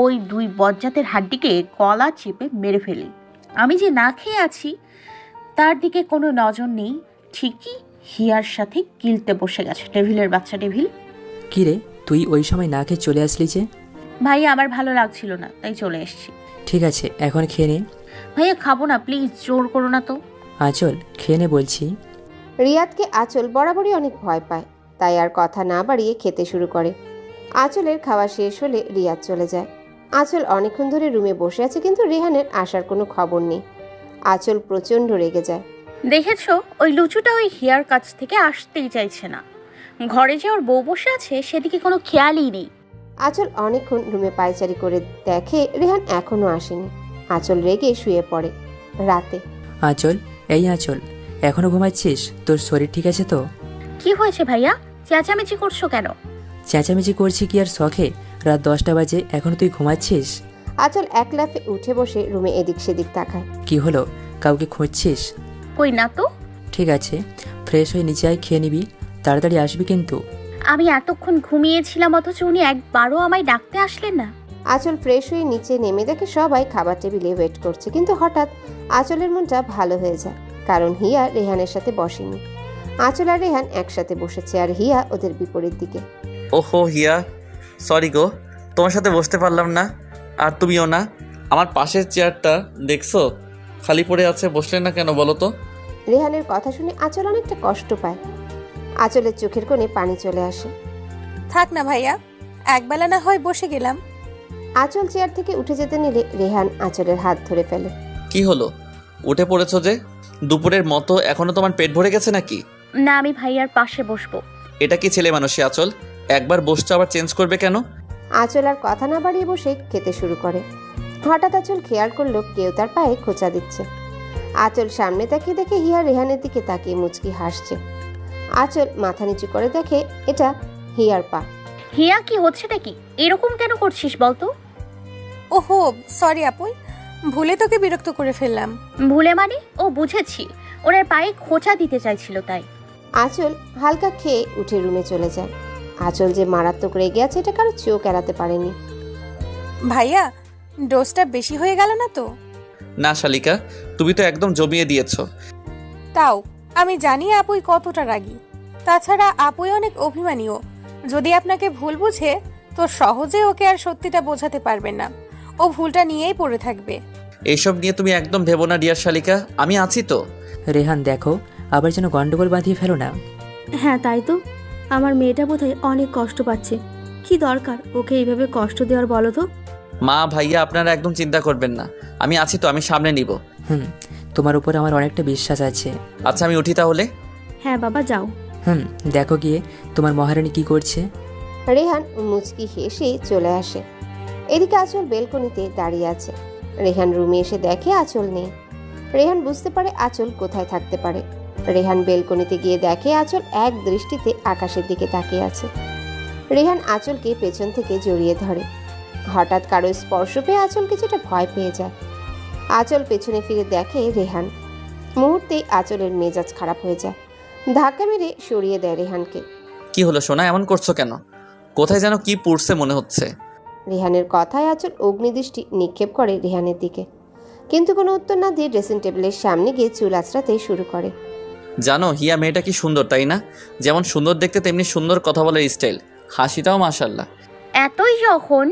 ওই দুই বজ্জাতের হাড্ডিকে গলা চেপে মেরে ফেলি। আমি যে না খেয়ে আছি তার দিকে কোনো নজর নেই। ঠিকই হিয়ার সাথে গিলতে বসে গেছে। ডেভিলের বাচ্চা ডেভিল। কি রে, তুই ওই সময় না খেয়ে চলে আসলি যে? ভাইয়া, আমার ভালো লাগছিল না, তাই চলে এসেছি। ঠিক আছে, এখন খেয়ে নে। ভাইয়া খাবো না, প্লিজ, জোর করো না তো। আঁচল, খেয়ে নে বলছি। রিয়াদকে আঁচল বরাবরই অনেক ভয় পায়, তাই আর কথা না বাড়িয়ে খেতে শুরু করে। আঁচলের খাওয়া শেষ হলে রিয়াদ চলে যায়। আঁচল অনেকক্ষণ ধরে রুমে বসে আছে, কিন্তু রেহানের আসার কোনো খবর নেই। আঁচল প্রচণ্ড রেগে যায়। দেখেছো, ওই লুচুটা ওই হিয়ার কাছ থেকে আসতেই চাইছে না। ঘরে যে ওর বউ বসে আছে সেদিকে কোনো খেয়ালই নেই। আঁচল অনেকক্ষণ রুমে পায়চারি করে দেখে রেহান এখনো আসেনি। আঁচল রেগে শুয়ে পড়ে। রাতে আঁচল, এই আঁচল, এখনো ঘুমাচ্ছিস? তোর শরীর ঠিক আছে তো? কি হয়েছে ভাইয়া, চেঁচামেচি করছো কেন? চেঁচামেচি করছি কি আর শখে? রাত 10টা বাজে, এখনো তুই ঘুমাচ্ছিস? আঁচল এক লাফে উঠে বসে রুমে এদিক সেদিক তাকায়। কি হলো, কাউকে খুঁজছিস? কই না তো। ঠিক আছে, ফ্রেশ হয়ে নিচে আয়, খেয়ে নিবি। তাড়াতাড়ি আসবি কিন্তু। আমি এতক্ষণ ঘুমিয়েছিলাম, অথচ উনি একবারও আমায় ডাকতে আসলেন না। আঁচল ফ্রেশ হয়ে নিচে নেমে দেখে সবাই খাবার টেবিলে ওয়েট করছে, কিন্তু হঠাৎ আঁচলের মনটা ভালো হয়ে যায়, কারণ হিয়া রেহানের সাথে বসেনি। আঁচল আর রেহান একসাথে বসেছে, আর হিয়া ওদের বিপরীত দিকে। ওহো হিয়া, সরি গো, তোমার সাথে বসতে পারলাম না। আর তুমিও না। আমার পাশের চেয়ারটা দেখছো খালি পড়ে আছে, বসলে না কেন বলো তো? রেহানের কথা শুনে আঁচল অনেকটা কষ্ট পায়। আঁচলের চোখের কোণে পানি চলে আসে। থাক না ভাইয়া, একবেলা না হয় বসে গেলাম। আঁচল চেয়ার থেকে উঠে যেতে নিলে রেহান আঁচলের হাত ধরে ফেলে। কি হলো, উঠে পড়েছো যে? দুপুরের মতো এখনো তোমার পেট ভরে গেছে নাকি? না, আমি ভাইয়ার পাশে বসবো। এটা কি ছেলে মানুষই আঁচল? একবার বসছো আবার চেঞ্জ করবে কেন? আঁচল আর কথা না বাড়িয়ে বসে খেতে শুরু করে। হঠাৎ আঁচল খেয়াল করলো কেউ তার পায়ে খোঁচা দিচ্ছে। আঁচল সামনে তাকিয়ে দেখে হিয়া রেহানের দিকে তাকিয়ে মুচকি হাসছে। আঁচল মাথা নিচু করে দেখে এটা হিয়ার পা। হিয়া, কি হচ্ছে নাকি? এরকম কেন করছিস বলতো? ওহো সরি আপুই, ভুলে তোকে বিরক্ত করে ফেললাম। ভুলে মানে? ও বুঝেছি, ওনার পায়ে খোঁচা দিতে চাইছিল তাই। আঁচল হালকা খেয়ে উঠে রুমে চলে যায়। আঁচল যে মারাত্মক রেগে আছে এটা কারো চোখ এড়াতে পারেনি। ভাইয়া, ডোজটা বেশি হয়ে গেল না তো? না শালিকা, তুমি তো একদম জমিয়ে দিয়েছো। তাও আমি জানি আপুই কতটা রাগী। তাছাড়া আপুই অনেক অভিমানীও। যদি আপনাকে ভুল বুঝে তো সহজে ওকে আর সত্যিটা বোঝাতে পারবেন না, ও ভুলটা নিয়েই পড়ে থাকবে। এইসব নিয়ে তুমি একদম ভেবো না ডিয়ার শালিকা, আমি আছি তো। রেহান দেখো, আবার যেন গন্ডগোল বাঁধিয়ে ফেলো না। হ্যাঁ তাই তো, আমার মেয়েটা বোধহয় অনেক কষ্ট পাচ্ছে। কি দরকার ওকে এইভাবে কষ্ট দেওয়ার বলো তো? মা ভাইয়া আপনারা একদম চিন্তা করবেন না, আমি আছি তো, আমি সামনে নিব। তোমার উপর আমার অনেকটা বিশ্বাস আছে। আচ্ছা আমি উঠি তাহলে। হ্যাঁ বাবা যাও। দেখো গিয়ে তোমার মহারানী কি করছে। রেহান মুচকি হেসে চলে আসে। এদিকে আঁচল বেলকনিতে দাঁড়িয়ে আছে। রেহান রুমে এসে দেখে আঁচল নেই। রেহান বুঝতে পারে আঁচল কোথায় থাকতে পারে। রেহান বেলকনিতে গিয়ে দেখে আঁচল এক দৃষ্টিতে আকাশের দিকে তাকিয়ে আছে। রেহান আঁচলকে পেছন থেকে জড়িয়ে ধরে। হঠাৎ কারো স্পর্শ পেয়ে আঁচল কিছুটা ভয় পেয়ে যায়। আঁচল পেছনে ফিরে দেখে রেহান। মুহূর্তেই আঁচলের মেজাজ খারাপ হয়ে যায়। ধাক্কা মেরে সরিয়ে দেয় রেহানকে। কি হলো সোনা, এমন করছো কেন? কোথায় যেন কি পড়ছে মনে হচ্ছে। রেহানের কথায় আঁচল অগ্নিদৃষ্টি নিক্ষেপ করে রেহানের দিকে, কিন্তু কোনো উত্তর না দিয়ে ড্রেসিং টেবিলের সামনে গিয়ে চুল আঁচড়াতে শুরু করে। জানো হিয়া মেয়েটা কি সুন্দর, তাই না? যেমন সুন্দর দেখতে তেমনি সুন্দর কথা বলার স্টাইল, হাসিটাও মাশাল্লাহ। এতই যখন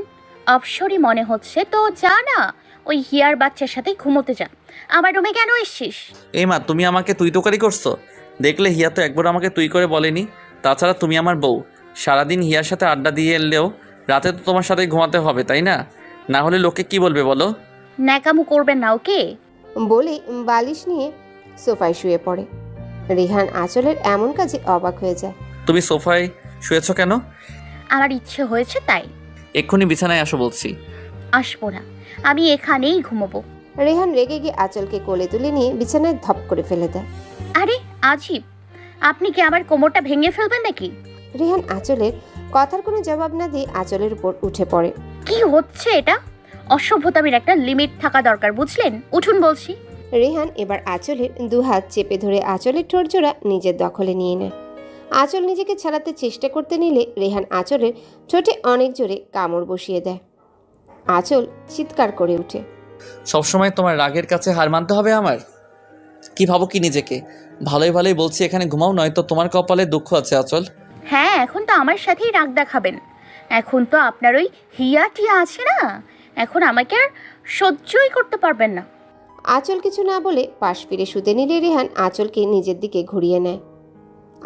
অপসরি মনে হচ্ছে তো যা না ওই হিয়ার বাচ্চার সাথে ঘুমোতে যা। আমার রুমে কেন এসছিস? এই মা, তুমি আমাকে তুই তোকারি করছো? দেখলে হিয়া তো একবার আমাকে তুই করে বলেনি। তাছাড়া তুমি আমার বউ, সারাদিন হিয়ার সাথে আড্ডা দিয়ে এলেও রাতে তো তোমার সাথে ঘুমাতে হবে, তাই না? না হলে লোকে কি বলবে বলো? ন্যাকামু করবেন না ওকে। বলে বালিশ নিয়ে সোফায় শুয়ে পড়ে। রেহান আঁচলের এমন কাজে অবাক হয়ে যায়। তুমি সোফায় শুয়েছো কেন? আমার ইচ্ছে হয়েছে তাই। এক্ষুনি বিছানায় আসো বলছি। আসবো না, আমি এখানেই ঘুমোবো। রেহান রেগে গিয়ে আঁচলকে কোলে তুলে নিয়ে বিছানায় ধপ করে ফেলে দেয়। আরে আজিব, আপনি কি আমার কোমরটা ভেঙে ফেলবেন নাকি? রেহান আঁচলের কথার কোনো জবাব না দিয়ে আঁচলের উপর উঠে পড়ে। কি হচ্ছে এটা? অসভ্যতামির একটা লিমিট থাকা দরকার, বুঝলেন? উঠুন বলছি। রেহান এবার আঁচলের দুহাত চেপে ধরে আঁচলের ঠোঁট জোড়া নিজের দখলে নিয়ে নেয়। আঁচল নিজেকে ছাড়াতে চেষ্টা করতে নিলে রেহান আঁচলের ঠোঁটে অনেক জোরে কামড় বসিয়ে দেয়। আঁচল চিৎকার করে ওঠে। সবসময় তোমার রাগের কাছে হার মানতে হবে আমার? কি ভাবো কি নিজেকে? ভালোই ভালোই বলছি এখানে ঘুমাও, নয়তো তোমার কপালে দুঃখ আছে আঁচল। হ্যাঁ, এখন তো আমার সাথেই রাগ দেখাবেন। এখন তো আপনার ওই হিয়া টিয়া আছে না, এখন আমাকে আর সহ্যই করতে পারবেন না। আঁচল কিছু না বলে পাশ ফিরে শুতে নিলে রেহান আঁচলকে নিজের দিকে ঘুরিয়ে নেয়।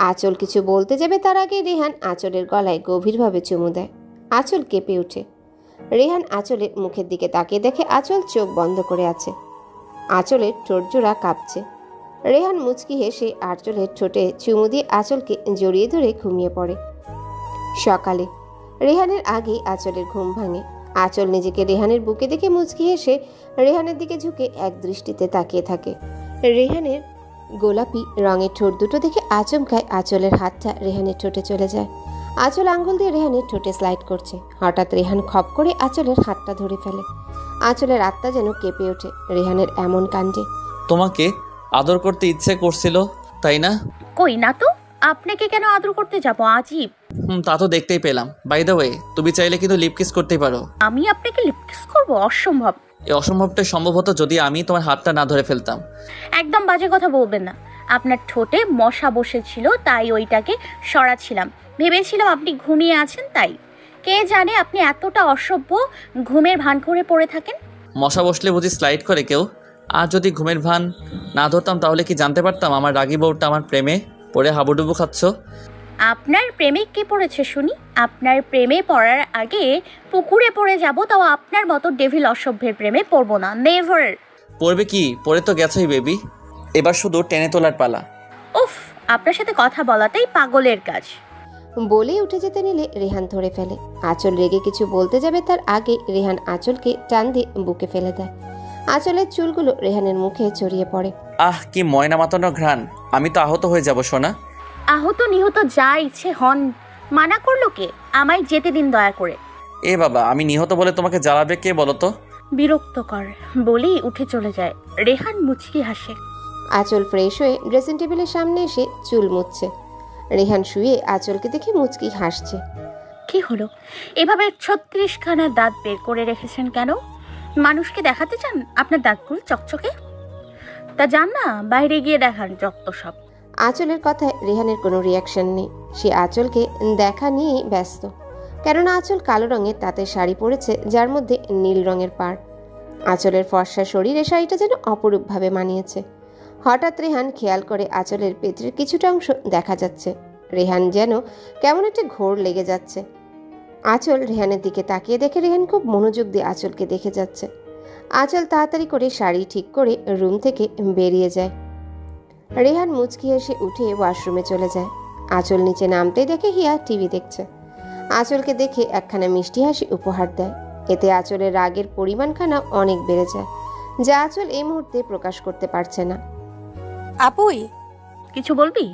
আঁচল কিছু বলতে যাবে তার আগে রেহান আঁচলের গলায় গভীরভাবে চুমু দেয়। আঁচল কেঁপে ওঠে। রেহান আঁচলের মুখের দিকে তাকিয়ে দেখে আঁচল চোখ বন্ধ করে আছে। আঁচলের ঠোঁট জোড়া কাঁপছে। রেহান মুচকি হেসে আঁচলের ঠোঁটে চুমু দিয়ে আঁচলকে জড়িয়ে ধরে ঘুমিয়ে পড়ে। সকালে রেহানের আগেই আঁচলের ঘুম ভাঙে। আঁচল নিজেকে রেহানের বুকে দেখে মুচকি হেসে রেহানের দিকে ঝুঁকে এক দৃষ্টিতে তাকিয়ে থাকে। রেহানের গোলাপি রঙের ঠোঁট দুটো দেখে আচমকায় আঁচলের হাতটা রেহানের ঠোঁটে চলে যায়। আঁচল আঙ্গুল দিয়ে রেহানের ঠোঁটে স্লাইড করছে। হঠাৎ রেহান খপ করে আঁচলের হাতটা ধরে ফেলে। আঁচলের আত্মা যেন কেঁপে ওঠে রেহানের এমন কাণ্ডে। তোমাকে আদর করতে ইচ্ছে করছিল, তাই না? কই না তো, আপনাকে কেন আদর করতে যাবো? আজীব। তা তো দেখতেই পেলাম। বাই দ্য ওয়ে, তুমি চাইলে কিন্তু লিপ কিস করতেই পারো। আমি আপনাকে লিপ কিস করবো? অসম্ভব। এই অসম্ভবটা সম্ভব হতো যদি আমি তোমার হাতটা না ধরে ফেলতাম। একদম বাজে কথা বলবেন না। আপনার ঠোঁটে মশা বসেছিল তাই ওইটাকে সরাচ্ছিলাম। ভেবেছিলাম আপনি ঘুমিয়ে আছেন তাই। কে জানে আপনি এতটা অসভ্য ঘুমের ভান করে পড়ে থাকেন। মশা বসলে বুঝি স্লাইড করে কেউ? আর যদি ঘুমের ভান না ধরতাম তাহলে কি জানতে পারতাম আমার রাগী বউটা আমার প্রেমে পড়ে হাবুডুবু খাচ্ছ? আপনার প্রেমে কে পড়েছে শুনি? আপনার প্রেমে পড়ার আগে পুকুরে পড়ে যাব, তাও আপনার মতো ডেভিল অসভ্যের প্রেমে পড়বো না। নেভার। পড়বে কি? পড়ে তো গেছই বেবি, এবার শুধু টেনে তোলার পালা। উফ, আপনার সাথে কথা বলাটাই পাগলের কাজ। বলে উঠে যেতে নিলে রেহান ধরে ফেলে। আঁচল রেগে কিছু বলতে যাবে তার আগে রেহান আঁচলকে টান দিয়ে বুকে ফেলে দেয়। আঁচলের চুলগুলো রেহানের মুখে ছড়িয়ে পড়ে। আহ, কি ময়না মাতানো ঘ্রাণ! আমি তো আহত হয়ে যাব সোনা। আহত নিহত যা ইচ্ছে হন, মানা করলো কে? আমায় যেতে দিন দয়া করে। এ বাবা, আমি নিহত বলে তোমাকে জ্বালাবে কে বলো তো? বিরক্তকর বলেই উঠে চলে যায়। রেহান মুচকি হাসে। আঁচল ফ্রেশ হয়ে ড্রেসিং টেবিলের সামনে এসে চুল মুছছে। রেহান শুয়ে আঁচলকে দেখে মুচকি হাসছে। কি হলো, এভাবে 36খানা দাঁত বের করে রেখেছেন কেন? মানুষকে দেখাতে চান আপনার দাঁতগুলো চকচকে? তা যান না, বাইরে গিয়ে দেখান যত সব। আঁচলের কথায় রেহানের কোনো রিয়াকশন নেই। সে আঁচলকে দেখা নিয়েই ব্যস্ত। কেননা আঁচল কালো রঙের তাঁতের শাড়ি পরেছে, যার মধ্যে নীল রঙের পাড়। আঁচলের ফর্সা শরীরে শাড়িটা যেন অপরূপভাবে মানিয়েছে। হঠাৎ রেহান খেয়াল করে আঁচলের পেটের কিছুটা অংশ দেখা যাচ্ছে। রেহান যেন কেমন একটা ঘোর লেগে যাচ্ছে। আঁচল রেহানের দিকে তাকিয়ে দেখে রেহান খুব মনোযোগ দিয়ে আঁচলকে দেখে যাচ্ছে। আঁচল তাড়াতাড়ি করে শাড়ি ঠিক করে রুম থেকে বেরিয়ে যায়। রেহান মুচকি এসে উঠে ওয়াশরুমে চলে যায়। আঁচল নিচে নামতেই দেখে হিয়া টিভি দেখছে। আঁচলকে দেখে একখানা মিষ্টি হাসি উপহার দেয়। এতে আঁচলের রাগের পরিমাণখানা অনেক বেড়ে যায়। যা আঁচল এই মুহূর্তে প্রকাশ করতে পারছে না। আপুই, কিছু বলবি?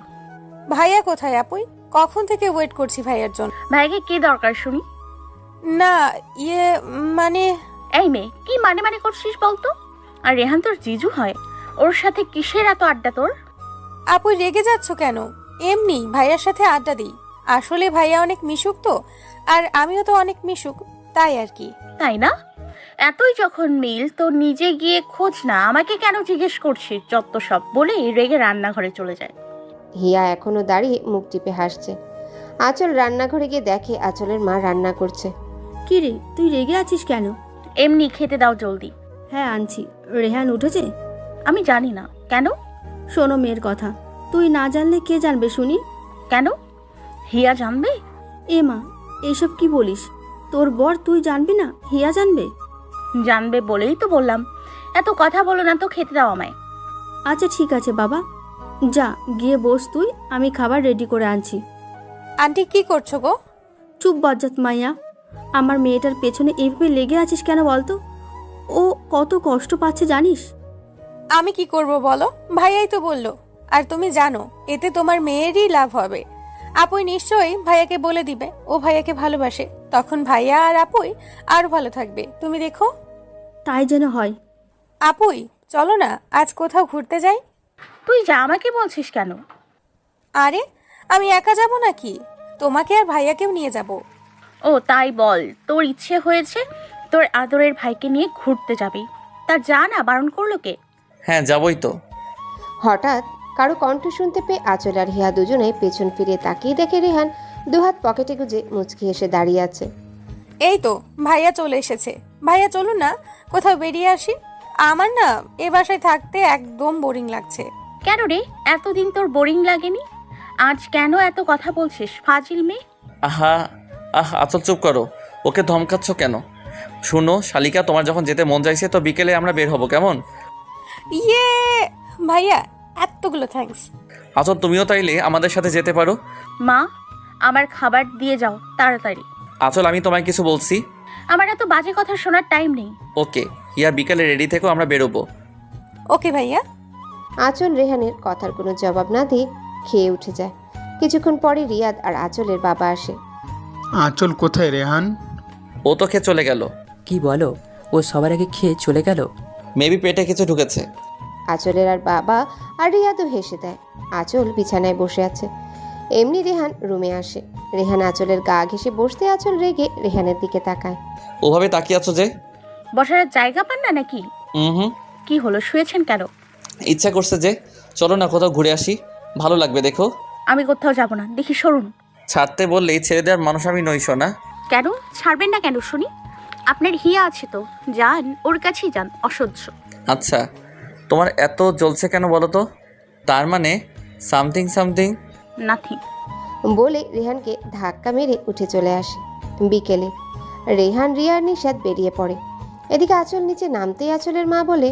ভাইয়া কোথায় আপুই? কখন থেকে ওয়েট করছি ভাইয়ার জন্য। ভাইকে কি দরকার শুনি? না মানে এই মেয়ে, কি মানে মানে করছিস বলতো? আর রেহান তোর জিজু হয়, ওর সাথে কিসের এত আড্ডা তোর? আপুই রেগে যাচ্ছ কেন? এমনি ভাইয়ার সাথে আড্ডা দিই। আসলে ভাইয়া অনেক মিশুক তো, আর আমিও তো অনেক মিশুক, তাই আর কি। তাই না? এতই যখন মিল তো নিজে গিয়ে খোঁজ না, আমাকে কেন জিজ্ঞেস করছিস? যত সব বলে রেগে রান্নাঘরে চলে যায়। হিয়া এখনো দাঁড়িয়ে মুখ টিপে হাসছে। আঁচল রান্নাঘরে গিয়ে দেখে আঁচলের মা রান্না করছে। কি রে, তুই রেগে আছিস কেন? এমনি খেতে দাও জলদি। হ্যাঁ আনছি। রেহান উঠেছে? আমি জানি না। কেন? শোনো মেয়ের কথা, তুই না জানলে কে জানবে শুনি? কেন? হিয়া জানবে? এ মা, এসব কি বলিস? তোর বর তুই জানবি না, হিয়া জানবে? জানবে বলেই তো বললাম। এত কথা বলো না তো, খেতে দাও আমায়। আচ্ছা ঠিক আছে বাবা, যা গিয়ে বস তুই, আমি খাবার রেডি করে আনছি। আন্টি কি করছো গো? চুপ বজ্জাত মাইয়া, আমার মেয়েটার পেছনে এইভাবে লেগে আছিস কেন বলতো? ও কত কষ্ট পাচ্ছে জানিস? আমি কি করব বলো, ভাইয়াই তো বললো। আর তুমি জানো এতে তোমার মেয়েরই লাভ হবে। আপুই নিশ্চয়ই ভাইয়াকে বলে দিবে ও ভাইয়াকে ভালোবাসে, তখন ভাইয়া আর আপুই আরো ভালো থাকবে, তুমি দেখো। তাই যেন হয়। আপুই চলো না আজ কোথাও ঘুরতে যাই। তুই যা, আমাকে বলছিস কেন? আরে আমি একা যাব নাকি, তোমাকে আর ভাইয়াকেও নিয়ে যাব। ও তাই বল, তোর ইচ্ছে হয়েছে তোর আদরের ভাইকে নিয়ে ঘুরতে যাবি, তা যা না, বারণ করলো কে? হ্যাঁ যাবই তো। হঠাৎ কারো কণ্ঠ শুনতে পেয়ে আঁচল আর হিয়া দুজনে পেছন ফিরে তাকিয়ে দেখে রেহান দুহাত পকেটে গুজে মুচকি এসে দাঁড়িয়ে আছে। এই তো ভাইয়া চলে এসেছে। ভাইয়া চলুন না কোথাও বেরিয়ে আসি, আমার না এ বাসায় থাকতে একদম বোরিং লাগছে। কেন রে, এতদিন তোর বোরিং লাগেনি? আজ কেন এত কথা বলছিস ফাজিল মেয়ে? আচল চুপ করো, ওকে ধমকাচ্ছ কেন? শুনো শালিকা, তোমার যখন যেতে মন চাইছে তো বিকেলে আমরা বের হবো, কেমন? ইয়ে ভাইয়া, এতগুলো থ্যাঙ্কস। আচল তুমিও তাইলে আমাদের সাথে যেতে পারো। মা, আমার খাবার দিয়ে যাও তাড়াতাড়ি। আচল আমি তোমায় কিছু বলছি। আমার এত বাজে কথা শোনার টাইম নেই। ওকে হিয়া, বিকালে রেডি থেকো, আমরা বেরোবো। ওকে ভাইয়া। আঁচল রেহানের কথার কোনো জবাব না দিয়ে খেয়ে উঠে যায়। কিছুক্ষণ পরে রিয়াদ আর আঁচলের বাবা আসে। আঁচল কোথায় রেহান? ও তো খেয়ে চলে গেল। কি বলো, ও সবার আগে খেয়ে চলে গেল? মেবি পেটে কিছু ঢুকেছে। আঁচলের আর বাবা আর রিয়াদও হেসে দেয়। আঁচল বিছানায় বসে আছে। এমনি রেহান রুমে আসে। রেহান আঁচলের গা ঘেঁষে বসতে আঁচল রেগে রেহানের দিকে তাকায়। ওভাবে তাকিয়ে আছো যে? বসার জায়গা পান না নাকি? হুম। কি হলো, শুয়েছেন কেন? ইচ্ছা করছে যে, চলো না কোথাও ঘুরে আসি, ভালো লাগবে দেখো। আমি কোথাও যাব না, দেখি সরুন। ছাড়তে বললেই ছেড়ে দেওয়ার মানুষ আমি নই সোনা। কেন ছাড়বেন না কেন শুনি? আপনার হিয়া আছে তো, যান ওর কাছেই যান, অসহ্য। আচ্ছা, তোমার এত জ্বলছে কেন বলো তো? তার মানে সামথিং নাথিং। বলে রেহানকে ধাক্কা মেরে উঠে চলে আসে। বিকেলে রেহান রিয়ার নিশাদ বেরিয়ে পড়ে। এদিকে আঁচল নিচে নামতেই আঁচলের মা বলে,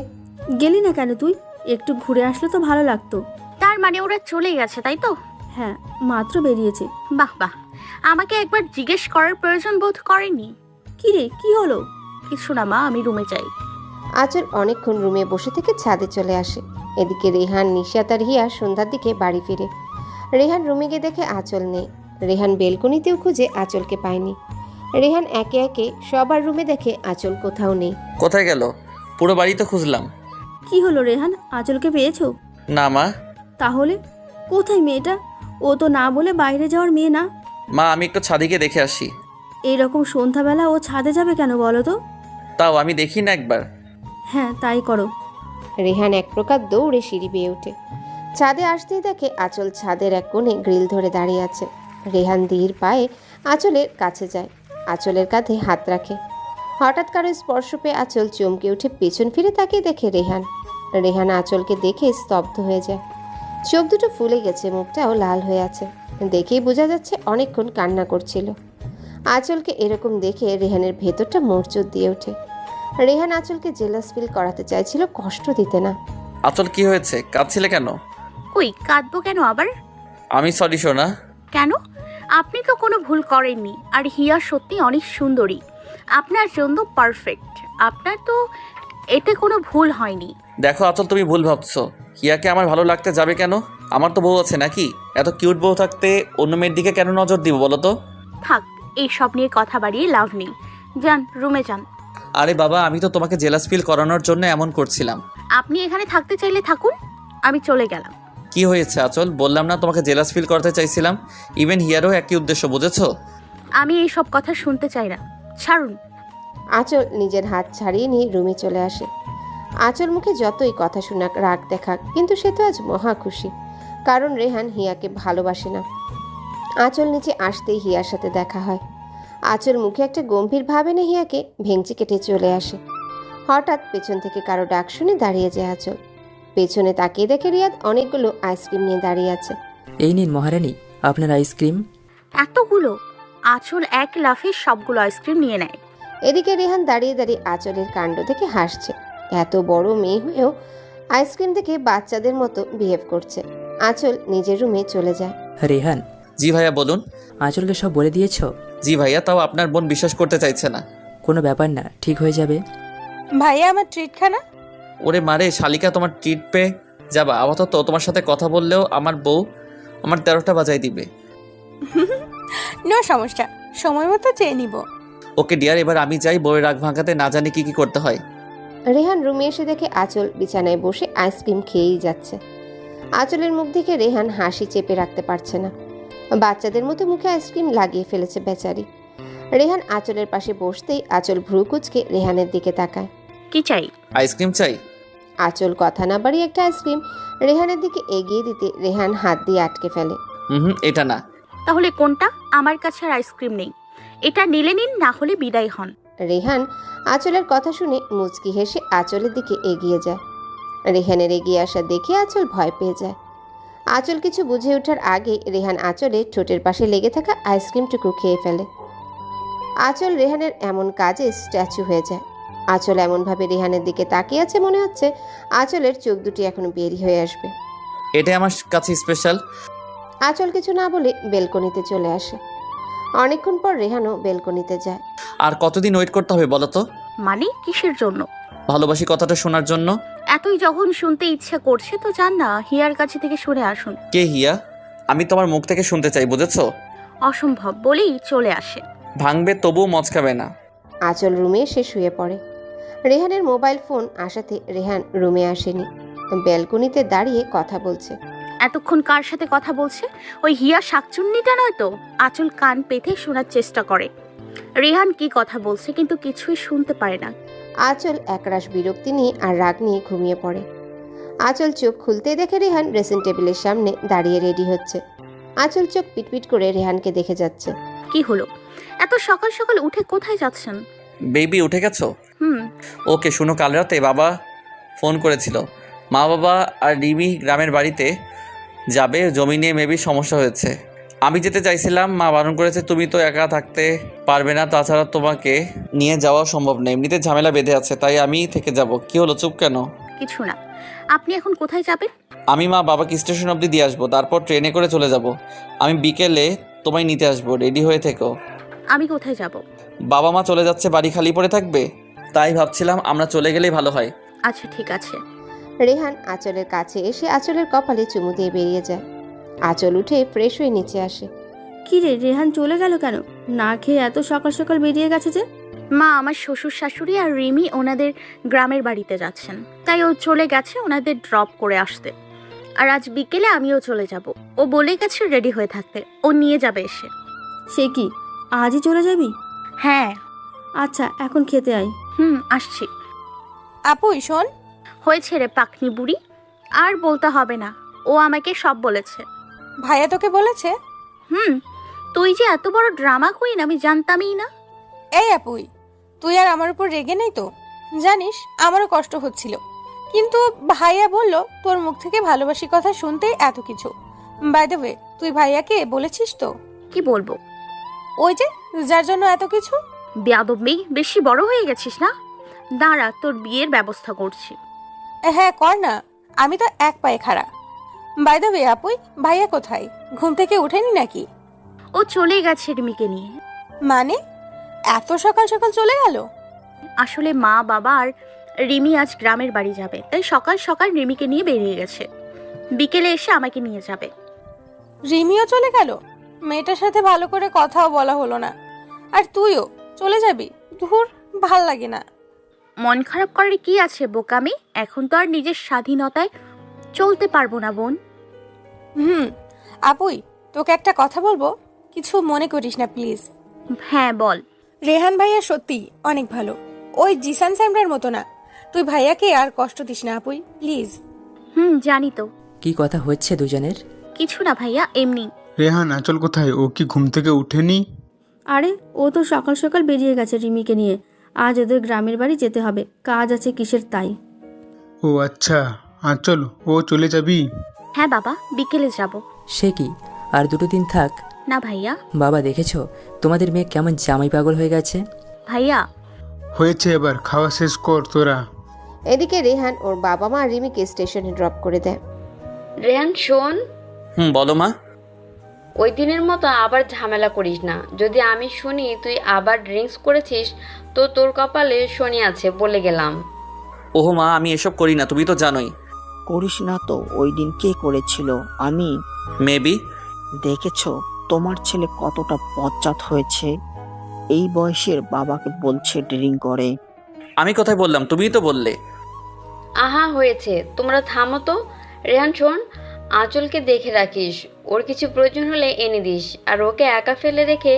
গেলি না কেন তুই? একটু ঘুরে আসলে তো ভালো লাগতো। তার মানে ওরা চলে গেছে তাই তো? হ্যাঁ, মাত্র বেরিয়েছে। বাহ বাহ, আমাকে একবার জিজ্ঞেস করার প্রয়োজন বোধ করেনি। কি রে, কি হলো? কিছু না মা, আমি রুমে যাই। আঁচল অনেকক্ষণ রুমে বসে থেকে ছাদে চলে আসে। এদিকে রেহান নিশাত আর হিয়া সন্ধ্যার দিকে বাড়ি ফিরে। রেহান রুমে গিয়ে দেখে আঁচল নেই। রেহান বেলকনিতেও খুঁজে আঁচলকে পায়নি। রেহান একে একে সবার রুমে দেখে আঁচল কোথাও নেই। কোথায় গেল? পুরো বাড়ি তো খুঁজলাম। কি হলো রেহান, আঁচলকে পেয়েছো? না মা। তাহলে কোথায় মেয়েটা? ও তো না বলে বাইরে যাওয়ার মেয়ে না। মা আমি একটু ছাদে গিয়ে দেখে আসি। এইরকম সন্ধ্যাবেলা ও ছাদে যাবে কেন বলো তো? তাও আমি দেখি না একবার। হ্যাঁ তাই করো। রেহান এক প্রকার দৌড়ে সিঁড়ি বেয়ে ওঠে। ছাদে আসতেই দেখে আঁচল ছাদের এক কোণে গ্রিল ধরে দাঁড়িয়ে আছে। রেহান ধীর পায়ে আঁচলের কাছে যায়, আঁচলের কাঁধে হাত রাখে। হঠাৎ কারো স্পর্শ পেয়ে আঁচল চমকে উঠে পেছন ফিরে তাকিয়ে দেখে রেহান। রেহান আঁচলকে দেখে স্তব্ধ হয়ে যায়। চোখ দুটো ফুলে গেছে, মুখটাও লাল হয়ে আছে। দেখেই বোঝা যাচ্ছে অনেকক্ষণ কান্না করছিল। আঁচলকে এরকম দেখে রেহানের ভেতরটা মোচড় দিয়ে ওঠে। রেহান আঁচলকে জেলাস ফিল করাতে চাইছিল, কষ্ট দিতে না। আঁচল কি হয়েছে, কাঁদছিলে কেন? কই কাঁদবো কেন আবার? আমি সরি সোনা। কেন? আপনি তো কোনো ভুল করেননি, আর হিয়া সত্যি অনেক সুন্দরী, আপনার জন্য পারফেক্ট। আপনার তো এতে কোনো ভুল হয়নি। দেখো আচল, তুমি ভুল ভাবছো। হিয়াকে আমার ভালো লাগতে যাবে কেন? আমার তো বউ আছে নাকি? এত কিউট বউ থাকতে অন্য মেয়ের দিকে কেন নজর দিব বলো তো? থাক, এই সব নিয়ে কথা বাড়িয়ে লাভ নেই। যান, রুমে যান। আরে বাবা, আমি তো তোমাকে জেলাস ফিল করানোর জন্য এমন করছিলাম। আপনি এখানে থাকতে চাইলে থাকুন, আমি চলে গেলাম। কি হয়েছে আচল? বললাম না তোমাকে জেলাস ফিল করতে চাইছিলাম। ইভেন হিয়ারও একই উদ্দেশ্য, বুঝেছো? আমি এই সব কথা শুনতে চাই না, ছাড়ুন। আঁচল নিজের হাত ছাড়িয়ে নিয়ে রুমে চলে আসে। আঁচল মুখে যতই কথা শোনাক, রাগ দেখাক, কিন্তু সে তো আজ মহা খুশি, কারণ রেহান হিয়াকে ভালোবাসে না। আঁচল নিচে আসতেই হিয়ার সাথে দেখা হয়। আঁচল মুখে একটা গম্ভীর ভাব এনে হিয়াকে ভেঙচি কেটে চলে আসে। হঠাৎ পেছন থেকে কারো ডাক শুনে দাঁড়িয়ে যায় আঁচল। পেছনে তাকিয়ে দেখে রিয়াদ অনেকগুলো আইসক্রিম নিয়ে দাঁড়িয়ে আছে। এই নিন মহারানী, আপনার আইসক্রিম। এতগুলো? আঁচল এক লাফে সবগুলো আইসক্রিম নিয়ে নেয়। এদিকে রেহান দাঁড়িয়ে দাঁড়িয়ে আঁচলের কাণ্ড দেখে হাসছে। এত বড় মেয়ে হয়েও আইসক্রিম দেখে বাচ্চাদের মতো বিহেভ করছে। আঁচল নিজের রুমে চলে যায়। রেহান। জি ভাইয়া বলুন। আঁচলকে সব বলে দিয়েছো? জি ভাইয়া, তাও আপনার বোন বিশ্বাস করতে চাইছে না। কোনো ব্যাপার না, ঠিক হয়ে যাবে। ভাইয়া আমার ট্রিট খানা। ওরে মারে শালিকা, তোমার ট্রিট পেয়ে যাবা। আপাতত তোমার সাথে কথা বললেও আমার বউ আমার 13টা বাজাই দিবে। নো সমস্যা, সময় মতো চেয়ে নিব। ওকে ডিয়ার, এবার আমি যাই। বউয়ের রাগ ভাঙাতে না জানি কি কি করতে হয়। রেহান রুমে এসে দেখে আঁচল বিছানায় বসে আইসক্রিম খেয়েই যাচ্ছে। আঁচলের মুখ দেখে রেহান হাসি চেপে রাখতে পারছে না। বাচ্চাদের মতো মুখে আইসক্রিম লাগিয়ে ফেলেছে বেচারি। রেহান আঁচলের পাশে বসতেই আঁচল ভ্রু কুঁচকে রেহানের দিকে তাকায়। কি চাই? আইসক্রিম চাই। আঁচল কথা না বাড়িয়ে একটা আইসক্রিম রেহানের দিকে এগিয়ে দিতে রেহান হাত দিয়ে আটকে ফেলে। এটা না। তাহলে কোনটা? আমার কাছে আর আইসক্রিম নেই। এটা নিলে নিন, না হলে বিদায় হন। রেহান আঁচলের কথা শুনে মুচকি হেসে আঁচলের দিকে এগিয়ে যায়। রেহানের এগিয়ে আসা দেখে আঁচল ভয় পেয়ে যায়। আঁচল কিছু বুঝে ওঠার আগে রেহান আঁচলের ঠোঁটের পাশে লেগে থাকা আইসক্রিমটুকু খেয়ে ফেলে। আঁচল রেহানের এমন কাজে স্ট্যাচু হয়ে যায়। আঁচল এমনভাবে রেহানের দিকে তাকিয়ে আছে, মনে হচ্ছে আঁচলের চোখ দুটি এখনো বেরি হয়ে আসবে। এটাই আমার কাছে স্পেশাল। আঁচল কিছু না বলে বেলকনিতে চলে আসে। অনেকক্ষণ পর রেহানও বেলকনিতে যায়। আর কতদিন ওয়েট করতে হবে বলো তো? মানে কিসের জন্য? ভালোবাসি কথাটা শোনার জন্য। এতই যখন শুনতে ইচ্ছা করছে তো যান না, হিয়ার কাছে থেকে শুনে আসুন। কে হিয়া? আমি তোমার মুখ থেকে শুনতে চাই, বুঝেছো? অসম্ভব বলেই চলে আসে। ভাঙবে তবুও মচকাবে না। আঁচল রুমে এসে শুয়ে পড়ে। রেহানের মোবাইল ফোন আসাতে রেহান রুমে আসেনি, ব্যালকনিতে দাঁড়িয়ে কথা বলছে। এতক্ষণ কার সাথে কথা বলছে? ওই হিয়া শাকচুন্নিটা নয় তো? আঁচল কান পেতে শোনার চেষ্টা করে রেহান কি কথা বলছে, কিন্তু কিছুই শুনতে পারে না। আঁচল একরাশ বিরক্তি নিয়ে আর রাগ নিয়ে ঘুমিয়ে পড়ে। আঁচল চোখ খুলতে দেখে রেহান ড্রেসিং টেবিলের সামনে দাঁড়িয়ে রেডি হচ্ছে। আঁচল চোখ পিটপিট করে রেহানকে দেখে যাচ্ছে। কি হলো? এত সকাল সকাল উঠে কোথায় যাচ্ছেন? বেবি উঠে গেছো? হুম। ওকে শুনো, কাল রাতে বাবা ফোন করেছিল। মা বাবা আর রিমি গ্রামের বাড়িতে যাবে, জমি নিয়ে মেবি সমস্যা হয়েছে। আমি যেতে চাইছিলাম, মা বারণ করেছে। তুমি তো একা থাকতে পারবে না, তাছাড়া তোমাকে নিয়ে যাওয়া সম্ভব না, এমনিতে ঝামেলা বেঁধে আছে, তাই আমি থেকে যাব। কি হলো, চুপ কেন? কিছু না। আপনি এখন কোথায় যাবেন? আমি মা বাবাকে স্টেশন অবধি দিয়ে আসবো, তারপর ট্রেনে করে চলে যাব। আমি বিকেলে তোমায় নিতে আসবো, রেডি হয়ে থেকো। আমি কোথায় যাব? বাবা মা চলে যাচ্ছে, বাড়ি খালি পড়ে থাকবে, তাই ভাবছিলাম আমরা চলে গেলেই ভালো হয়। আচ্ছা ঠিক আছে। রেহান আঁচলের কাছে এসে আঁচলের কপালে চুমু দিয়ে বেরিয়ে যায়। আঁচল উঠে ফ্রেশ হয়ে নিচে আসে। কি রে, রেহান চলে গেল কেন? না খেয়ে এত সকাল সকাল বেরিয়ে গেছে যে? মা, আমার শ্বশুর শাশুড়ি আর রিমি ওনাদের গ্রামের বাড়িতে যাচ্ছেন, তাই ও চলে গেছে ওনাদের ড্রপ করে আসতে। আর আজ বিকেলে আমিও চলে যাব। ও বলে গেছে রেডি হয়ে থাকতে, ও নিয়ে যাবে এসে। সে কি, আজই চলে যাবি? হ্যাঁ। আচ্ছা, এখন খেতে আয়। আসছি। আপু শোন। হয়েছে রে পাকনি বুড়ি, আর বলতে হবে না, ও আমাকে সব বলেছে। ভাইয়া তোকে বলেছে? তুই যে এত বড় ড্রামা কুইন আমি জানতামই না। এই আপুই, তুই আর আমার উপর রেগে নেই তো? জানিস আমারও কষ্ট হচ্ছিল, কিন্তু ভাইয়া বলল তোর মুখ থেকে ভালোবাসি কথা শুনতেই এত কিছু। বাই দ্য ওয়ে, তুই ভাইয়াকে বলেছিস তো? কি বলবো? ওই যে যার জন্য এত কিছু। বেয়াদব মেয়ে, বেশি বড় হয়ে গেছিস না? দাঁড়া, তোর বিয়ের ব্যবস্থা করছি। হ্যাঁ কর না, আমি তো এক পায়ে খাড়া। বাই দ্য ওয়ে আপুই, ভাইয়া কোথায়? ঘুম থেকে উঠেনি নাকি? ও চলে গেছে রিমিকে নিয়ে। মানে এত সকাল সকাল চলে গেল? আসলে মা বাবা আর রিমি আজ গ্রামের বাড়ি যাবে, তাই সকাল সকাল রিমিকে নিয়ে বেরিয়ে গেছে। বিকেলে এসে আমাকে নিয়ে যাবে। রিমিও চলে গেল? মেয়েটার সাথে ভালো করে কথাও বলা হলো না, আর তুইও চলে যাবি? ধুর, ভাল লাগে না। মন খারাপ করার কি আছে বোকামি? এখন তো আর নিজের স্বাধীনতায় চলতে পারবো না বোন। আপুই, তোকে একটা কথা বলবো, কিছু মনে করিস না প্লিজ। হ্যাঁ বল। রেহান ভাইয়া সত্যি অনেক ভালো, ওই জিসান স্যামরার মতো না। তুই ভাইয়াকে আর কষ্ট দিস না আপুই, প্লিজ। জানি তো। কি কথা হচ্ছে দুজনের? কিছু না ভাইয়া, এমনি। রেহান আঁচল কোথায়? ও কি ঘুম থেকে উঠেনি? আরে ও তো সকাল সকাল বেরিয়ে গেছে রিমিকে নিয়ে। আজ ওদের গ্রামের বাড়ি যেতে হবে, কাজ আছে কিসের তাই। ও আচ্ছা, আঁচল ও চলে যাবি? হ্যাঁ বাবা, বিকেলে যাব। সে কি, আর 2 দিন থাক? না ভাইয়া। বাবা দেখেছো তোমাদের মেয়ে কেমন জামাই পাগল হয়ে গেছে? ভাইয়া হয়েছে, এবার খাওয়া শেষ কর তোরা। এদিকে রেহান ওর বাবা মা রিমিকে স্টেশনে ড্রপ করে দেয়। রেহান শোন। বলো মা। ওই দিনের মতো আবার ঝামেলা করিস না। যদি আমি শুনি তুই আবার ড্রিঙ্কস করেছিস তো তোর কপালে শনি আছে, বলে গেলাম। ওহো মা, আমি এসব করি না, তুমি তো জানোই। করিস না তো? ওই দিন কে করেছিল? আমি। মেবি। দেখেছো তোমার ছেলে কতটা পশ্চাৎ হয়েছে? এই বয়সের বাবাকে বলছে ড্রিঙ্ক করে। আমি কোথায় বললাম? তুমিই তো বললে। আহা হয়েছে, তোমরা থামো তো। রেহান শোন, আঁচলকে দেখে রাখিস, ওর কিছু প্রয়োজন হলে এনে দিস, আর ওকে একা ফেলে রেখে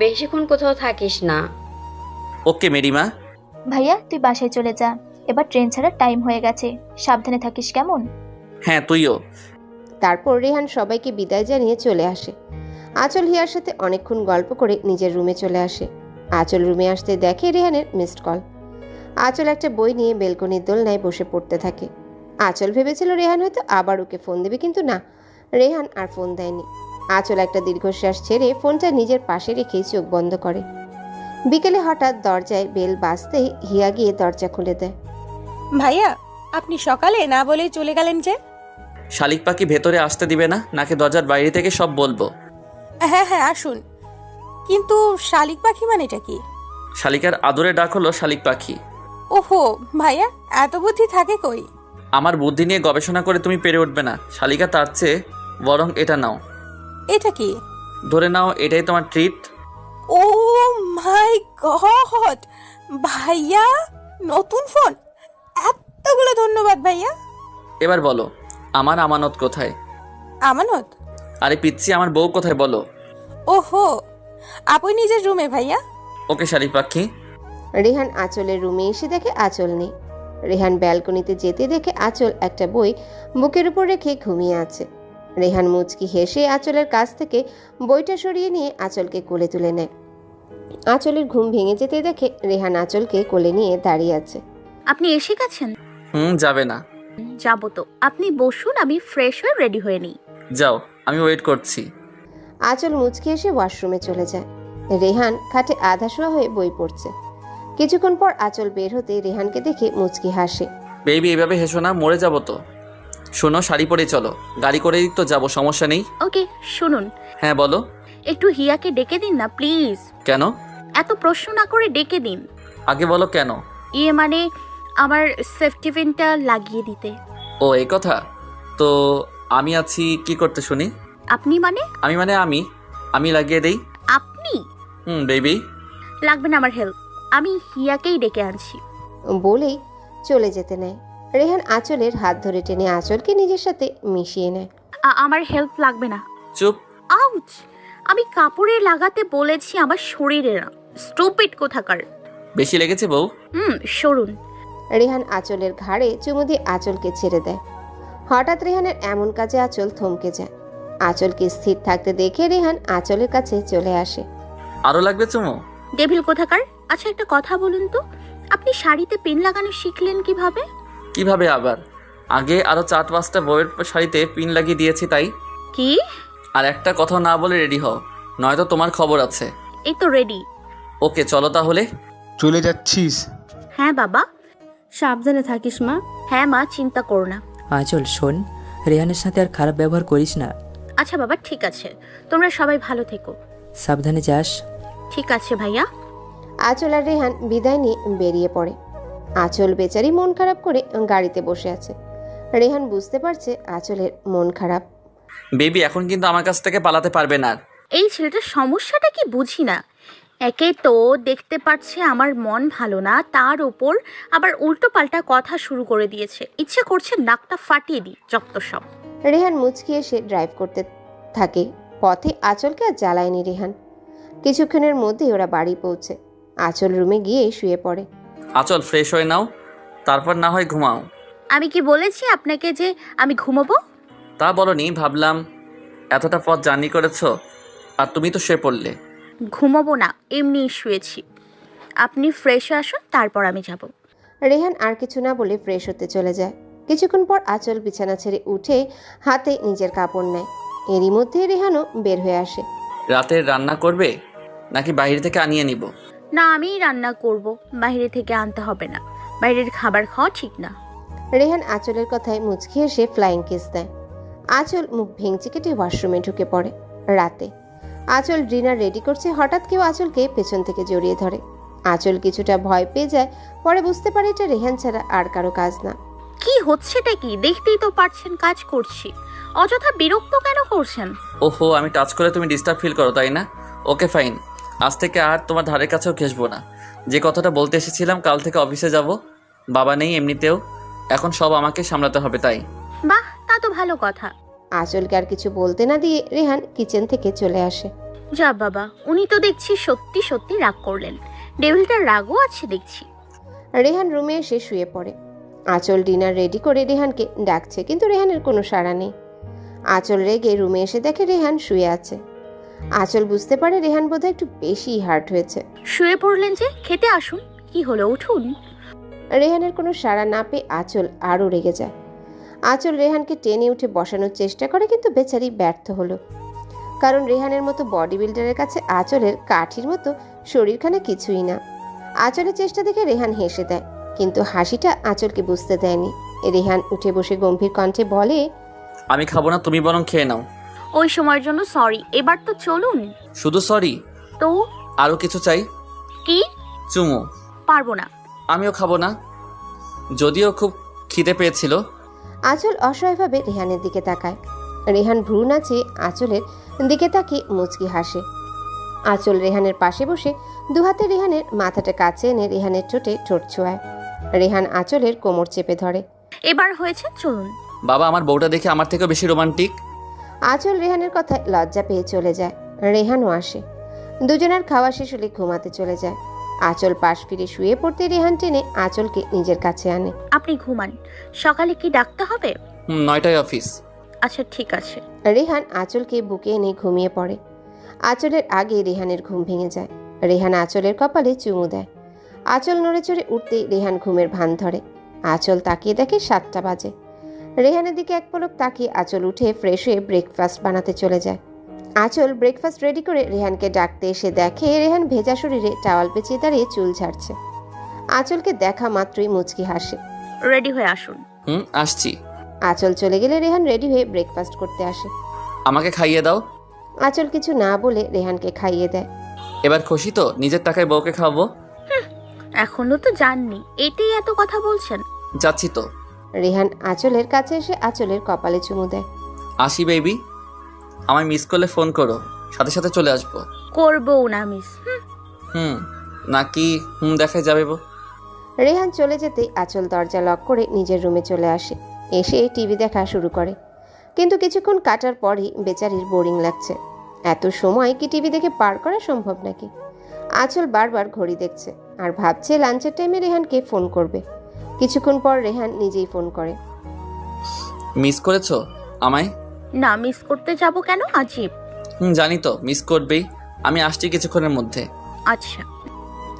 বেশিক্ষণ কোথাও থাকিস না। ওকে মেরিমা। ভাইয়া তুই বাসায় চলে যা, এবার ট্রেন ছাড়ার টাইম হয়ে গেছে, সাবধানে থাকিস কেমন? হ্যাঁ তুইও। তারপর রেহান সবাইকে বিদায় জানিয়ে চলে আসে। আঁচল হিয়ার সাথে অনেকক্ষণ গল্প করে নিজের রুমে চলে আসে। আঁচল রুমে আসতে দেখে রেহানের মিসড কল। আঁচল একটা বই নিয়ে বেলকনির দোলনায় বসে পড়তে থাকে। আঁচল ভেবেছিল রেহান হয়তো আবার ওকে ফোন দেবে, কিন্তু না, রেহান আর ফোন দেয়নি। আঁচল একটা দীর্ঘশ্বাস ছেড়ে ফোনটা নিজের পাশে রেখেই চোখ বন্ধ করে। বিকেলে হঠাৎ দরজায় বেল বাজতেই হিয়া গিয়ে দরজা খুলে দেয়। ভাইয়া, আপনি সকালে না বলেই চলে গেলেন যে? শালিক পাখি ভেতরে আসতে দিবে না নাকি দরজার বাইরে থেকে সব বলবো? হ্যাঁ হ্যাঁ আসুন, কিন্তু শালিক পাখি মানেটা কি? শালিকার আদরে ডাক হলো শালিক পাখি। ওহো ভাইয়া, এত বুদ্ধি থাকে কই? আমার বুদ্ধি নিয়ে গবেষণা করে তুমি পেরে উঠবে না শালিকা, তার চেয়ে বরং এটা নাও। এটা কি? ধরে নাও, এটাই তোমার ট্রিট। ও মাই গড, ভাইয়া নতুন ফোন! এতগুলো ধন্যবাদ ভাইয়া। এবার বলো, আমার আমানত কোথায়? আমানত? আরে পিচ্ছি, আমার বউ কোথায় বলো? ওহো, আপনি নিজের রুমে ভাইয়া। ওকে শালিক পাখি। রেহান আঁচলের রুমে এসে দেখে আঁচল নেই। রেহান ব্যালকনিতে যেতে দেখে আঁচল একটা বই বুকের উপর রেখে ঘুমিয়ে আছে। রেহান মুচকি হেসে আঁচলের কাছ থেকে বইটা সরিয়ে নিয়ে আঁচলকে কোলে তুলে নেয়। আঁচলের ঘুম ভেঙে যেতে দেখে রেহান আঁচলকে কোলে নিয়ে দাঁড়িয়ে আছে। আপনি এসে গেছেন? যাবে না? যাবো তো, আপনি বসুন, আমি ফ্রেশ হয়ে রেডি হয়ে নিই। যাও, আমি ওয়েট করছি। আঁচল মুচকি এসে ওয়াশরুমে চলে যায়। রেহান খাটে আধা শোয়া হয়ে বই পড়ছে। কিছুক্ষণ পর আঁচল বের হতে রেহানকে দেখে মুচকি হাসে। বেবি এভাবে হেসো না, মরে যাবো তো। শোনো, শাড়ি পরে চলো, গাড়ি করেই তো যাবো, সমস্যা নেই। ওকে শুনুন। হ্যাঁ বলো। একটু হিয়াকে ডেকে দিন না প্লিজ। কেন? এত প্রশ্ন না করে ডেকে দিন। আগে বলো কেন। মানে আমার সেফটি পিনটা লাগিয়ে দিতে। ও এই কথা। তো আমি আছি কি করতে শুনি? আপনি মানে? আমি লাগিয়ে দেই। আপনি? বেবি লাগবে না আমার হেল্প, আমি হিয়াকেই ডেকে আনছি। বলেই চলে যেতে নেয়। রেহান আঁচলের হাত ধরে টেনে আঁচলকে নিজের সাথে মিশিয়ে নেয়। আমার হেল্প লাগবে না। চুপ। আউচ! আমি কাপড়ে লাগাতে বলেছি, আমার শরীরে না। স্টুপিড কোথাকার। বেশি লেগেছে বউ? সরুন। রেহান আঁচলের ঘাড়ে চুমু দিয়ে আঁচলকে ছেড়ে দেয়। হঠাৎ রেহানের এমন কাজে আঁচল থমকে যায়। আঁচলকে স্থির থাকতে দেখে রেহান আঁচলের কাছে চলে আসে। আরো লাগবে চুমু? ডেভিল কোথাকার। আচ্ছা একটা কথা বলুন তো, আপনি শাড়িতে পিন লাগানো শিখলেন কিভাবে? কিভাবে আবার? আগে আরো 4-5টা বউয়ের শাড়িতে পিন লাগিয়ে দিয়েছি তাই। কি? আর একটা কথা না বলে রেডি হও, নয়তো তোমার খবর আছে। এই তো রেডি। ওকে চলো তাহলে। চলে যাচ্ছিস? হ্যাঁ বাবা। সাবধানে থাকিস মা। হ্যাঁ মা, চিন্তা করো না। আঁচল শোন, রেহানের সাথে আর খারাপ ব্যবহার করিস না। আচ্ছা বাবা, ঠিক আছে, তোমরা সবাই ভালো থেকো। সাবধানে যাস। ঠিক আছে ভাইয়া। আঁচল আর রেহান বিদায় নিয়ে বেরিয়ে পড়ে। আঁচল বেচারি মন খারাপ করে গাড়িতে বসে আছে। রেহান বুঝতে পারছে আঁচলের মন খারাপ। বেবি এখন কিন্তু আমার কাছ থেকে পালাতে পারবে না। এই ছেলেটার সমস্যাটা কি বুঝি না। একে তো দেখতে পাচ্ছে আমার মন ভালো না, তার ওপর আবার উল্টো পাল্টা কথা শুরু করে দিয়েছে। ইচ্ছে করছে নাকটা ফাটিয়ে দিই যত সব। রেহান মুচকি এসে ড্রাইভ করতে থাকে। পথে আঁচলকে আর জ্বালায়নি রেহান। কিছুক্ষণের মধ্যেই ওরা বাড়ি পৌঁছে। আঁচল রুমে গিয়ে শুয়ে পড়ে। আঁচল ফ্রেশ হয়ে নাও, তারপর না হয় ঘুমাও। আমি কি বলেছি আপনাকে যে আমি ঘুমাবো? তা বলনি, ভাবলাম এতটা পথ জার্নি করেছো আর তুমি তো শুয়ে পড়লে। ঘুমাবো না, এমনি শুয়েছি। আপনি ফ্রেশ আসুন, তারপর আমি যাব। রেহান আর কিছু না বলে ফ্রেশ হতে চলে যায়। কিছুক্ষণ পর আঁচল বিছানা ছেড়ে উঠে হাতে নিজের কাপড় নেয়। এরই মধ্যে রেহানও বের হয়ে আসে। রাতের রান্না করবে নাকি বাইরে থেকে আনিয়ে নিব? না, আমিই রান্না করব, বাইরে থেকে আনতে হবে না। বাইরের খাবার খাওয়া ঠিক না। রেহান আঁচলের কথায় মুচকি এসে ফ্লাইং কিস দেয়। আঁচল মুখ ভেঙচি কেটে ওয়াশরুমে ঢুকে পড়ে। রাতে আঁচল ডিনার রেডি করছে, হঠাৎ কেউ আঁচলকে পেছন থেকে জড়িয়ে ধরে। আঁচল কিছুটা ভয় পেয়ে যায়, পরে বুঝতে পারে এটা রেহান ছাড়া আর কারো কাজ না। কি হচ্ছেটা কি দেখতেই তো পারছেন, কাজ করছি। অযথা বিরক্ত কেন করছেন? ওহো, আমি টাচ করে তুমি ডিস্টার্ব ফিল করো তাই না? ওকে ফাইন, আজ থেকে আর তোমার ধারের কাছেও ঘেসবো না। যে কথাটা বলতে এসেছিলাম, কাল থেকে অফিসে যাব, বাবা নেই এমনিতেও, এখন সব আমাকে সামলাতে হবে তাই। বাহ, তা তো ভালো কথা। আঁচলকে আর কিছু বলতে না দিয়ে রেহান কিচেন থেকে চলে আসে। যা বাবা, উনি তো দেখছি সত্যি সত্যি রাগ করলেন। ডেভিলটার রাগও আছে দেখছি। রেহান রুমে এসে শুয়ে পড়ে। আঁচল ডিনার রেডি করে রেহানকে ডাকছে, কিন্তু রেহানের কোনো সাড়া নেই। আঁচল রেগে রুমে এসে দেখে রেহান শুয়ে আছে। আঁচল বুঝতে পারে রেহান বোধহয় একটু বেশি হার্ট হয়েছে। শুয়ে পড়লেন যে, খেতে আসুন। কি হলো, উঠুন। রেহানের কোনো সাড়া না পেয়ে আঁচল আরও রেগে যায়। আঁচল রেহানকে টেনে উঠে বসানোর চেষ্টা করে, কিন্তু বেচারি ব্যর্থ হলো। কারণ রেহানের মতো বডি বিল্ডারের কাছে আঁচলের কাঠির মতো শরীরখানা কিছুই না। আঁচলের চেষ্টা দেখে রেহান হেসে দেয়, কিন্তু হাসিটা আঁচলকে বুঝতে দেয়নি। রেহান উঠে বসে গম্ভীর কণ্ঠে বলে, আমি খাবো না, তুমি বরং খেয়ে নাও। ওই সময়ের জন্য সরি, এবার তো চলুন। শুধু সরি? তো আরো কিছু চাই? কি? চুমু। পারবো না। আমিও খাবো না, যদিও খুব খিদে পেয়েছিল। আঁচল অসহায়ভাবে রেহানের দিকে তাকায়। রেহান ভ্রু নাচিয়ে আঁচলের দিকে তাকিয়ে মুচকি হাসে। আঁচল রেহানের পাশে বসে দুহাতে রেহানের মাথাটা কাছে এনে রেহানের ঠোঁটে ঠোঁট ছোঁয়ায়। রেহান আঁচলের কোমর চেপে ধরে। এবার হয়েছে, চলুন। বাবা, আমার বউটা দেখে আমার থেকেও বেশি রোমান্টিক। আঁচল রেহানের কথায় লজ্জা পেয়ে চলে যায়। রেহানও আসে। দুজনের খাওয়া শেষ হলে ঘুমাতে চলে যায়। আঁচল পাশ ফিরে শুয়ে পড়তে রেহান টেনে আঁচলকে নিজের কাছে আনে। আপনি ঘুমান, সকালে কি ডাকতে হবে? 9টায় অফিস। আচ্ছা ঠিক আছে। রেহান আঁচলকে বুকে এনে ঘুমিয়ে পড়ে। আঁচলের আগে রেহানের ঘুম ভেঙে যায়। রেহান আঁচলের কপালে চুমু দেয়। আঁচল নড়ে চড়ে উঠতেই রেহান ঘুমের ভান ধরে। আঁচল তাকিয়ে দেখে 7টা বাজে। রেহানের দিকে এক পলক তাকিয়ে আঁচল উঠে ফ্রেশ হয়ে ব্রেকফাস্ট বানাতে চলে যায়। আঁচল ব্রেকফাস্ট রেডি করে রেহানকে ডাকতে এসে দেখে রেহান ভেজা শরীরে টাওয়াল পেঁচিয়ে দাঁড়িয়ে চুল ঝাড়ছে। আঁচলকে দেখা মাত্রই মুচকি হাসে। রেডি হয়ে আসুন। আসছি। আঁচল চলে গেলে রেহান রেডি হয়ে ব্রেকফাস্ট করতে আসে। আমাকে খাইয়ে দাও। আঁচল কিছু না বলে রেহানকে খাইয়ে দেয়। এবার খুশি তো? নিজের টাকায় বউকে খাওয়াবো। এখনো তো জাননি, এতেই এত কথা বলছেন। যাচ্ছি তো। রেহান আঁচলের কাছে এসে আঁচলের কপালে চুমু দেয়। আসি বেবি, আমায় মিস করলে ফোন করো, সাথে সাথে চলে আসবো। করবো না মিস। নাকি দেখাই যাবে? রেহান চলে যেতেই আঁচল দরজা লক করে নিজের রুমে চলে আসে। এসে টিভি দেখা শুরু করে, কিন্তু কিছুক্ষণ কাটার পরই বেচারির বোরিং লাগছে। এত সময় কি টিভি দেখে পার করা সম্ভব নাকি? আঁচল বারবার ঘড়ি দেখছে আর ভাবছে লাঞ্চের টাইমে রেহানকে ফোন করবে। কিছুক্ষণ পর রেহান নিজেই ফোন করে। মিস করেছো আমায়? না, মিস করতে যাব কেন? আজীব। জানি তো মিস করবেই। আমি আসছি কিছুক্ষণের মধ্যে। আচ্ছা।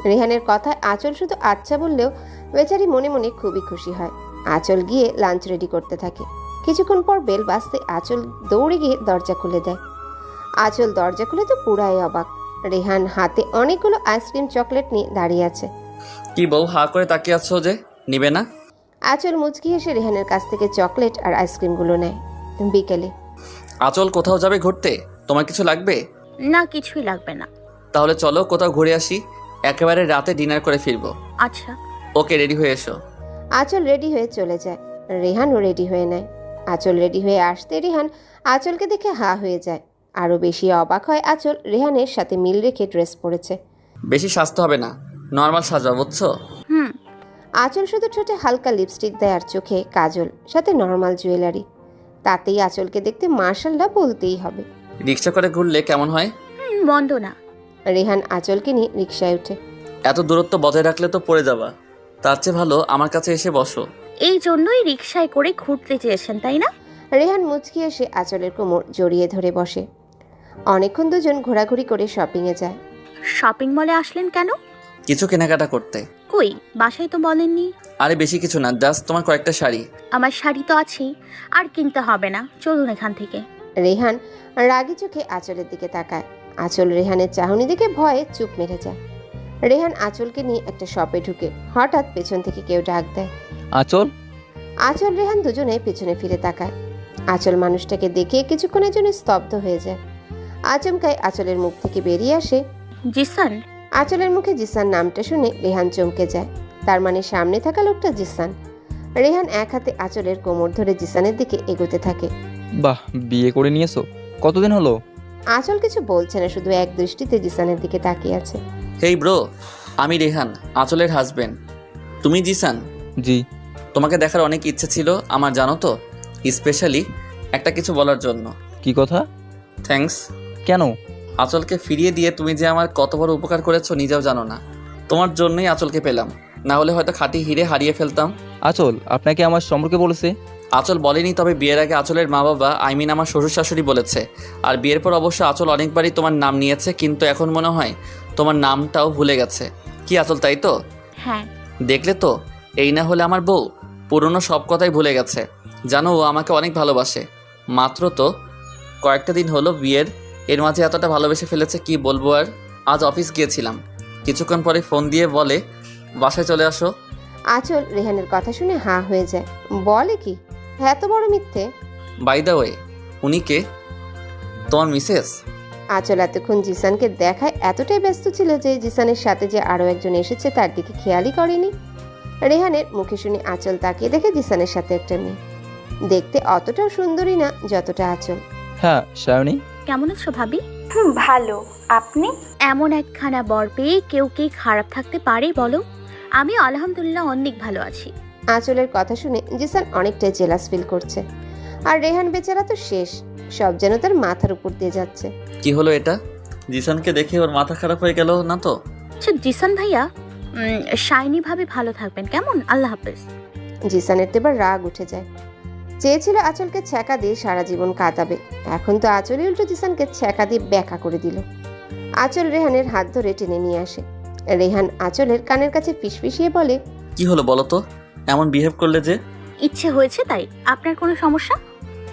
রেহানের কথায় আঁচল শুধু আচ্ছা বললেও বেচারি মনে মনে খুবই খুশি হয়। আঁচল গিয়ে লাঞ্চ রেডি করতে থাকে। কিছুক্ষণ পর বেল বাজতে আঁচল দৌড়ে গিয়ে দরজা খুলে দেয়। আঁচল দরজা খুলে তো পুরাই অবাক। রেহান হাতে অনেকগুলো আইসক্রিম চকলেট নিয়ে দাঁড়িয়ে আছে। কি বউ, হা করে তাকিয়ে আছো যে, নিবে না? আঁচল মুচকি হেসে রেহানের কাছ থেকে চকলেট আর আইসক্রিমগুলো নেয়। বিকেলে আঁচল কোথাও যাবে ঘুরতে? তোমার কিছু লাগবে? না, কিছুই লাগবে না। তাহলে চলো কোথাও ঘুরে আসি, একেবারে রাতে ডিনার করে ফিরবো। আচ্ছা, ওকে, রেডি হয়ে এসো। আঁচল রেডি হয়ে চলে যায়। রেহানও রেডি হয়ে নেয়। আঁচল রেডি হয়ে আসতে রেহান আঁচলকে দেখে হা হয়ে যায়। আরও বেশি অবাক হয় আঁচল রেহানের সাথে মিল রেখে ড্রেস পরেছে। বেশি সাজতে হবে না, নর্মাল সাজবা, বুঝছো? আঁচল শুধু ঠোঁটে হালকা লিপস্টিক দেয় আর চোখে কাজল, সাথে নর্মাল জুয়েলারি। তাতেই আঁচলকে দেখতে মার্শাল্লাহ বলতেই হবে। রিক্সা করে ঘুরলে কেমন হয়? মন্দ না। রেহান আঁচলকে নিয়ে রিকশায় ওঠে। এত দূরত্ব বজায় রাখলে তো পড়ে যাবা। তার চেয়ে ভালো আমার কাছে এসে বসো। এই জন্যই রিকশায় করে ঘুরতে চেয়েছেন, তাই না? রেহান মুচকি এসে আঁচলের কোমর জড়িয়ে ধরে বসে। অনেকক্ষণ দুজন ঘোরাঘুরি করে শপিংয়ে যায়। শপিং মলে আসলেন কেন? কিছু কেনাকাটা করতে। কই, বাসায় তো বলেননি। আরে বেশি কিছু না, জাস্ট তোমার কয়েকটা শাড়ি। আমার শাড়ি তো আছেই, আর কিনতে হবে না, চলুন এখান থেকে। রেহান রাগী চোখে আঁচলের দিকে তাকায়। আঁচল রেহানের চাহনি দেখে ভয়ে চুপ মেরে যায়। রেহান আঁচলকে নিয়ে একটা শপে ঢুকে হঠাৎ পেছন থেকে কেউ ডাক দেয়, আঁচল। আঁচল রেহান দুজনে পেছনে ফিরে তাকায়। আঁচল মানুষটাকে দেখে কিছুক্ষণের জন্য স্তব্ধ হয়ে যায়। আচমকায় আঁচলের মুখ থেকে বেরিয়ে আসে, জিসান। আঁচলের মুখে জিসান নামটা শুনে রেহান চমকে যায়। তার মানে সামনে থাকা লোকটা জিসান। রেহান এক হাতে আঁচলের কোমর ধরে জিসানের দিকে এগোতে থাকে। বাহ, বিয়ে করে নিয়েছো? কতদিন হলো? আঁচল কিছু বলছে না, শুধু এক দৃষ্টিতে জিসানের দিকে তাকিয়ে আছে। হেই ব্রো, আমি রেহান, আঁচলের হাজবেন্ড। তুমি জিসান? জি। তোমাকে দেখার অনেক ইচ্ছে ছিল আমার, জানো তো, স্পেশালি একটা কিছু বলার জন্য। কি কথা? থ্যাঙ্কস। কেন? আঁচলকে ফিরিয়ে দিয়ে তুমি যে আমার কত বড় উপকার করেছো নিজেও জানো না। তোমার জন্যই আঁচলকে পেলাম, না হলে হয়তো খাঁটি হিরে হারিয়ে ফেলতাম। আঁচল আপনাকে আমার সম্পর্কে বলেছে? আঁচল বলেনি, তবে বিয়ের আগে আঁচলের মা বাবা, আমার শ্বশুর শাশুড়ি বলেছে। আর বিয়ের পর অবশ্য আঁচল অনেকবারই তোমার নাম নিয়েছে, কিন্তু এখন মনে হয় তোমার নামটাও ভুলে গেছে। কি আঁচল, তাই তো? হ্যাঁ। দেখলে তো, এই না হলে আমার বউ পুরনো সব কথাই ভুলে গেছে। জানো, ও আমাকে অনেক ভালোবাসে। মাত্র তো কয়েকটা দিন হলো বিয়ের, এর মাঝে এতটা ভালোবেসে ফেলেছে কি বলবো আর। আজ অফিস গিয়েছিলাম, কিছুক্ষণ পরে ফোন দিয়ে বলে বাসায় চলে আসো। আঁচল রেহানের কথা শুনে হা হয়ে যায়। বলে কি, এত বড় মিথ্যে? বাই দ্য ওয়ে, উনি কে? তোমার মিসেস? আঁচল এতক্ষণ জিসানকে দেখায় এতটাই ব্যস্ত ছিল যে জিসানের সাথে যে আরও একজন এসেছে তার দিকে খেয়ালই করেনি। রেহানের মুখে শুনে আঁচল তাকিয়ে দেখে জিসানের সাথে একটা মেয়ে। দেখতে অতটাও সুন্দরী না যতটা আঁচল। হ্যাঁ সায়নী। কেমন আছো ভাবি? ভালো। আপনি? এমন একখানা বর পেয়ে কেউ কি খারাপ থাকতে পারে বলো? আমি আলহামদুলিল্লাহ অনেক ভালো আছি। আঁচলের কথা শুনে জিসান অনেকটাই জেলাস ফিল করছে। আর রেহান বেচারা তো শেষ, সব যেন তার মাথার উপর দিয়ে যাচ্ছে। কি হলো এটা? জিসানকে দেখে ওর মাথা খারাপ হয়ে গেল না তো? আচ্ছা জিসান ভাইয়া, শাইনি ভাবে ভালো থাকবেন কেমন? আল্লাহ হাফেজ। জিসানের তো এবার রাগ উঠে যায়। চেয়েছিল আঁচলকে ছ্যাঁকা দিয়ে সারা জীবন কাটাবে, এখন তো আঁচলই উল্টো জিসানকে ছ্যাঁকা দিয়ে ব্যাকা করে দিল। আঁচল রেহানের হাত ধরে টেনে নিয়ে আসে। রেহান আঁচলের কানের কাছে ফিসফিসিয়ে বলে, কি হলো বলো তো, এমন বিহেভ করলে যে? ইচ্ছে হয়েছে তাই। আপনার কোনো সমস্যা?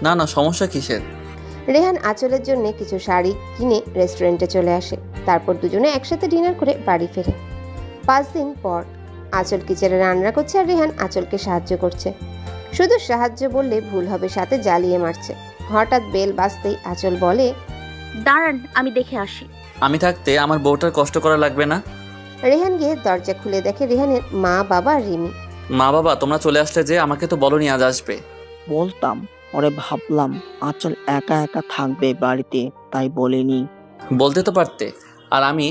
না না, সমস্যা কিসের? রেহান আঁচলের জন্য কিছু শাড়ি কিনে রেস্টুরেন্টে চলে আসে। তারপর দুজনে একসাথে ডিনার করে বাড়ি ফেরে। 5 দিন পর আঁচল কিচেনে রান্না করছে আর রেহান আঁচলকে সাহায্য করছে। শুধু সাহায্য বললে ভুল হবে, সাথে জ্বালিয়ে মারছে। হঠাৎ বেল বাজতেই আঁচল বলে, দাঁড়ান আমি দেখে আসি। আমি থাকতে আমার বউটার কষ্ট করা লাগবে না। রেহান গিয়ে দরজা খুলে দেখে রেহানের মা, বাবা আর রিমি। মা বাবা, তোমরা চলে আসলে যে, আমাকে তো বলনি আজ আসবে। বলতাম, ওরে ভাবলাম আঁচল একা একা থাকবে বাড়িতে, তাই বলিনি। বলতে তো পারতে। আর আমি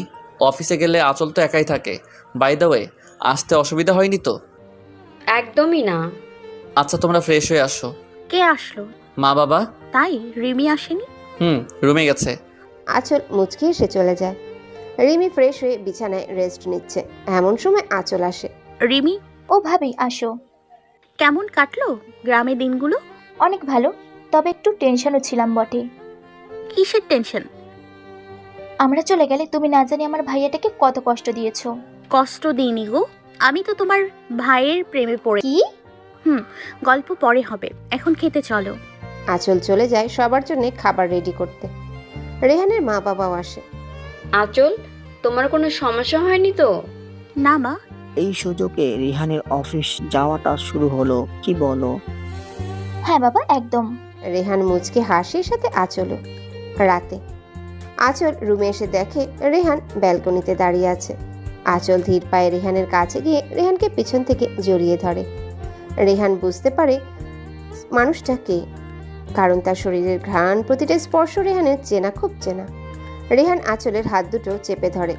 অফিসে গেলে আঁচল তো একাই থাকে। বাই দ্য ওয়ে, আসতে অসুবিধা হয়নি তো? একদমই না। আচ্ছা, তোমরা ফ্রেশ হয়ে আসো। কে আসলো? মা বাবা। তাই? রিমি আসেনি? রুমে গেছে। আঁচল মুচকি এসে চলে যায়। রিমি ফ্রেশ হয়ে বিছানায় রেস্ট নিচ্ছে। এমন সময় আঁচল আসে। রিমি। ও ভাবি আসো। কেমন কাটলো গ্রামে দিনগুলো? অনেক ভালো, তবে একটু টেনশনও ছিলাম বটে। কিসের টেনশন? আমরা চলে গেলে তুমি না জানি আমার ভাইয়াটাকে কত কষ্ট দিয়েছো। কষ্ট দিইনি গো, আমি তো তোমার ভাইয়ের প্রেমে পড়ে। কি? গল্প পরে হবে, এখন খেতে চলো। আঁচল চলে যায় সবার জন্য খাবার রেডি করতে। রেহানের মা বাবাও আসে। আঁচল, তোমার কোনো সমস্যা হয়নি তো? না মা। এই সুযোগে রিহানের অফিস যাওয়াটা শুরু হলো, কি বলো? হ্যাঁ বাবা, একদম। রেহান মুচকে হাসির সাথে আঁচলও। রাতে আঁচল রুমে এসে দেখে রেহান ব্যালকনিতে দাঁড়িয়ে আছে। আঁচল ধীর পায়ে রেহানের কাছে গিয়ে রেহানকে পিছন থেকে জড়িয়ে ধরে। রেহান বুঝতে পারে মানুষটা কে, কারণ তার শরীরের ঘ্রাণ, প্রতিটা স্পর্শ রেহানের চেনা, খুব চেনা। রেহান আঁচলের হাত দুটো চেপে ধরে।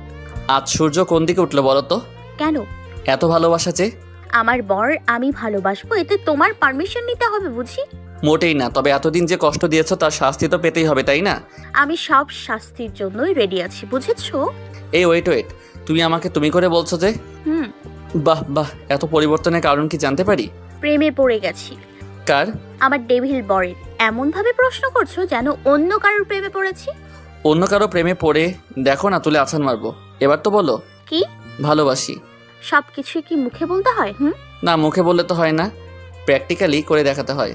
আজ সূর্য কোন দিকে উঠলো বলো তো? কেন? এত ভালোবাসা যে? আমার বর আমি ভালোবাসবো, এতে তোমার পারমিশন নিতে হবে বুঝি? মোটেই না, তবে এতদিন যে কষ্ট দিয়েছো তার শাস্তি তো পেতেই হবে, তাই না? আমি সব শাস্তির জন্যই রেডি আছি, বুঝেছো? এই ওয়েট, তুমি আমাকে তুমি করে বলছো যে? হুম। বাহ বাহ, এত পরিবর্তনের কারণ কি জানতে পারি? প্রেমে পড়ে গেছি। কার? আমার ডেভিল বরের। এমন ভাবে প্রশ্ন করছো যেন অন্য কারোর প্রেমে পড়েছি। অন্য কারো প্রেমে পড়ে দেখো না, তুলে আছান মারবো। এবার তো বলো কি? ভালোবাসি। সবকিছু কি মুখে বলতে হয়? না, মুখে বললে তো হয় না, প্র্যাকটিক্যালি করে দেখাতে হয়।